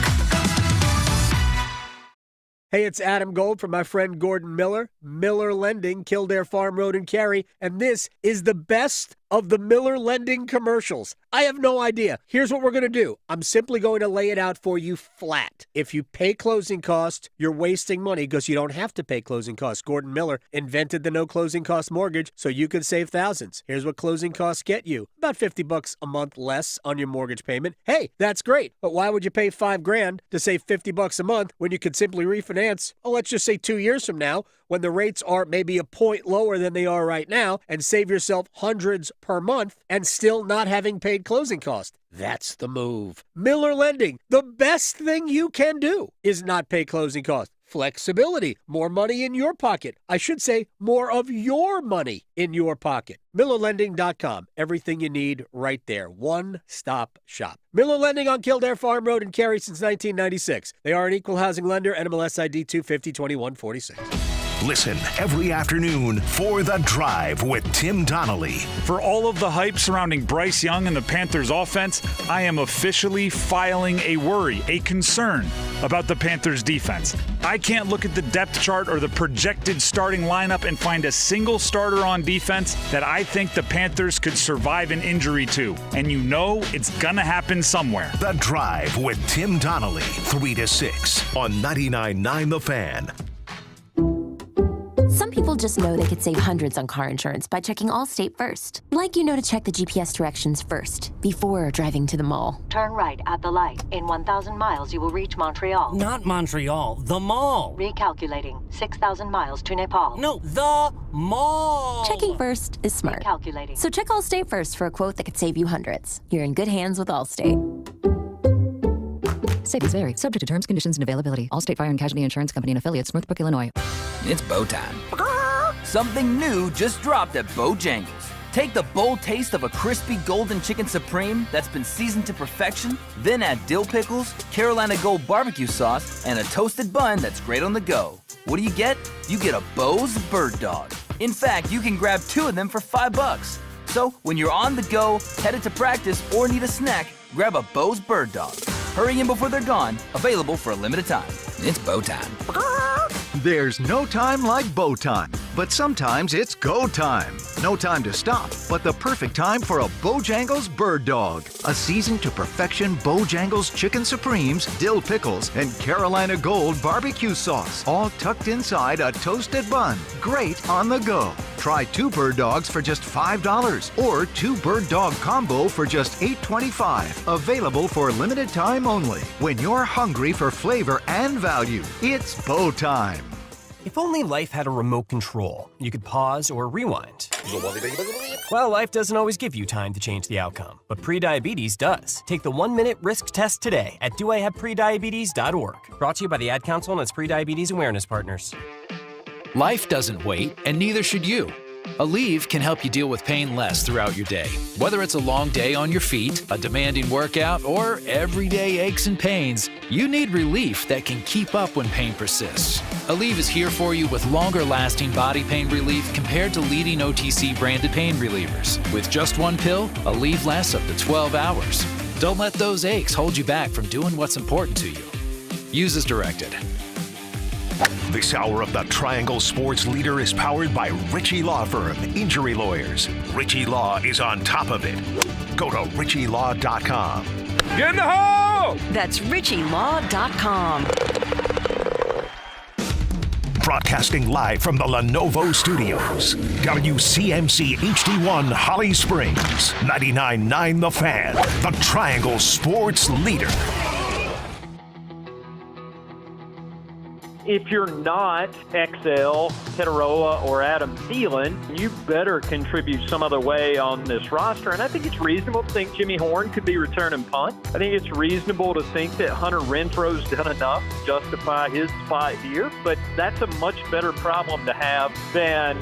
Hey, it's Adam Gold from my friend Gordon Miller. Miller Lending, Kildare Farm Road and Cary. And this is the best of the Miller Lending commercials. I have no idea. Here's what we're going to do. I'm simply going to lay it out for you flat. If you pay closing costs, you're wasting money because you don't have to pay closing costs. Gordon Miller invented the no closing cost mortgage so you can save thousands. Here's what closing costs get you. About $50 a month less on your mortgage payment. Hey, that's great. But why would you pay $5,000 to save $50 a month when you could simply refinance? Oh, let's just say 2 years from now, when the rates are maybe a point lower than they are right now, and save yourself hundreds per month and still not having paid closing costs. That's the move. Miller Lending, the best thing you can do is not pay closing costs. Flexibility, more money in your pocket. I should say more of your money in your pocket. MillerLending.com. Everything you need right there. One-stop shop. Miller Lending on Kildare Farm Road in Cary since 1996. They are an equal housing lender, NMLS ID 250-2146. Listen every afternoon for The Drive with Tim Donnelly. For all of the hype surrounding Bryce Young and the Panthers offense, I am officially filing a worry, a concern about the Panthers defense. I can't look at the depth chart or the projected starting lineup and find a single starter on defense that I think the Panthers could survive an injury to. And you know it's gonna happen somewhere. The Drive with Tim Donnelly, 3 to 6 on 99.9 The Fan. Some people just know they could save hundreds on car insurance by checking Allstate first. Like to check the GPS directions first, before driving to the mall. Turn right at the light. In 1,000 miles, you will reach Montreal. Not Montreal, the mall. Recalculating. 6,000 miles to Nepal. No, the mall. Checking first is smart. Recalculating. So check Allstate first for a quote that could save you hundreds. You're in good hands with Allstate. Savings vary. Subject to terms, conditions, and availability. Allstate Fire and Casualty Insurance Company and affiliates, Northbrook, Illinois. It's bow time. Something new just dropped at Bojangles. Take the bold taste of a crispy golden chicken supreme that's been seasoned to perfection, then add dill pickles, Carolina Gold barbecue sauce, and a toasted bun that's great on the go. What do you get? You get a Bo's Bird Dog. In fact, you can grab 2 of them for $5. So when you're on the go, headed to practice, or need a snack, grab a Bo's Bird Dog. Hurry in before they're gone. Available for a limited time. It's bow time. There's no time like bow time, but sometimes it's go time. No time to stop, but the perfect time for a Bojangles Bird Dog. A seasoned to perfection Bojangles Chicken Supremes, dill pickles, and Carolina Gold barbecue sauce, all tucked inside a toasted bun. Great on the go. Try 2 bird dogs for just $5 or 2 bird dog combo for just $8.25. Available for limited time only. When you're hungry for flavor and value, it's bow time. If only life had a remote control, you could pause or rewind. Well, life doesn't always give you time to change the outcome, but prediabetes does. Take the 1-minute risk test today at doihaveprediabetes.org. Brought to you by the Ad Council and its prediabetes awareness partners. Life doesn't wait, and neither should you. Aleve can help you deal with pain less throughout your day. Whether it's a long day on your feet, a demanding workout, or everyday aches and pains, you need relief that can keep up when pain persists. Aleve is here for you with longer-lasting body pain relief compared to leading OTC branded pain relievers. With just 1 pill, Aleve lasts up to 12 hours. Don't let those aches hold you back from doing what's important to you. Use as directed. This hour of the Triangle Sports Leader is powered by Ritchie Law Firm, injury lawyers. Ritchie Law is on top of it. Go to ritchielaw.com. Get in the hole! That's ritchielaw.com. Broadcasting live from the Lenovo Studios. WCMC HD1 Holly Springs. 99.9 The Fan. The Triangle Sports Leader. If you're not XL, Tetaroa, or Adam Thielen, you better contribute some other way on this roster. And I think it's reasonable to think Jimmy Horn could be returning punt. I think it's reasonable to think that Hunter Renfro's done enough to justify his spot here. But that's a much better problem to have than,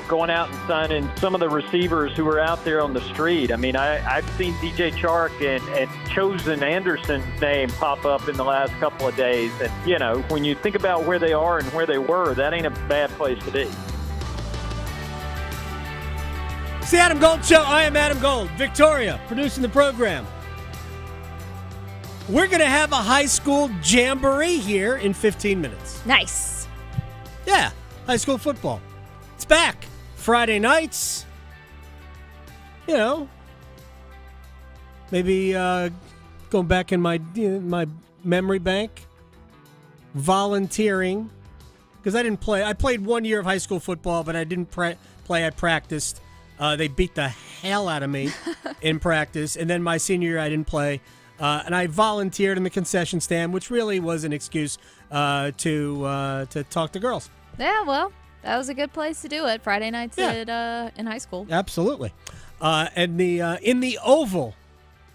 going out and signing some of the receivers who are out there on the street. I mean, I've seen DJ Chark and Chosen Anderson's name pop up in the last couple of days. And, when you think about where they are and where they were, that ain't a bad place to be. It's the Adam Gold Show. I am Adam Gold. Victoria, producing the program. We're going to have a high school jamboree here in 15 minutes. Nice. Yeah, high school football. It's back. Friday nights. Maybe going back in my memory bank. Volunteering, because I didn't play. I played 1 year of high school football, but I didn't play. I practiced. They beat the hell out of me in practice, and then my senior year I didn't play, and I volunteered in the concession stand, which really was an excuse to talk to girls. Yeah, well, that was a good place to do it. Friday nights in high school. Absolutely, and in the Oval,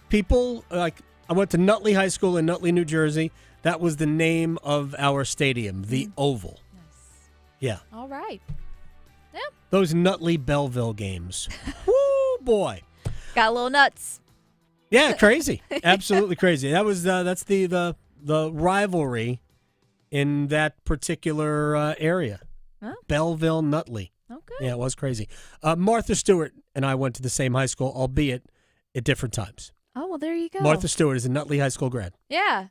people I went to Nutley High School in Nutley, New Jersey. That was the name of our stadium, the Oval. Nice. Yeah. All right. Yeah. Those Nutley Belleville games. Woo, boy. Got a little nuts. Yeah, crazy. Absolutely crazy. That's the rivalry in that particular area. Huh? Belleville, Nutley. Okay. Yeah, it was crazy. Martha Stewart and I went to the same high school, albeit at different times. Oh, well, there you go. Martha Stewart is a Nutley High School grad. Yeah.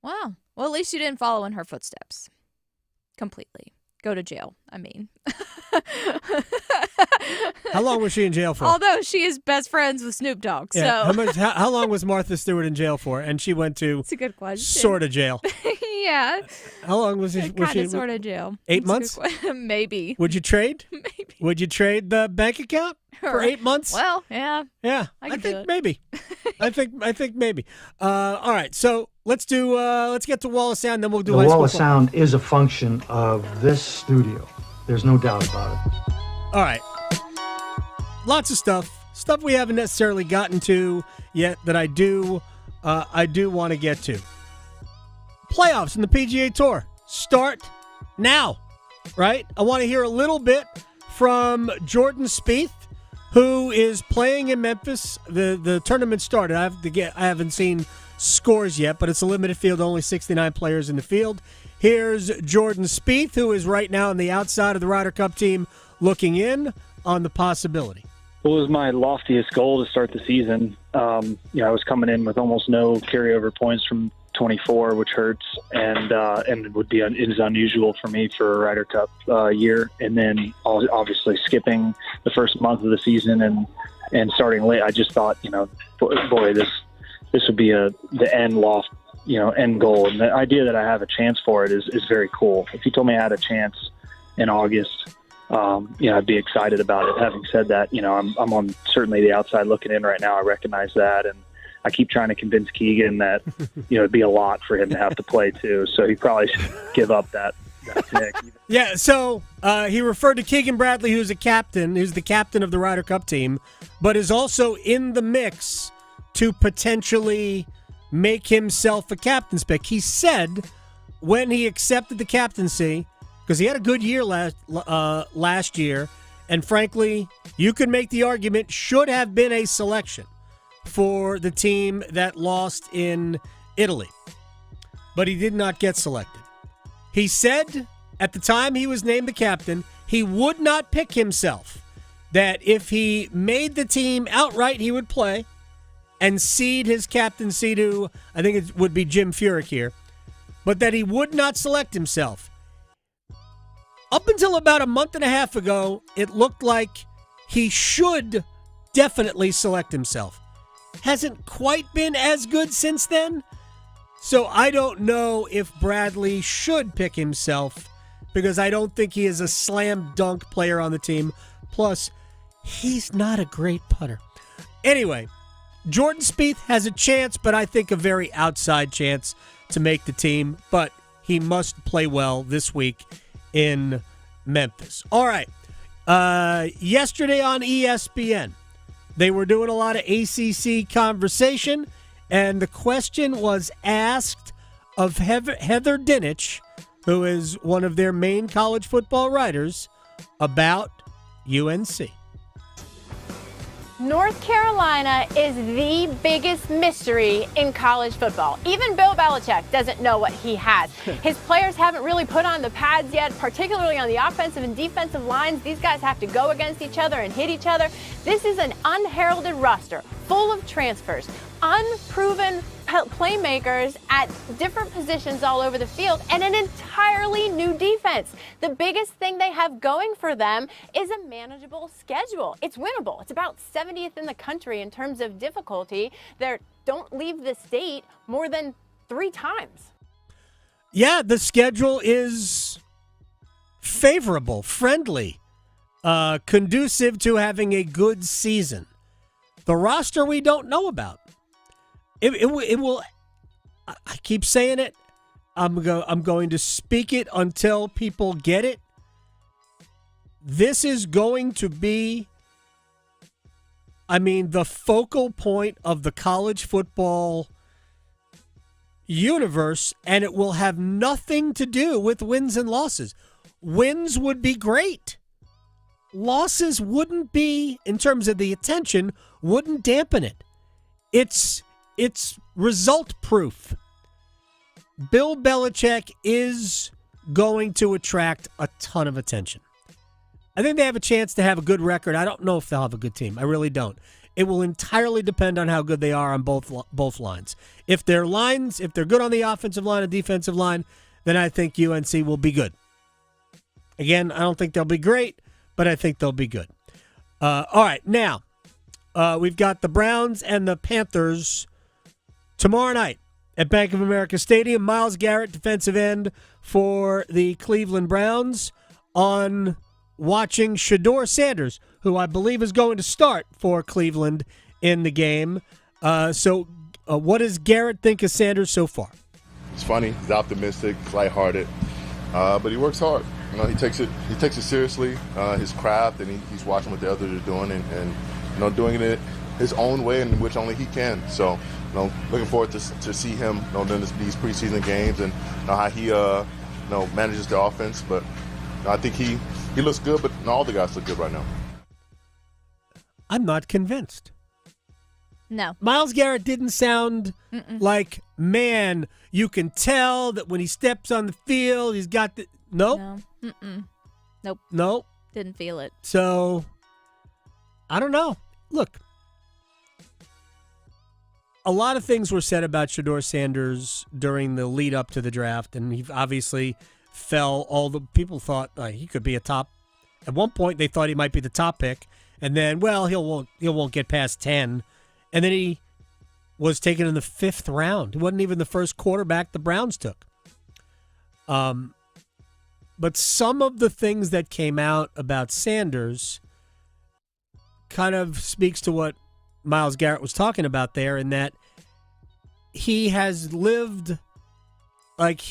Wow. Well, at least you didn't follow in her footsteps completely. Go to jail, I mean. How long was she in jail for? Although she is best friends with Snoop Dogg. Yeah. So. How long was Martha Stewart in jail for? And she went to That's a good question. Sort of jail. Yeah. How long was she? Kind of sort of jail. 8 months? Maybe. Would you trade? Maybe. Would you trade the bank account for 8 months? Well, yeah. Yeah. I think maybe. I think maybe. All right. So let's get to Wall of Sound, then we'll do the high Wall school of Sound is a function of this studio. There's no doubt about it. All right. Lots of stuff we haven't necessarily gotten to yet that I do want to get to. playoffs in the PGA Tour start now, right? I want to hear a little bit from Jordan Spieth, who is playing in Memphis. The tournament started. I haven't seen scores yet, but it's a limited field, only 69 players in the field. Here's Jordan Spieth, who is right now on the outside of the Ryder Cup team, looking in on the possibility. It was my loftiest goal to start the season. I was coming in with almost no carryover points from 24, which hurts, and it is unusual for me for a Ryder Cup year. And then obviously skipping the first month of the season and starting late, I just thought, boy, this would be the end goal. And the idea that I have a chance for it is very cool. If you told me I had a chance in August, I'd be excited about it. Having said that, I'm on certainly the outside looking in right now. I recognize that, and I keep trying to convince Keegan that it'd be a lot for him to have to play too. So he probably should give up that pick. Yeah. So he referred to Keegan Bradley, who's the captain of the Ryder Cup team, but is also in the mix to potentially make himself a captain's pick. He said when he accepted the captaincy, because he had a good year last year, and frankly, you could make the argument should have been a selection for the team that lost in Italy. But he did not get selected. He said at the time he was named the captain, he would not pick himself. That if he made the team outright, he would play and cede his captaincy to, I think it would be Jim Furyk here, but that he would not select himself. Up until about a month and a half ago, it looked like he should definitely select himself. Hasn't quite been as good since then. So I don't know if Bradley should pick himself, because I don't think he is a slam dunk player on the team. Plus, he's not a great putter. Anyway, Jordan Spieth has a chance, but I think a very outside chance to make the team. But he must play well this week in Memphis. All right. Yesterday on ESPN, they were doing a lot of ACC conversation, and the question was asked of Heather Dinich, who is one of their main college football writers, about UNC. North Carolina is the biggest mystery in college football. Even Bill Belichick doesn't know what he has. His players haven't really put on the pads yet, particularly on the offensive and defensive lines. These guys have to go against each other and hit each other. This is an unheralded roster, full of transfers, unproven playmakers at different positions all over the field, and an entirely new defense. The biggest thing they have going for them is a manageable schedule. It's winnable. It's about 70th in the country in terms of difficulty. They don't leave the state more than 3 times. Yeah, the schedule is favorable, friendly, conducive to having a good season. The roster we don't know about. It will. I keep saying it. I'm going to speak it until people get it. This is going to be, the focal point of the college football universe, and it will have nothing to do with wins and losses. Wins would be great. Losses wouldn't be, in terms of the attention, wouldn't dampen it. It's result proof. Bill Belichick is going to attract a ton of attention. I think they have a chance to have a good record. I don't know if they'll have a good team. I really don't. It will entirely depend on how good they are on both lines. If they're good on the offensive line and defensive line, then I think UNC will be good. Again, I don't think they'll be great, but I think they'll be good. All right, now we've got the Browns and the Panthers tomorrow night at Bank of America Stadium. Myles Garrett, defensive end for the Cleveland Browns, on watching Shedeur Sanders, who I believe is going to start for Cleveland in the game. So what does Garrett think of Sanders so far? He's funny. He's optimistic. He's lighthearted. But he works hard. He takes it seriously, his craft, and he's watching what the others are doing and doing it his own way in which only he can. So, looking forward to see him, during these preseason games and how he, manages the offense. But I think he looks good, but all the guys look good right now. I'm not convinced. No. Myles Garrett didn't sound like, man, you can tell that when he steps on the field, he's got the... Nope. No. Nope. Nope. Didn't feel it. So, I don't know. Look, a lot of things were said about Shedeur Sanders during the lead up to the draft, and he obviously fell. All the people thought he could be a top. At one point, they thought he might be the top pick, and then, well, he won't get past 10, and then he was taken in the 5th round. He wasn't even the first quarterback the Browns took. But some of the things that came out about Sanders kind of speaks to what Myles Garrett was talking about there, in that he has lived like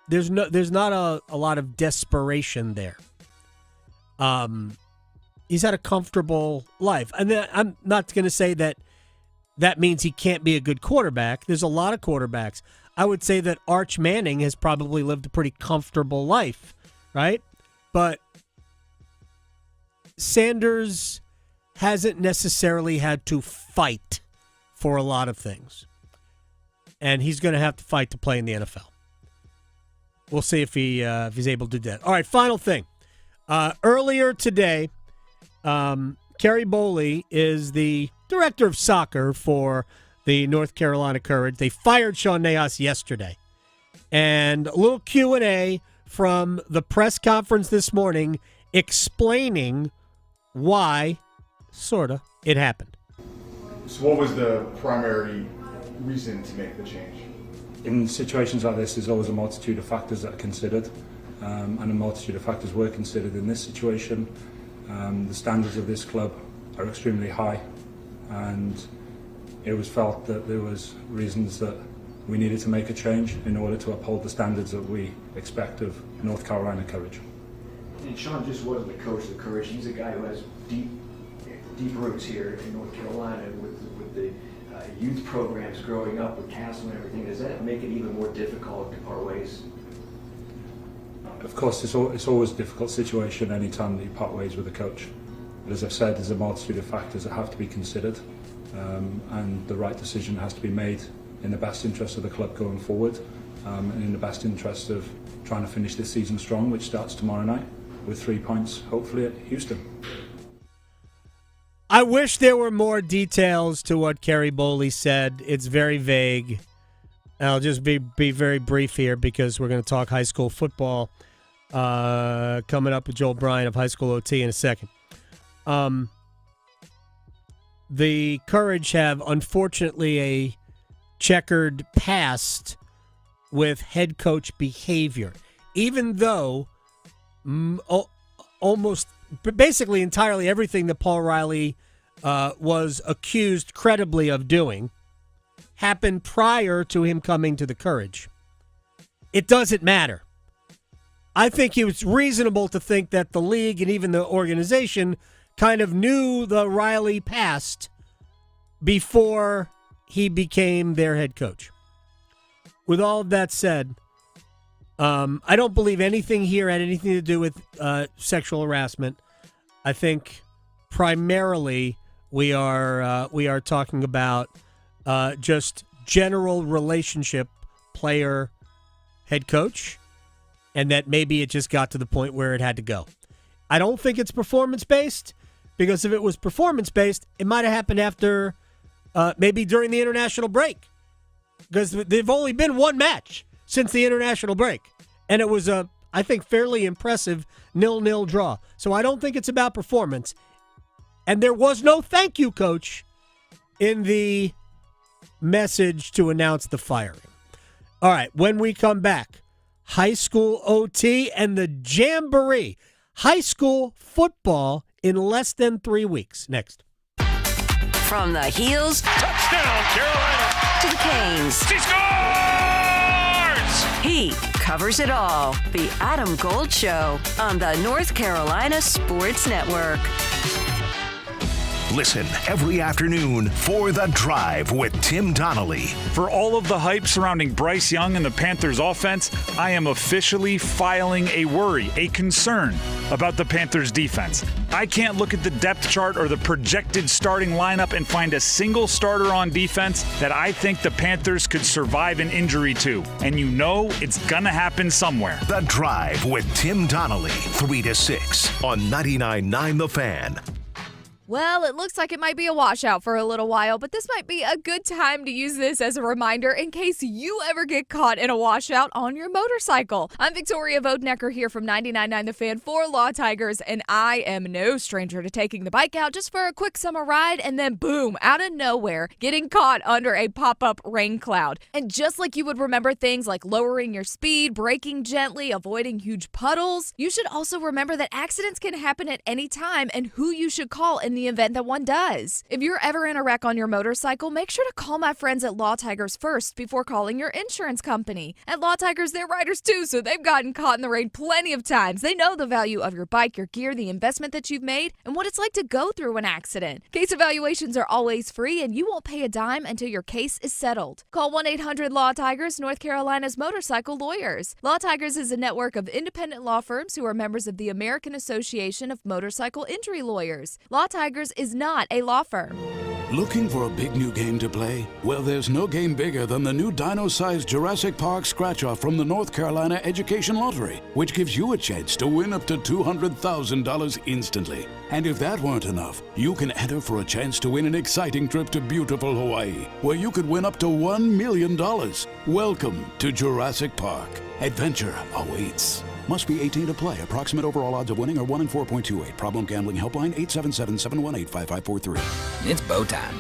there's not a lot of desperation there. He's had a comfortable life. And then I'm not going to say that means he can't be a good quarterback. There's a lot of quarterbacks. I would say that Arch Manning has probably lived a pretty comfortable life, right? But Sanders hasn't necessarily had to fight for a lot of things. And he's going to have to fight to play in the NFL. We'll see if he's able to do that. All right, final thing. Earlier today, Kerry Boley is the director of soccer for the North Carolina Courage. They fired Sean Nahas yesterday. And a little Q&A from the press conference this morning explaining why, it happened. So what was the primary reason to make the change? In situations like this, there's always a multitude of factors that are considered, and a multitude of factors were considered in this situation. The standards of this club are extremely high, and it was felt that there was reasons that we needed to make a change in order to uphold the standards that we expect of North Carolina Courage. And Sean just wasn't the coach of the Courage. He's a guy who has deep roots here in North Carolina with the youth programs growing up with Castle and everything. Does that make it even more difficult to part ways? Of course, it's always a difficult situation any time that you part ways with a coach. But as I've said, there's a multitude of factors that have to be considered, and the right decision has to be made in the best interest of the club going forward, and in the best interest of trying to finish this season strong, which starts tomorrow night with 3 points, hopefully, at Houston. I wish there were more details to what Kerry Boley said. It's very vague. I'll just be very brief here because we're going to talk high school football coming up with Joel Bryan of High School OT in a second. The Courage have, unfortunately, a checkered past with head coach behavior, even though almost basically entirely everything that Paul Riley was accused credibly of doing happened prior to him coming to the Courage. It doesn't matter. I think it was reasonable to think that the league and even the organization kind of knew the Riley past before he became their head coach. With all of that said, I don't believe anything here had anything to do with sexual harassment. I think primarily we are talking about just general relationship player head coach, and that maybe it just got to the point where it had to go. I don't think it's performance-based, because if it was performance-based, it might have happened after maybe during the international break, because they've only been one match since the international break, and it was a, I think, fairly impressive 0-0 draw. So I don't think it's about performance. And there was no thank you, coach, in the message to announce the firing. All right, when we come back, high school OT and the jamboree. High school football in less than 3 weeks. Next. From the heels, Touchdown, Carolina! to the canes. She scores! He covers it all. The Adam Gold Show on the North Carolina Sports Network. Listen every afternoon for The Drive with Tim Donnelly. For all of the hype surrounding Bryce Young and the Panthers offense, I am officially filing a worry, a concern about the Panthers defense. I can't look at the depth chart or the projected starting lineup and find a single starter on defense that I think the Panthers could survive an injury to. And you know it's gonna happen somewhere. The Drive with Tim Donnelly, 3 to 6 on 99.9 The Fan. Well, it looks like it might be a washout for a little while, but this might be a good time to use this as a reminder in case you ever get caught in a washout on your motorcycle. I'm Victoria Vodenecker here from 99.9 The Fan for Law Tigers, and I am no stranger to taking the bike out just for a quick summer ride and then boom, out of nowhere, getting caught under a pop-up rain cloud. And just like you would remember things like lowering your speed, braking gently, avoiding huge puddles, you should also remember that accidents can happen at any time and who you should call in the event that one does. If you're ever in a wreck on your motorcycle, make sure to call my friends at Law Tigers first before calling your insurance company. At Law Tigers, they're riders too, so they've gotten caught in the rain plenty of times. They know the value of your bike, your gear, the investment that you've made, and what it's like to go through an accident. Case evaluations are always free, and you won't pay a dime until your case is settled. Call 1-800-LAW-TIGERS, North Carolina's motorcycle lawyers. Law Tigers is a network of independent law firms who are members of the American Association of Motorcycle Injury Lawyers. Law Tigers is not a law firm. Looking for a big new game to play? Well, there's no game bigger than the new dino-sized Jurassic Park scratch-off from the North Carolina Education Lottery, which gives you a chance to win up to $200,000 instantly. And if that weren't enough, you can enter for a chance to win an exciting trip to beautiful Hawaii, where you could win up to $1 million. Welcome to Jurassic Park. Adventure awaits. Must be 18 to play. Approximate overall odds of winning are 1 in 4.28. Problem gambling helpline 877-718-5543. It's bow time.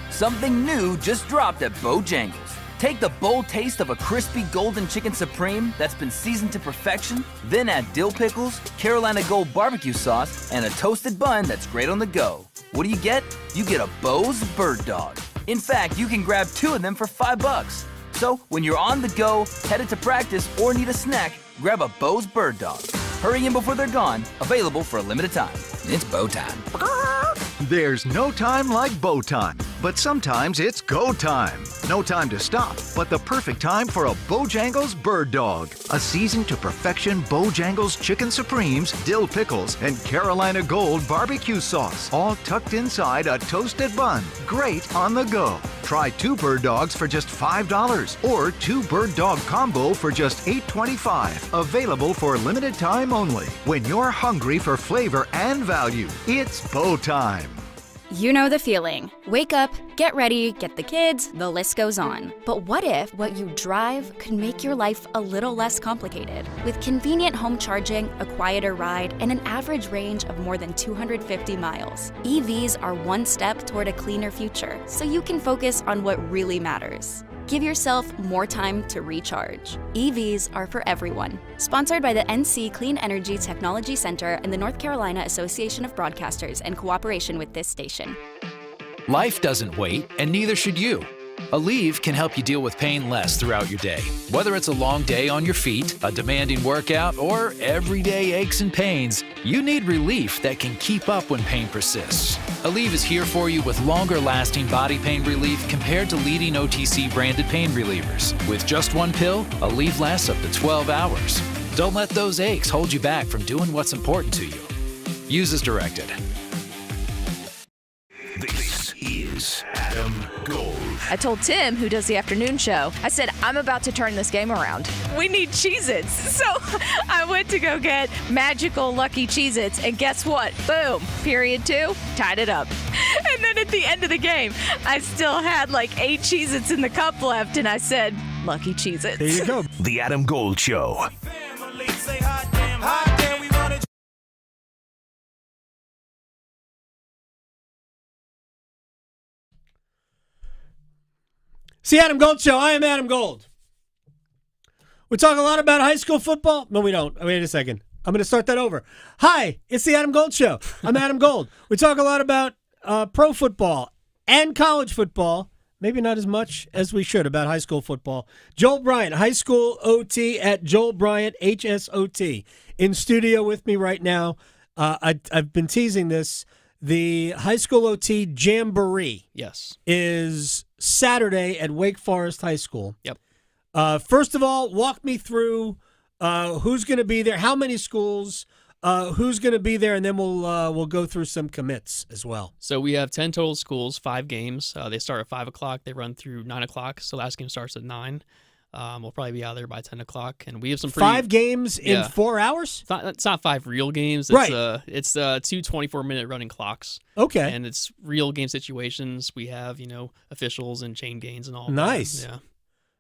Something new just dropped at Bojangles. Take the bold taste of a crispy golden chicken supreme that's been seasoned to perfection, then add dill pickles, Carolina Gold barbecue sauce, and a toasted bun that's great on the go. What do you get? You get a Bo's Bird Dog. In fact, you can grab 2 of them for $5. So when you're on the go, headed to practice, or need a snack, grab a Bo's Bird Dog. Hurry in before they're gone. Available for a limited time. It's bow time. There's no time like bow time, but sometimes it's go time. No time to stop, but the perfect time for a Bojangles Bird Dog. A seasoned to perfection Bojangles Chicken Supremes, dill pickles, and Carolina Gold barbecue sauce, all tucked inside a toasted bun. Great on the go. Try 2 bird dogs for just $5 or 2 bird dog combo for just $8.25. Available for limited time only. When you're hungry for flavor and value, it's bow time. You know the feeling. Wake up, get ready, get the kids, the list goes on. But what if what you drive could make your life a little less complicated? With convenient home charging, a quieter ride, and an average range of more than 250 miles, EVs are one step toward a cleaner future, so you can focus on what really matters. Give yourself more time to recharge. EVs are for everyone. Sponsored by the NC Clean Energy Technology Center and the North Carolina Association of Broadcasters in cooperation with this station. Life doesn't wait, and neither should you. Aleve can help you deal with pain less throughout your day. Whether it's a long day on your feet, a demanding workout, or everyday aches and pains, you need relief that can keep up when pain persists. Aleve is here for you with longer-lasting body pain relief compared to leading OTC branded pain relievers. With just 1 pill, Aleve lasts up to 12 hours. Don't let those aches hold you back from doing what's important to you. Use as directed. This is Adam Gold. I told Tim, who does the afternoon show, I said, I'm about to turn this game around. We need Cheez-Its. So I went to go get magical lucky Cheez-Its, and guess what? Boom. Period 2, tied it up. And then at the end of the game, I still had like 8 Cheez-Its in the cup left, and I said, lucky Cheez-Its. There you go. The Adam Gold Show. It's the Adam Gold Show. I am Adam Gold. We talk a lot about high school football. No, we don't. Wait a second. I'm going to start that over. Hi, it's the Adam Gold Show. I'm Adam Gold. We talk a lot about pro football and college football. Maybe not as much as we should about high school football. Joel Bryant, high school OT at Joel Bryant, HSOT. In studio with me right now. I've been teasing this. The high school OT jamboree. Yes. Is Saturday at Wake Forest High School. Yep. First of all, walk me through who's going to be there, how many schools, who's going to be there, and then we'll go through some commits as well. So we have 10 total schools, 5 games. They start at 5 o'clock. They run through 9 o'clock. So last game starts at 9. We'll probably be out there by 10 o'clock. And we have some 5 games in 4 hours? It's not 5 real games. It's, right. It's 2 24-minute running clocks. Okay. And it's real game situations. We have, officials and chain games and all that. Nice. Yeah.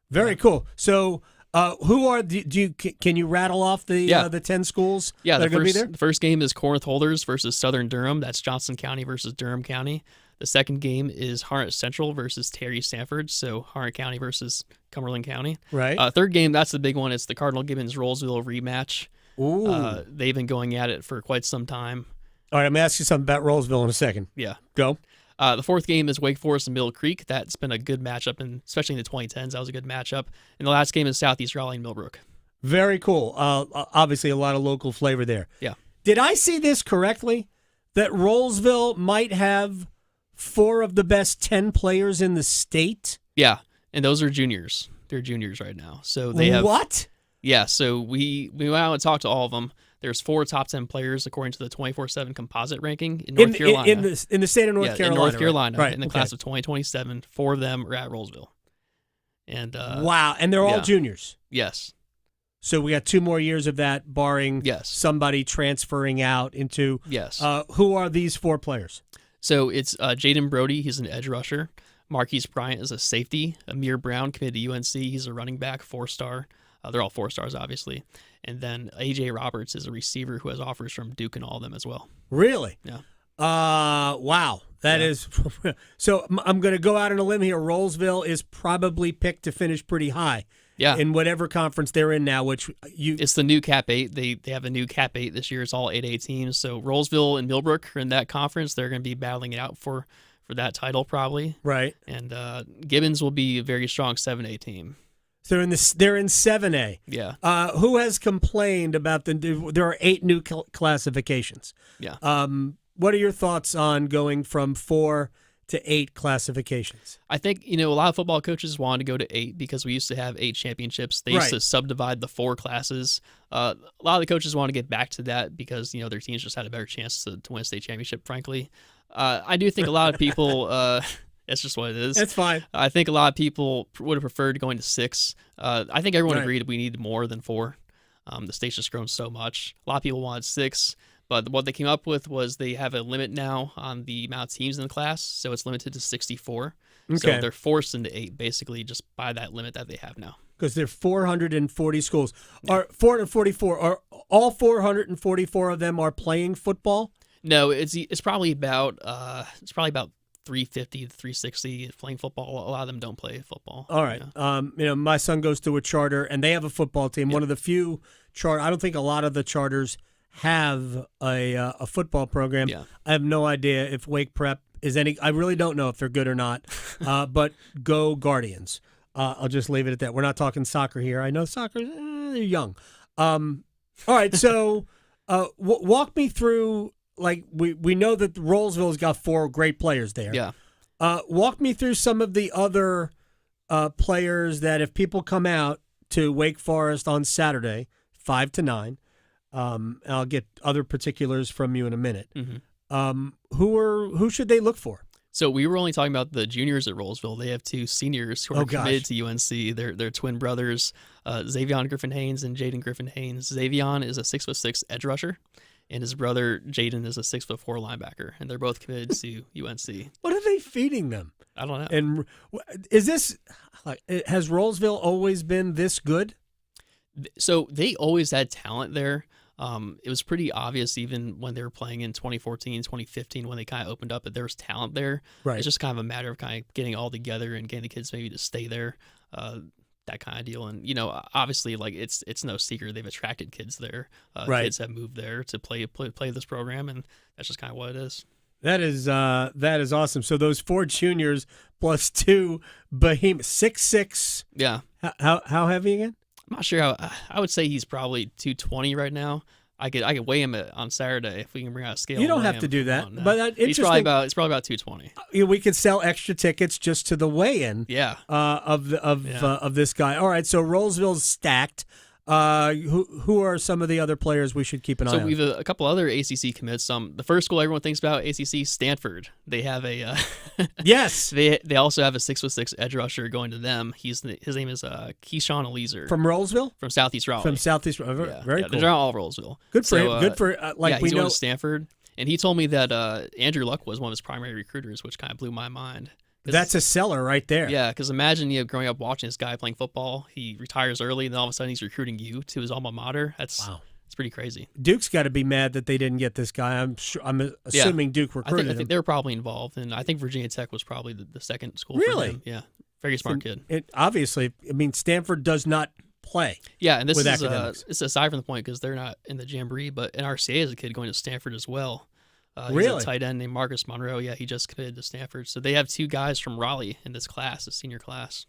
Very cool. So who are can you rattle off the 10 schools that are going to be there? The first game is Corinth Holders versus Southern Durham. That's Johnson County versus Durham County. The second game is Harnett Central versus Terry Sanford, so Harnett County versus Cumberland County. Right. Third game, that's the big one. It's the Cardinal Gibbons Rollsville rematch. Ooh. They've been going at it for quite some time. All right, I'm going to ask you something about Rollsville in a second. Yeah. Go. The fourth game is Wake Forest and Middle Creek. That's been a good matchup, and especially in the 2010s, that was a good matchup. And the last game is Southeast Raleigh and Millbrook. Very cool. Obviously, a lot of local flavor there. Yeah. Did I see this correctly? That Rollsville might have 4 of the best 10 players in the state? Yeah, and those are juniors. They're juniors right now. So they have what? Yeah, so we went out and talked to all of them. There's 4 top 10 players according to the 24/7 composite ranking in North Carolina. In the state of North Carolina. In North Carolina, right. In the class of 2027, 4 of them are at Rollsville. And wow, and they're all juniors. Yes. So we got 2 more years of that, barring yes. somebody transferring out into. Yes. Who are these 4 players? So it's Jaden Brody. He's an edge rusher. Marquise Bryant is a safety. Amir Brown committed to UNC. He's a running back, 4-star. They're all 4 stars, obviously. And then A.J. Roberts is a receiver who has offers from Duke and all of them as well. Really? Yeah. Wow. That is so I'm going to go out on a limb here. Rollsville is probably picked to finish pretty high. Yeah. In whatever conference they're in now, which it's the new Cap 8. They have a new Cap 8 this year. It's all 8A teams. So Rollsville and Millbrook are in that conference. They're going to be battling it out for that title probably. Right. And Gibbons will be a very strong 7A team. So they're in 7A. Yeah. Who has complained about there are 8 new classifications. Yeah. What are your thoughts on going from 4 to 8 classifications? I think, a lot of football coaches wanted to go to 8 because we used to have 8 championships. They used to subdivide the 4 classes. A lot of the coaches want to get back to that because, their teams just had a better chance to win a state championship, frankly. I do think a lot of people it's just what it is. It's fine. I think a lot of people would have preferred going to 6. I think everyone agreed we needed more than 4. The state's just grown so much. A lot of people wanted 6. But what they came up with was they have a limit now on the amount of teams in the class, so it's limited to 64. Okay. So they're forced into 8, basically, just by that limit that they have now. Because there are 440 schools. Are 444? Are all 444 of them are playing football? No, it's probably about 350 to 360 playing football. A lot of them don't play football. All right. My son goes to a charter, and they have a football team. Yep. One of the few I don't think a lot of the charters have a football program. Yeah. I have no idea if Wake Prep is any. I really don't know if they're good or not. But go Guardians. I'll just leave it at that. We're not talking soccer here. I know soccer. They're young. All right. So walk me through. Like we know that Rollsville's got 4 great players there. Yeah. Walk me through some of the other players that if people come out to Wake Forest on Saturday, 5 to 9. I'll get other particulars from you in a minute. Mm-hmm. Who should they look for? So we were only talking about the juniors at Rollsville. They have 2 seniors who are committed to UNC. They're twin brothers, Xavion Griffin-Haynes and Jaden Griffin-Haynes. Xavion is a 6'6" edge rusher, and his brother Jaden is a 6'4" linebacker, and they're both committed to UNC. What are they feeding them? I don't know. And is this has Rollsville always been this good? So they always had talent there. It was pretty obvious even when they were playing in 2014, 2015, when they kind of opened up that there was talent there. Right. It's just kind of a matter of kind of getting all together and getting the kids maybe to stay there, that kind of deal. And, obviously, like it's no secret they've attracted kids there. Right. Kids have moved there to play this program, and that's just kind of what it is. That is awesome. So those 4 juniors plus 2 behemoths, 6'6". Yeah. How heavy again? I'm not sure how. I would say he's probably 220 right now. I could weigh him on Saturday if we can bring out a scale. You don't have to do that, but it's probably about 220. We could sell extra tickets just to the weigh-in. Yeah. Of this guy. All right, so Rollsville's stacked. Who are some of the other players we should keep an eye on? So we have a couple other ACC commits. The first school everyone thinks about, ACC, Stanford. They have a yes. They also have a 6'6" edge rusher going to them. His name is Keyshawn Eliezer from Rollsville, from Southeast Raleigh. Very cool. They're all Rollsville. Good for him. Good for we know Stanford. And he told me that Andrew Luck was one of his primary recruiters, which kind of blew my mind. That's a seller right there. Yeah, because imagine growing up watching this guy playing football. He retires early, and then all of a sudden he's recruiting you to his alma mater. It's pretty crazy. Duke's got to be mad that they didn't get this guy. I'm assuming Duke recruited him. I think they were probably involved, and I think Virginia Tech was probably the second school. Really? For him. Yeah, very smart kid. Obviously, Stanford does not play. Yeah, and this with is academics. it's aside from the point because they're not in the jamboree, but NRCA is a kid going to Stanford as well. Really? He's a tight end named Marcus Monroe. Yeah, he just committed to Stanford. So they have two guys from Raleigh in this class, the senior class.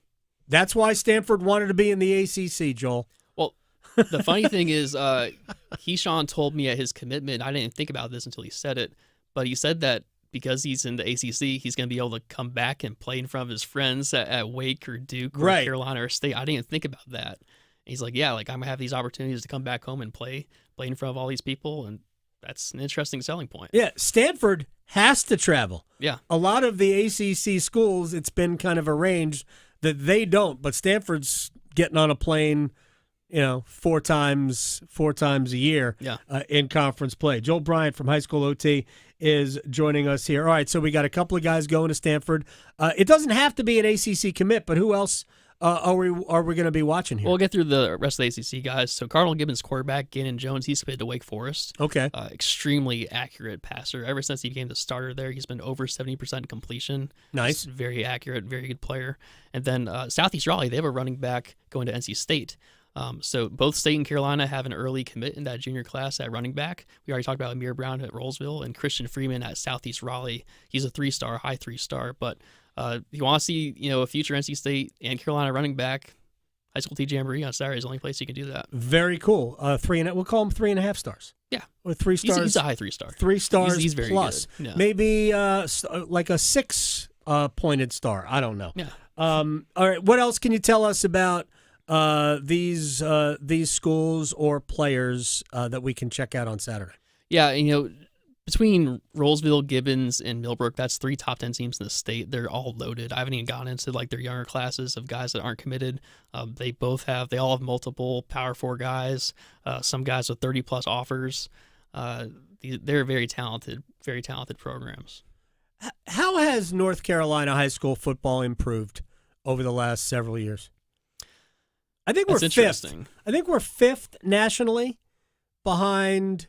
That's why Stanford wanted to be in the ACC, Joel. Well, the funny thing is, Keyshawn told me at his commitment, I didn't think about this until he said it, but he said that because he's in the ACC, he's going to be able to come back and play in front of his friends at Wake or Duke or Carolina or State. I didn't even think about that. And he's like, yeah, I'm going to have these opportunities to come back home and play in front of all these people, and that's an interesting selling point. Yeah, Stanford has to travel. Yeah. A lot of the ACC schools, it's been kind of arranged that they don't, but Stanford's getting on a plane, 4 times a year in conference play. Joel Bryant from High School OT is joining us here. All right, so we got a couple of guys going to Stanford. It doesn't have to be an ACC commit, but who else are we going to be watching here? We'll get through the rest of the ACC guys. So Cardinal Gibbons quarterback, Gannon Jones, he's committed to Wake Forest. Okay. Extremely accurate passer. Ever since he became the starter there, he's been over 70% completion. Nice. He's very accurate, very good player. And then Southeast Raleigh, they have a running back going to NC State. So both State and Carolina have an early commit in that junior class at running back. We already talked about Amir Brown at Rollsville and Christian Freeman at Southeast Raleigh. He's a 3-star, high 3-star, but if you want to see, a future NC State and Carolina running back, High School T Jamboree on Saturday is the only place you can do that. Very cool. We'll call him 3.5 stars. Yeah. Or 3 stars. He's a high 3-star. 3 stars he's very plus. Good. Yeah. Maybe like a 6 pointed star. I don't know. Yeah. All right. What else can you tell us about these schools or players that we can check out on Saturday? Yeah, between Rollsville, Gibbons, and Millbrook, that's 3 top 10 teams in the state. They're all loaded. I haven't even gotten into their younger classes of guys that aren't committed. They all have multiple Power 4 guys. Some guys with 30+ offers. They're very talented programs. How has North Carolina high school football improved over the last several years? I think we're 5th. I think we're 5th nationally, behind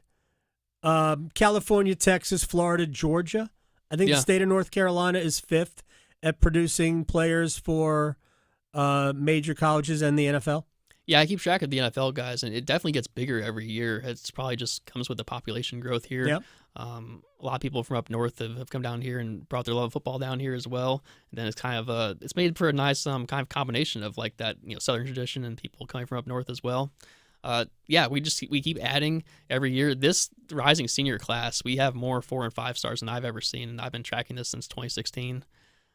California, Texas, Florida, Georgia. I think the state of North Carolina is 5th at producing players for major colleges and the NFL. Yeah, I keep track of the NFL guys, and it definitely gets bigger every year. It's probably just comes with the population growth here. Yep. A lot of people from up north have come down here and brought their love of football down here as well. And then it's kind of it's made for a nice kind of combination of that Southern tradition and people coming from up north as well. We keep adding every year. This rising senior class, we have more 4 and 5 stars than I've ever seen, and I've been tracking this since 2016.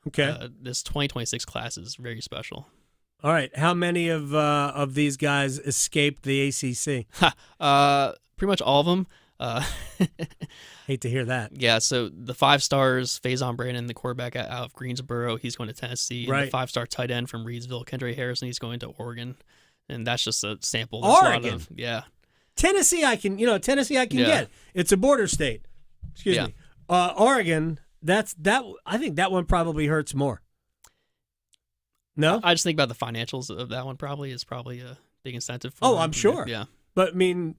Okay. This 2026 class is very special. All right. How many of these guys escaped the ACC? Pretty much all of them. Hate to hear that. Yeah, so the 5 stars, Faison Brandon, the quarterback out of Greensboro, he's going to Tennessee. Right. And the 5-star tight end from Reedsville, Kendra Harrison, he's going to Oregon. And that's just a sample. Oregon? Yeah. Tennessee I can get. It's a border state. Excuse me. Oregon, I think that one probably hurts more. No? I just think about the financials of that one is probably a big incentive for them. I'm sure. Yeah. But,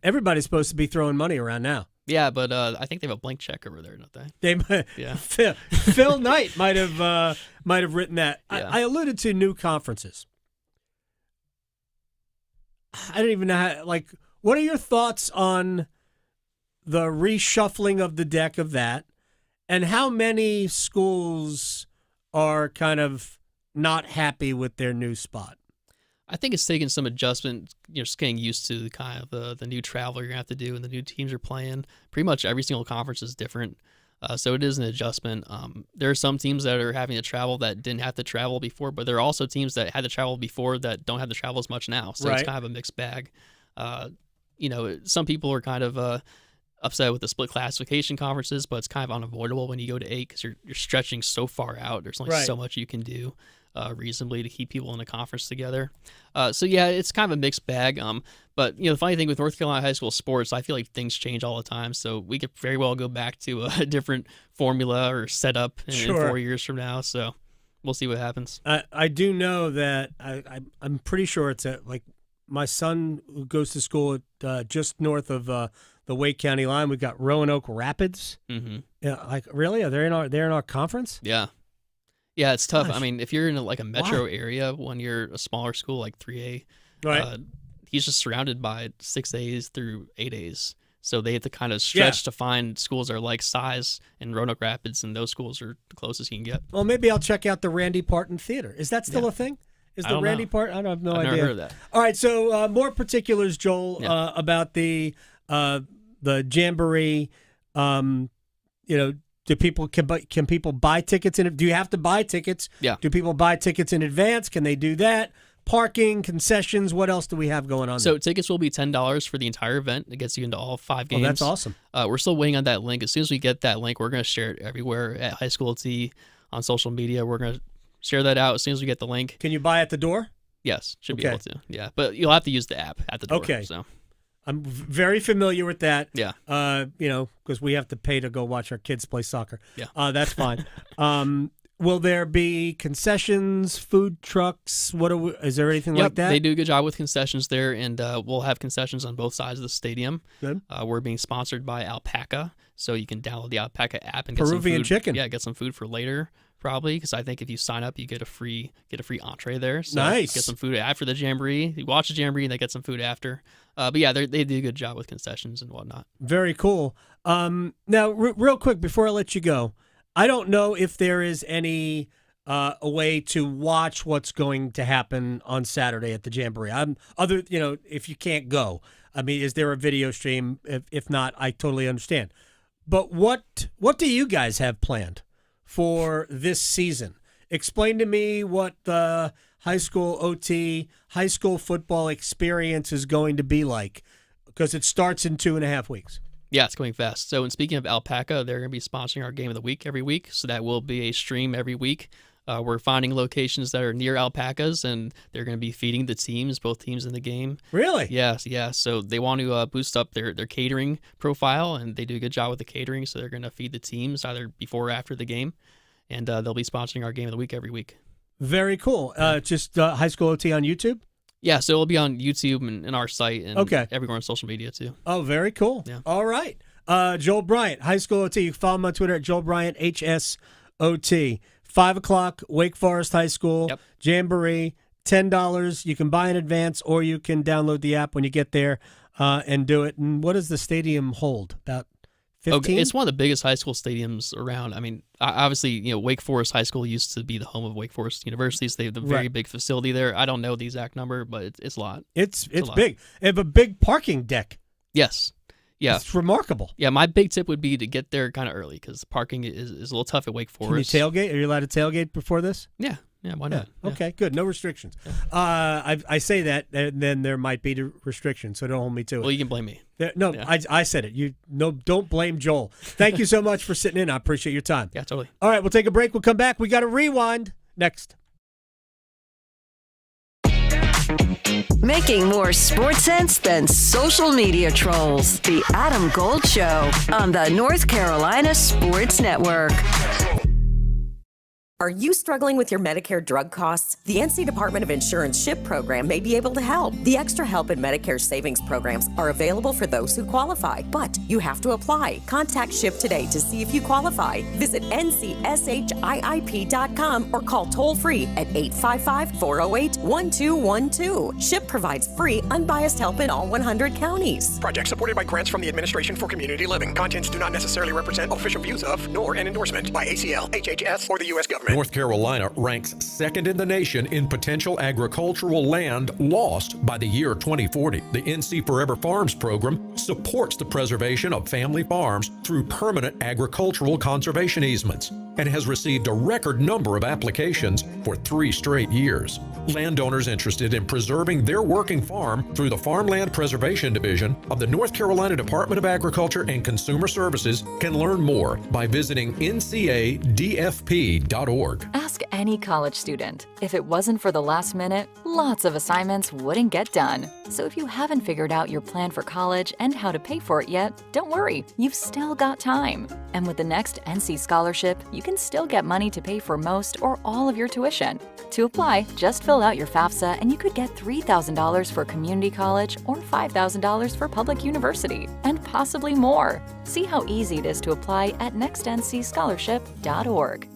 everybody's supposed to be throwing money around now. Yeah, but I think they have a blank check over there, don't they? They might. Yeah. Phil Knight might have written that. Yeah. I alluded to new conferences. I don't even know how, what are your thoughts on the reshuffling of the deck of that, and how many schools are kind of not happy with their new spot? I think it's taking some adjustment, just getting used to the kind of the new travel you're going to have to do and the new teams are playing. Pretty much every single conference is different. So it is an adjustment. There are some teams that are having to travel that didn't have to travel before, but there are also teams that had to travel before that don't have to travel as much now. So It's kind of a mixed bag. Some people are kind of upset with the split classification conferences, but it's kind of unavoidable when you go to 8 because you're stretching so far out. There's only so much you can do reasonably to keep people in a conference together. It's kind of a mixed bag. But the funny thing with North Carolina high school sports, I feel like things change all the time. So we could very well go back to a different formula or setup in 4 years from now. So we'll see what happens. I do know that I'm pretty sure it's like my son who goes to school at just north of the Wake County line. We've got Roanoke Rapids. Mm-hmm. Yeah, like really? Are they in our conference? Yeah. Yeah, it's tough. Gosh. I mean, if you're in a metro area when you're a smaller school like 3A, he's just surrounded by 6As through 8As. So they have to kind of stretch to find schools that are like size, and Roanoke Rapids and those schools are the closest you can get. Well, maybe I'll check out the Randy Parton Theater. Is that still a thing? Is the Randy Parton? I have no idea. I've never heard of that. All right, so more particulars, Joel, about the Jamboree. Do people can people buy tickets do you have to buy tickets? Yeah. Do people buy tickets in advance? Can they do that? Parking, concessions, what else do we have going on? So tickets will be $10 for the entire event. It gets you into all 5 games. Oh, that's awesome. We're still waiting on that link. As soon as we get that link, we're going to share it everywhere at High School T on social media. We're going to share that out as soon as we get the link. Can you buy at the door? Yes, should be able to. Yeah, but you'll have to use the app at the door. Okay. So I'm very familiar with that. Yeah. Because we have to pay to go watch our kids play soccer. Yeah. That's fine. Will there be concessions, food trucks? Is there anything like that? They do a good job with concessions there, and we'll have concessions on both sides of the stadium. Good. We're being sponsored by Alpaca, so you can download the Alpaca app and get Peruvian some food. chicken. Yeah, get some food for later. Probably because I think if you sign up, you get a free entree there. So nice. Get some food after the Jamboree. You watch the Jamboree and they get some food after. But yeah, they do a good job with concessions and whatnot. Very cool. Now, real quick before I let you go, I don't know if there is any a way to watch what's going to happen on Saturday at the Jamboree. If you can't go, I mean, is there a video stream? If not, I totally understand. But what do you guys have planned for this season? Explain to me what the high school OT, high school football experience is going to be like, because it starts in 2.5 weeks. Yeah, it's going fast. So, speaking of Alpaca, they're going to be sponsoring our game of the week every week. So that will be a stream every week. We're finding locations that are near alpacas, and they're going to be feeding the teams, both teams in the game. Really? Yeah. So they want to boost up their catering profile, and they do a good job with the catering. So they're going to feed the teams either before or after the game, and they'll be sponsoring our game of the week every week. Very cool. Just high school OT on YouTube? Yeah, so it'll be on YouTube and our site and everywhere on social media too. Oh, very cool. Yeah. All right. Joel Bryant, high school OT. You can follow him on Twitter at Joel Bryant, HSOT. 5 o'clock, Wake Forest High School, Jamboree, $10. You can buy in advance or you can download the app when you get there and do it. And what does the stadium hold? About 15? It's one of the biggest high school stadiums around. I mean, obviously, Wake Forest High School used to be the home of Wake Forest University, so they have a very big facility there. I don't know the exact number, but it's a lot. It's big. They have a big parking deck. Yes. Yeah. It's remarkable. Yeah, my big tip would be to get there kind of early because parking is a little tough at Wake Forest. Can you tailgate? Are you allowed to tailgate before this? Yeah, why not? Yeah. Okay, good. No restrictions. I say that, and then there might be restrictions, so don't hold me to it. Well, you can blame me. I said it. Don't blame Joel. Thank you so much for sitting in. I appreciate your time. Yeah, totally. All right, we'll take a break. We'll come back. We got to rewind next. Making more sports sense than social media trolls. The Adam Gold Show on the North Carolina Sports Network. Are you struggling with your Medicare drug costs? The NC Department of Insurance SHIP program may be able to help. The Extra Help and Medicare Savings programs are available for those who qualify, but you have to apply. Contact SHIP today to see if you qualify. Visit ncshiip.com or call toll-free at 855-408-1212. SHIP provides free, unbiased help in all 100 counties. Project supported by grants from the Administration for Community Living. Contents do not necessarily represent official views of, nor an endorsement by ACL, HHS, or the U.S. government. Department. North Carolina ranks second in the nation in potential agricultural land lost by the year 2040. The NC Forever Farms program supports the preservation of family farms through permanent agricultural conservation easements and has received a record number of applications for 3 straight years. Landowners interested in preserving their working farm through the Farmland Preservation Division of the North Carolina Department of Agriculture and Consumer Services can learn more by visiting ncadfp.org. Ask any college student. If it wasn't for the last minute, lots of assignments wouldn't get done. So if you haven't figured out your plan for college and how to pay for it yet, don't worry, you've still got time. And with the next NC scholarship, you can still get money to pay for most or all of your tuition. To apply, just fill out your FAFSA and you could get $3,000 for community college or $5,000 for public university, and possibly more. See how easy it is to apply at nextncscholarship.org.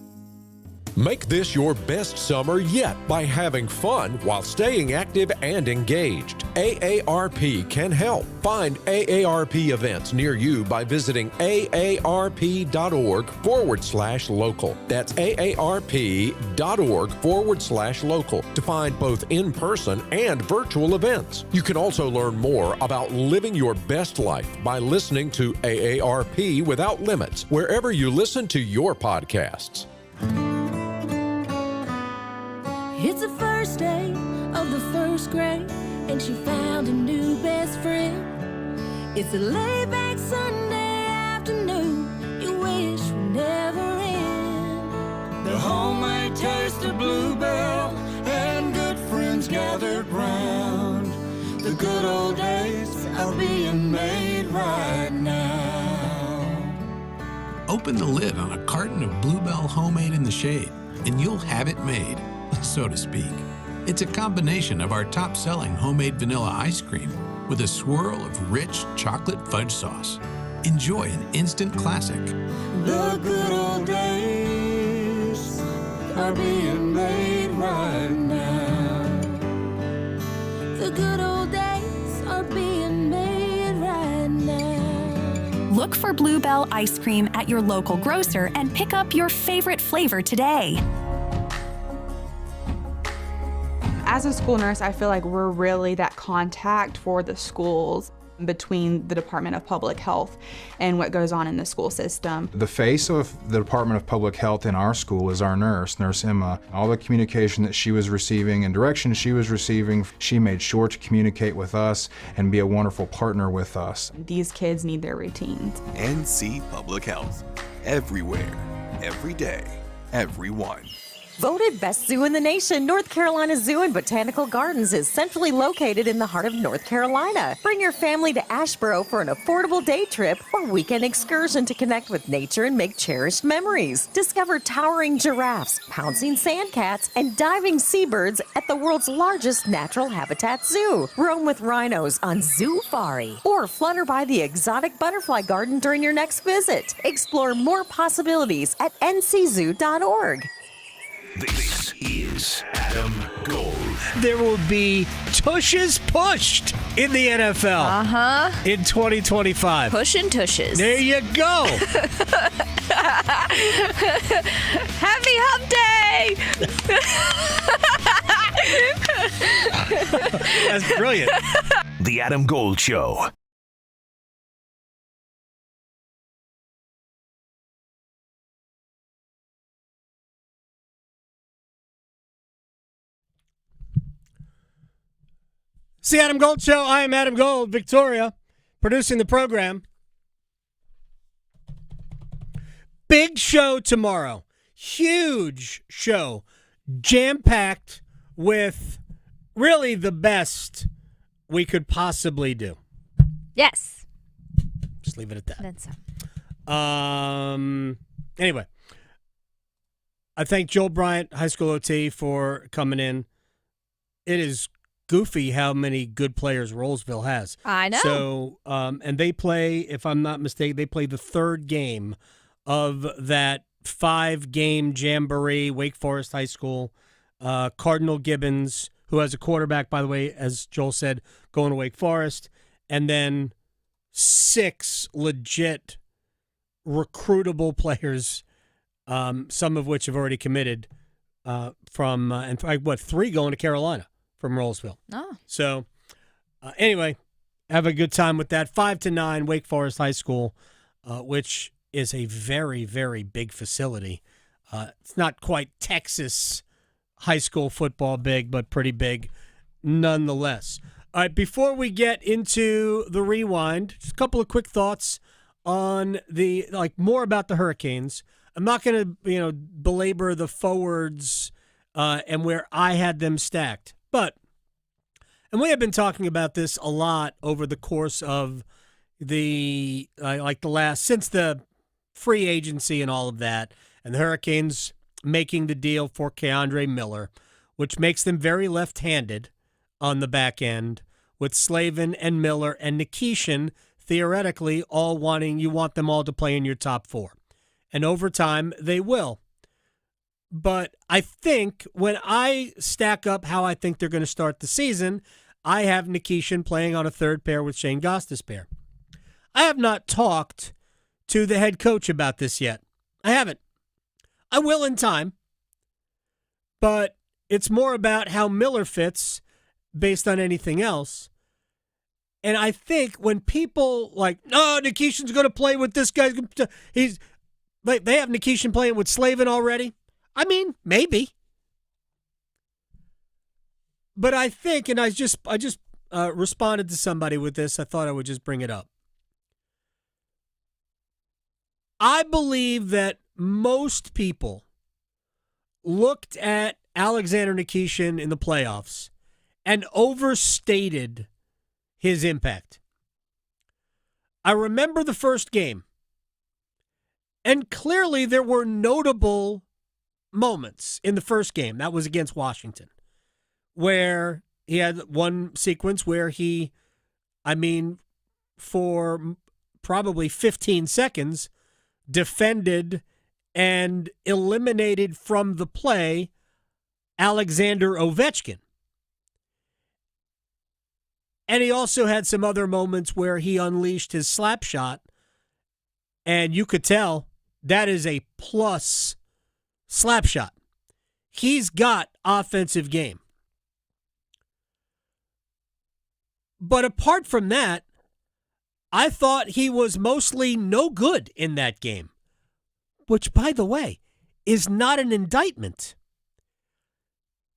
Make this your best summer yet by having fun while staying active and engaged. AARP can help. Find AARP events near you by visiting aarp.org/local. That's aarp.org/local to find both in-person and virtual events. You can also learn more about living your best life by listening to AARP Without Limits, wherever you listen to your podcasts. It's the first day of the first grade, and she found a new best friend. It's a laid-back Sunday afternoon you wish would never end. The homemade taste of Bluebell and good friends gathered round. The good old days are being made right now. Open the lid on a carton of Bluebell Homemade in the Shade, and you'll have it made, so to speak. It's a combination of our top-selling homemade vanilla ice cream with a swirl of rich chocolate fudge sauce. Enjoy an instant classic. The good old days are being made right now. The good old days are being made right now. Look for Bluebell ice cream at your local grocer and pick up your favorite flavor today. As a school nurse, I feel like we're really that contact for the schools between the Department of Public Health and what goes on in the school system. The face of the Department of Public Health in our school is our nurse, Nurse Emma. All the communication that she was receiving and direction she was receiving, she made sure to communicate with us and be a wonderful partner with us. These kids need their routines. NC Public Health. Everywhere, every day, everyone. Voted best zoo in the nation, North Carolina Zoo and Botanical Gardens is centrally located in the heart of North Carolina. Bring your family to Asheboro for an affordable day trip or weekend excursion to connect with nature and make cherished memories. Discover towering giraffes, pouncing sandcats, and diving seabirds at the world's largest natural habitat zoo. Roam with rhinos on Zoofari or flutter by the exotic butterfly garden during your next visit. Explore more possibilities at nczoo.org. This is Adam Gold. There will be tushes pushed in the NFL in 2025. Push and tushes. There you go. Happy Hump Day! That's brilliant. The Adam Gold Show. It's the Adam Gold Show. I am Adam Gold. Victoria, producing the program. Big show tomorrow. Huge show. Jam-packed with really the best we could possibly do. Yes. Just leave it at that. Then so. Anyway, I thank Joel Bryant, High School OT, for coming in. It is goofy how many good players Rollsville has. I know. So, and they play, if I'm not mistaken, they play the third game of that 5-game jamboree, Wake Forest High School. Cardinal Gibbons, who has a quarterback, by the way, as Joel said, going to Wake Forest. And then 6 legit recruitable players some of which have already committed from, and 3 going to Carolina from Rollsville. Oh. So, anyway, have a good time with that. 5-9, Wake Forest High School, which is a very, very big facility. It's not quite Texas high school football big, but pretty big nonetheless. All right, before we get into the rewind, just a couple of quick thoughts on more about the Hurricanes. I'm not going to, belabor the forwards and where I had them stacked, and we have been talking about this a lot over the course of since the free agency and all of that, and the Hurricanes making the deal for Keandre Miller, which makes them very left-handed on the back end, with Slavin and Miller and Nikishin theoretically all you want them all to play in your top 4. And over time, they will. But I think when I stack up how I think they're going to start the season, I have Nikishin playing on a third pair with Shane Gostisbehere. I have not talked to the head coach about this yet. I haven't. I will in time. But it's more about how Miller fits based on anything else. And I think when people Nikishin's going to play with this guy, they have Nikishin playing with Slavin already. I mean, maybe. But I think, and I just responded to somebody with this, I thought I would just bring it up. I believe that most people looked at Alexander Nikishin in the playoffs and overstated his impact. I remember the first game, and clearly there were notable moments in the first game. That was against Washington, where he had one sequence where for probably 15 seconds, defended and eliminated from the play Alexander Ovechkin. And he also had some other moments where he unleashed his slap shot, and you could tell that is a plus slap shot. He's got offensive game. But apart from that, I thought he was mostly no good in that game, which, by the way, is not an indictment.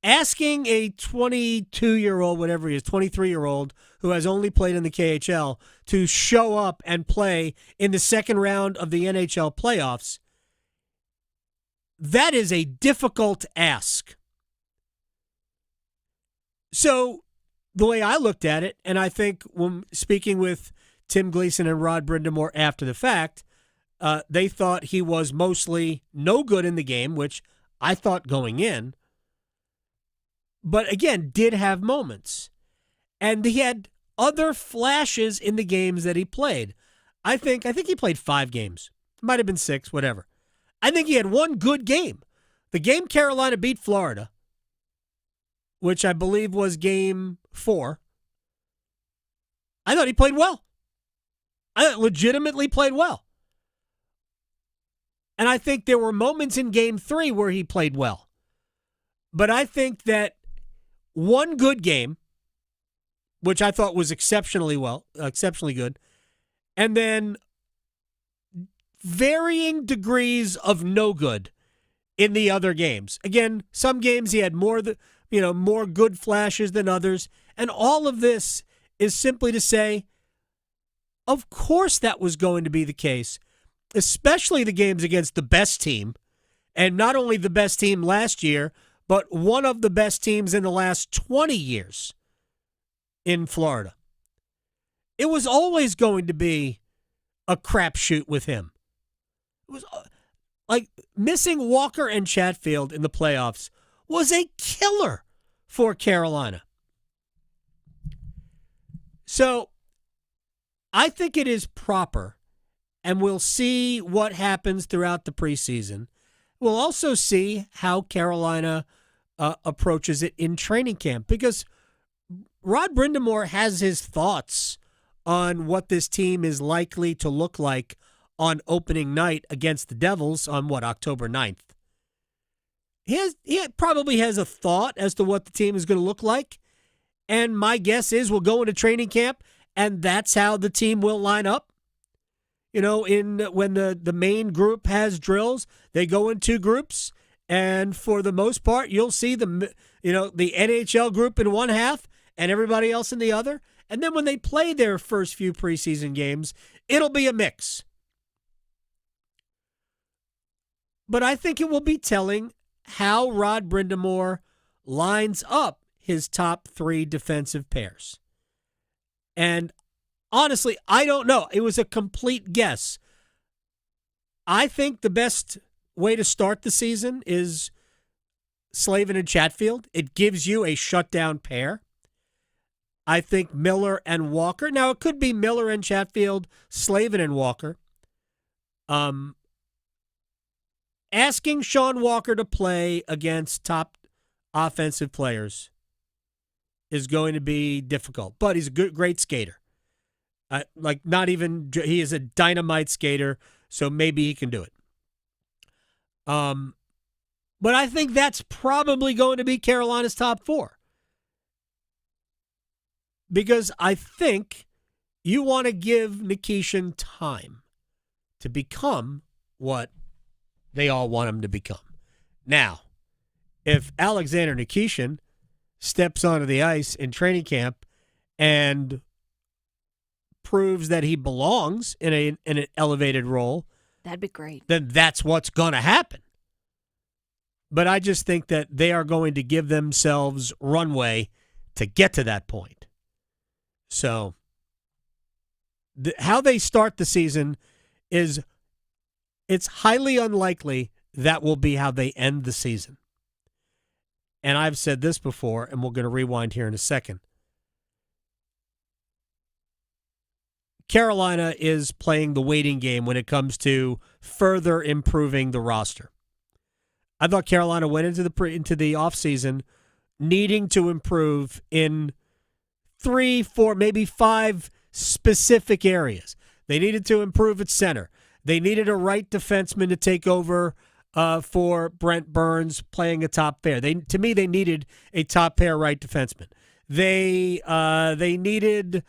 Asking a 22-year-old, whatever he is, 23-year-old, who has only played in the KHL, to show up and play in the second round of the NHL playoffs, that is a difficult ask. So the way I looked at it, and I think when speaking with Tim Gleason and Rod Brindamore after the fact, they thought he was mostly no good in the game, which I thought going in. But again, did have moments. And he had other flashes in the games that he played. I think he played 5 games. It might have been 6, whatever. I think he had one good game. The game Carolina beat Florida, which I believe was game 4. I thought he played well. I legitimately played well. And I think there were moments in game 3 where he played well. But I think that one good game, which I thought was exceptionally good, and then varying degrees of no good in the other games. Again, some games he had more good flashes than others, and all of this is simply to say, of course that was going to be the case, especially the games against the best team, and not only the best team last year, but one of the best teams in the last 20 years in Florida. It was always going to be a crapshoot with him. It was like missing Walker and Chatfield in the playoffs was a killer for Carolina. So I think it is proper, and we'll see what happens throughout the preseason. We'll also see how Carolina approaches it in training camp, because Rod Brindamore has his thoughts on what this team is likely to look like on opening night against the Devils on October 9th. He probably has a thought as to what the team is going to look like, and my guess is we'll go into training camp, and that's how the team will line up. When the main group has drills, they go in 2 groups, and for the most part, you'll see the NHL group in one half and everybody else in the other. And then when they play their first few preseason games, it'll be a mix. But I think it will be telling how Rod Brindamore lines up his top 3 defensive pairs. And honestly, I don't know. It was a complete guess. I think the best way to start the season is Slavin and Chatfield. It gives you a shutdown pair. I think Miller and Walker. Now, it could be Miller and Chatfield, Slavin and Walker. Asking Sean Walker to play against top offensive players is going to be difficult, but he's a great skater. He is a dynamite skater, so maybe he can do it. But I think that's probably going to be Carolina's top 4. Because I think you want to give Nikishin time to become what they all want him to become. Now, if Alexander Nikishin steps onto the ice in training camp and proves that he belongs in an elevated role, that'd be great. Then that's what's going to happen. But I just think that they are going to give themselves runway to get to that point. So how they start the season it's highly unlikely that will be how they end the season. And I've said this before, and we're going to rewind here in a second. Carolina is playing the waiting game when it comes to further improving the roster. I thought Carolina went into the offseason needing to improve in 3, 4, maybe 5 specific areas. They needed to improve at center. They needed a right defenseman to take over for Brent Burns playing a top pair. To me, they needed a top pair right defenseman. They needed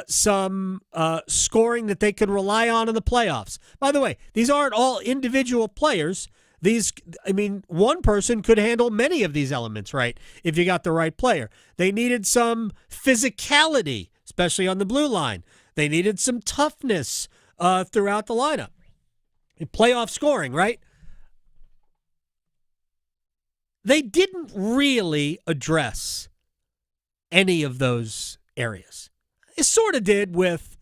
some scoring that they could rely on in the playoffs. By the way, these aren't all individual players. One person could handle many of these elements, right, if you got the right player. They needed some physicality, especially on the blue line. They needed some toughness throughout the lineup. Playoff scoring, right? They didn't really address any of those areas. It sort of did with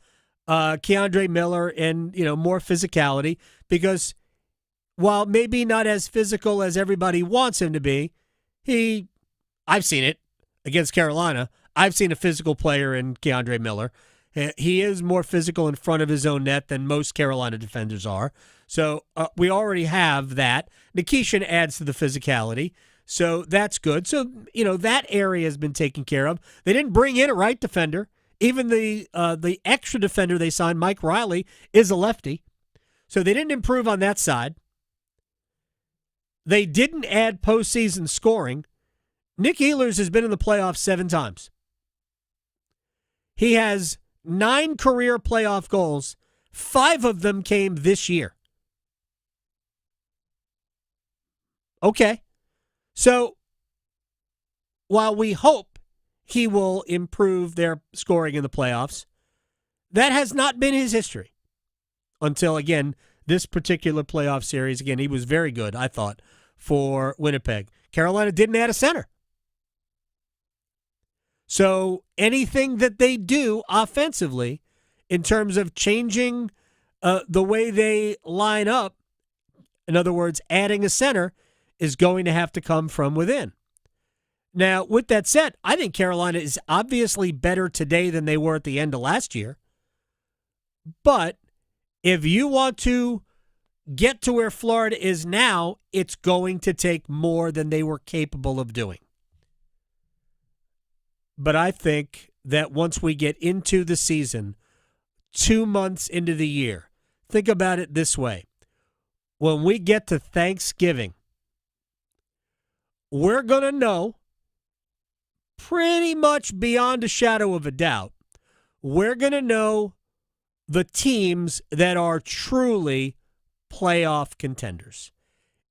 Keandre Miller and, more physicality, because while maybe not as physical as everybody wants him to be, I've seen it against Carolina. I've seen a physical player in Keandre Miller. He is more physical in front of his own net than most Carolina defenders are. So we already have that. Nikishin adds to the physicality, so that's good. So, that area has been taken care of. They didn't bring in a right defender. Even the extra defender they signed, Mike Riley, is a lefty. So they didn't improve on that side. They didn't add postseason scoring. Nick Ehlers has been in the playoffs 7 times. He has 9 career playoff goals. 5 of them came this year. Okay. So while we hope he will improve their scoring in the playoffs, that has not been his history until, again, this particular playoff series. Again, he was very good, I thought, for Winnipeg. Carolina didn't add a center. So anything that they do offensively in terms of changing the way they line up, in other words, adding a center, is going to have to come from within. Now, with that said, I think Carolina is obviously better today than they were at the end of last year. But if you want to get to where Florida is now, it's going to take more than they were capable of doing. But I think that once we get into the season, 2 months into the year, think about it this way. When we get to Thanksgiving, we're going to know pretty much beyond a shadow of a doubt, we're going to know the teams that are truly playoff contenders.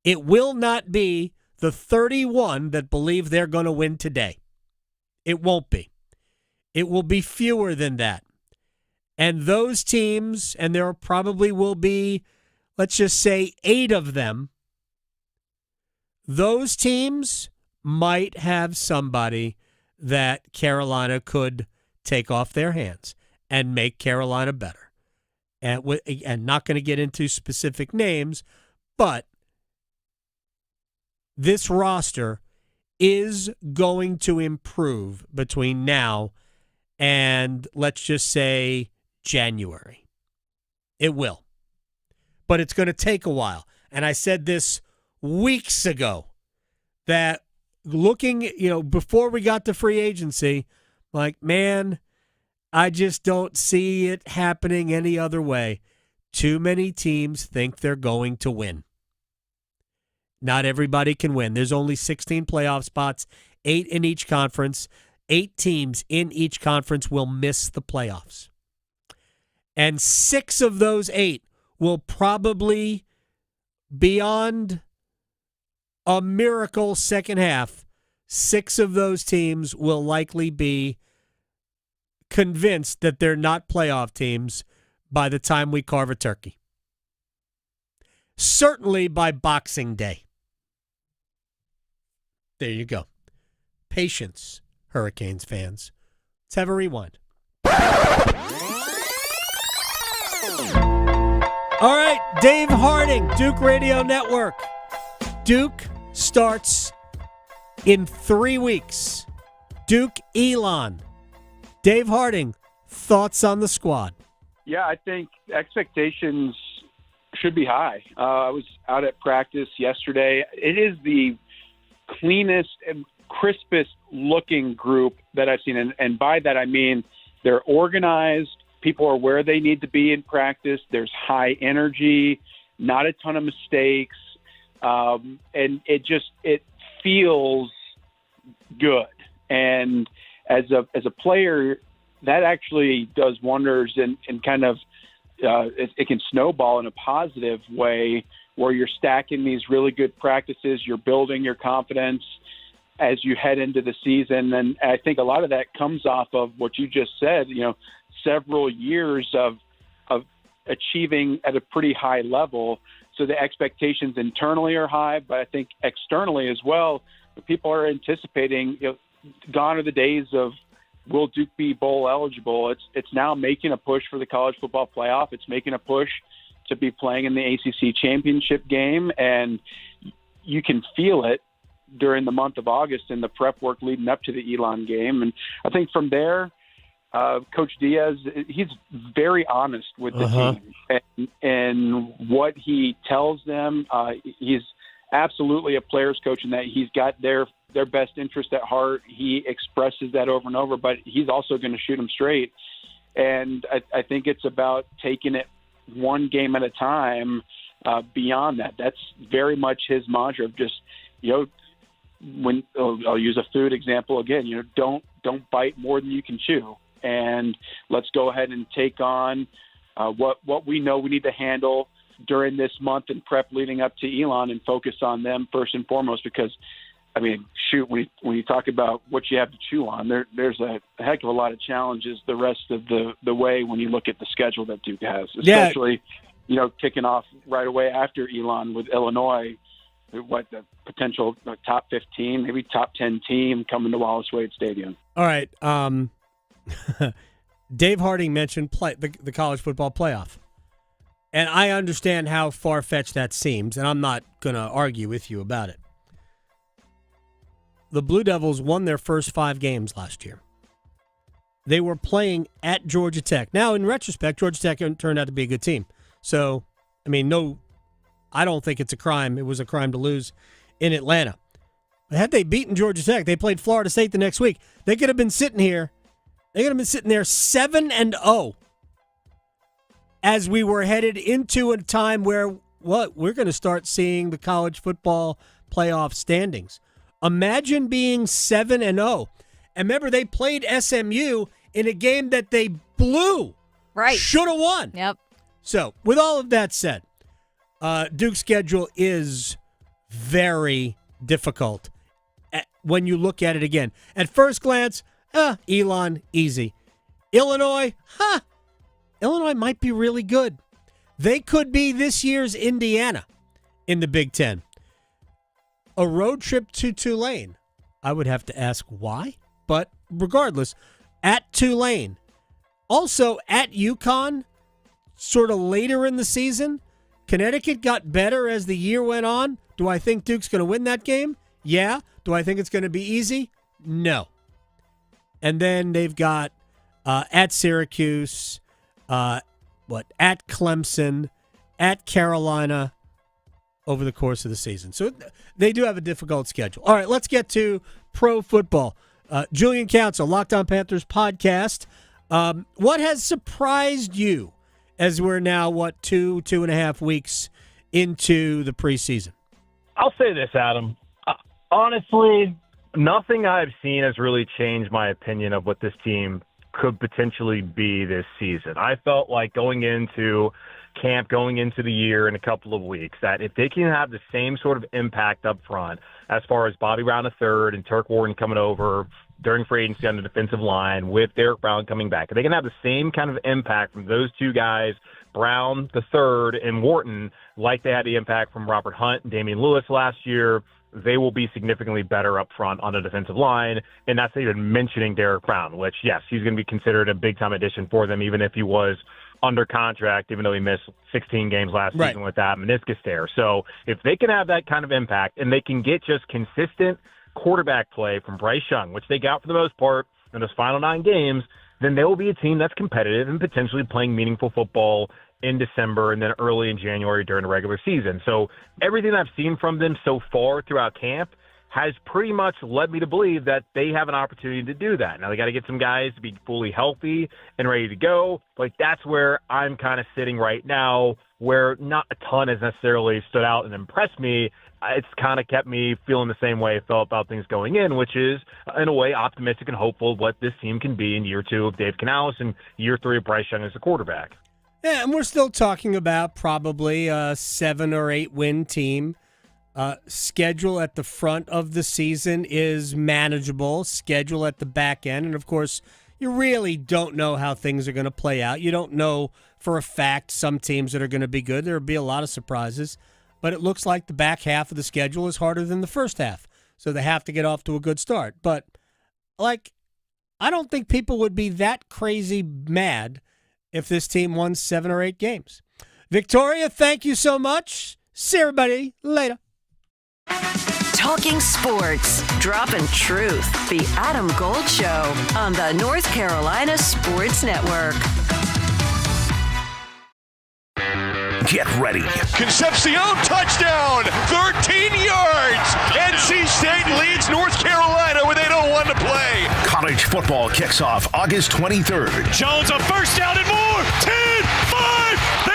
It will not be the 31 that believe they're going to win today. It won't be. It will be fewer than that. And those teams, and there probably will be, let's just say 8 of them, those teams might have somebody that Carolina could take off their hands and make Carolina better. And not going to get into specific names, but this roster is going to improve between now and, let's just say, January. It will. But it's going to take a while. And I said this weeks ago, that looking, before we got to free agency, like, man, I just don't see it happening any other way. Too many teams think they're going to win. Not everybody can win. There's only 16 playoff spots, 8 in each conference. 8 teams in each conference will miss the playoffs. And 6 of those 8 will probably, beyond a miracle second half, 6 of those teams will likely be convinced that they're not playoff teams by the time we carve a turkey. Certainly by Boxing Day. There you go. Patience, Hurricanes fans. Let's have a rewind. All right, Dave Harding, Duke Radio Network. Duke starts in 3 weeks. Duke Elon. Dave Harding, thoughts on the squad? Yeah, I think expectations should be high. I was out at practice yesterday. It is the cleanest and crispest looking group that I've seen. And by that, I mean they're organized. People are where they need to be in practice. There's high energy, not a ton of mistakes. And it feels good. And as a player, that actually does wonders and kind of it can snowball in a positive way where you're stacking these really good practices, you're building your confidence as you head into the season. And I think a lot of that comes off of what you just said, several years of achieving at a pretty high level. So the expectations internally are high, but I think externally as well, people are anticipating, gone are the days of, will Duke be bowl eligible? It's now making a push for the college football playoff. It's making a push to be playing in the ACC championship game, and you can feel it during the month of August in the prep work leading up to the Elon game. And I think from there, Coach Diaz, he's very honest with the team and what he tells them. He's absolutely a player's coach in that he's got their best interest at heart. He expresses that over and over, but he's also going to shoot them straight. And I think it's about taking it one game at a time beyond that. That's very much his mantra of just, when I'll use a food example again, don't bite more than you can chew. And let's go ahead and take on what we know we need to handle during this month in prep leading up to Elon and focus on them first and foremost, because when you talk about what you have to chew on, there's a heck of a lot of challenges the rest of the way when you look at the schedule that Duke has, especially, kicking off right away after Elon with Illinois, the potential top 15, maybe top 10 team coming to Wallace Wade Stadium. All right. Dave Harding mentioned the college football playoff. And I understand how far-fetched that seems, and I'm not going to argue with you about it. The Blue Devils won their first 5 games last year. They were playing at Georgia Tech. Now, in retrospect, Georgia Tech turned out to be a good team. So, I don't think it's a crime. It was a crime to lose in Atlanta. But had they beaten Georgia Tech, they played Florida State the next week. They could have been sitting here. They could have been sitting there 7-0. as we were headed into a time where, we're going to start seeing the college football playoff standings. Imagine being 7-0. And remember, they played SMU in a game that they blew. Right. Should have won. Yep. So, with all of that said, Duke's schedule is very difficult when you look at it again. At first glance, Elon, easy. Illinois, Illinois might be really good. They could be this year's Indiana in the Big Ten. A road trip to Tulane. I would have to ask why, but regardless, at Tulane. Also at UConn, sort of later in the season. Connecticut got better as the year went on. Do I think Duke's going to win that game? Yeah. Do I think it's going to be easy? No. And then they've got at Syracuse, at Clemson, at Carolina over the course of the season. So they do have a difficult schedule. All right, let's get to pro football. Julian Council, Locked On Panthers podcast. What has surprised you as we're now, 2.5 weeks into the preseason? I'll say this, Adam. Honestly, nothing I've seen has really changed my opinion of what this team could potentially be this season. I felt like going into camp, going into the year in a couple of weeks, that if they can have the same sort of impact up front as far as Bobby Brown III and Turk Warden coming over during free agency on the defensive line with Derek Brown coming back, if they can have the same kind of impact from those two guys, Brown III and Wharton, like they had the impact from Robert Hunt and Damian Lewis last year, they will be significantly better up front on the defensive line. And that's even mentioning Derek Brown, which, yes, he's going to be considered a big-time addition for them, even if he was under contract, even though he missed 16 games last season with that meniscus tear. So if they can have that kind of impact and they can get just consistent quarterback play from Bryce Young, which they got for the most part in those final 9 games, then they will be a team that's competitive and potentially playing meaningful football in December and then early in January during the regular season. So everything I've seen from them so far throughout camp has pretty much led me to believe that they have an opportunity to do that. Now, they got to get some guys to be fully healthy and ready to go. Like, that's where I'm kind of sitting right now, where not a ton has necessarily stood out and impressed me. It's kind of kept me feeling the same way I felt about things going in, which is, in a way, optimistic and hopeful of what this team can be in year 2 of Dave Canales and year 3 of Bryce Young as a quarterback. Yeah, and we're still talking about probably a 7 or 8 win team. Schedule at the front of the season is manageable. Schedule at the back end. And, of course, you really don't know how things are going to play out. You don't know for a fact some teams that are going to be good. There will be a lot of surprises. But it looks like the back half of the schedule is harder than the first half. So they have to get off to a good start. But, I don't think people would be that crazy mad if this team won 7 or 8 games. Victoria, thank you so much. See everybody later. Talking sports, dropping truth. The Adam Gold Show on the North Carolina Sports Network. Get ready. Concepcion touchdown, 13 yards. NC State leads North Carolina with 8:01 to play. College football kicks off August 23rd. Jones a first down and more. 10, 5.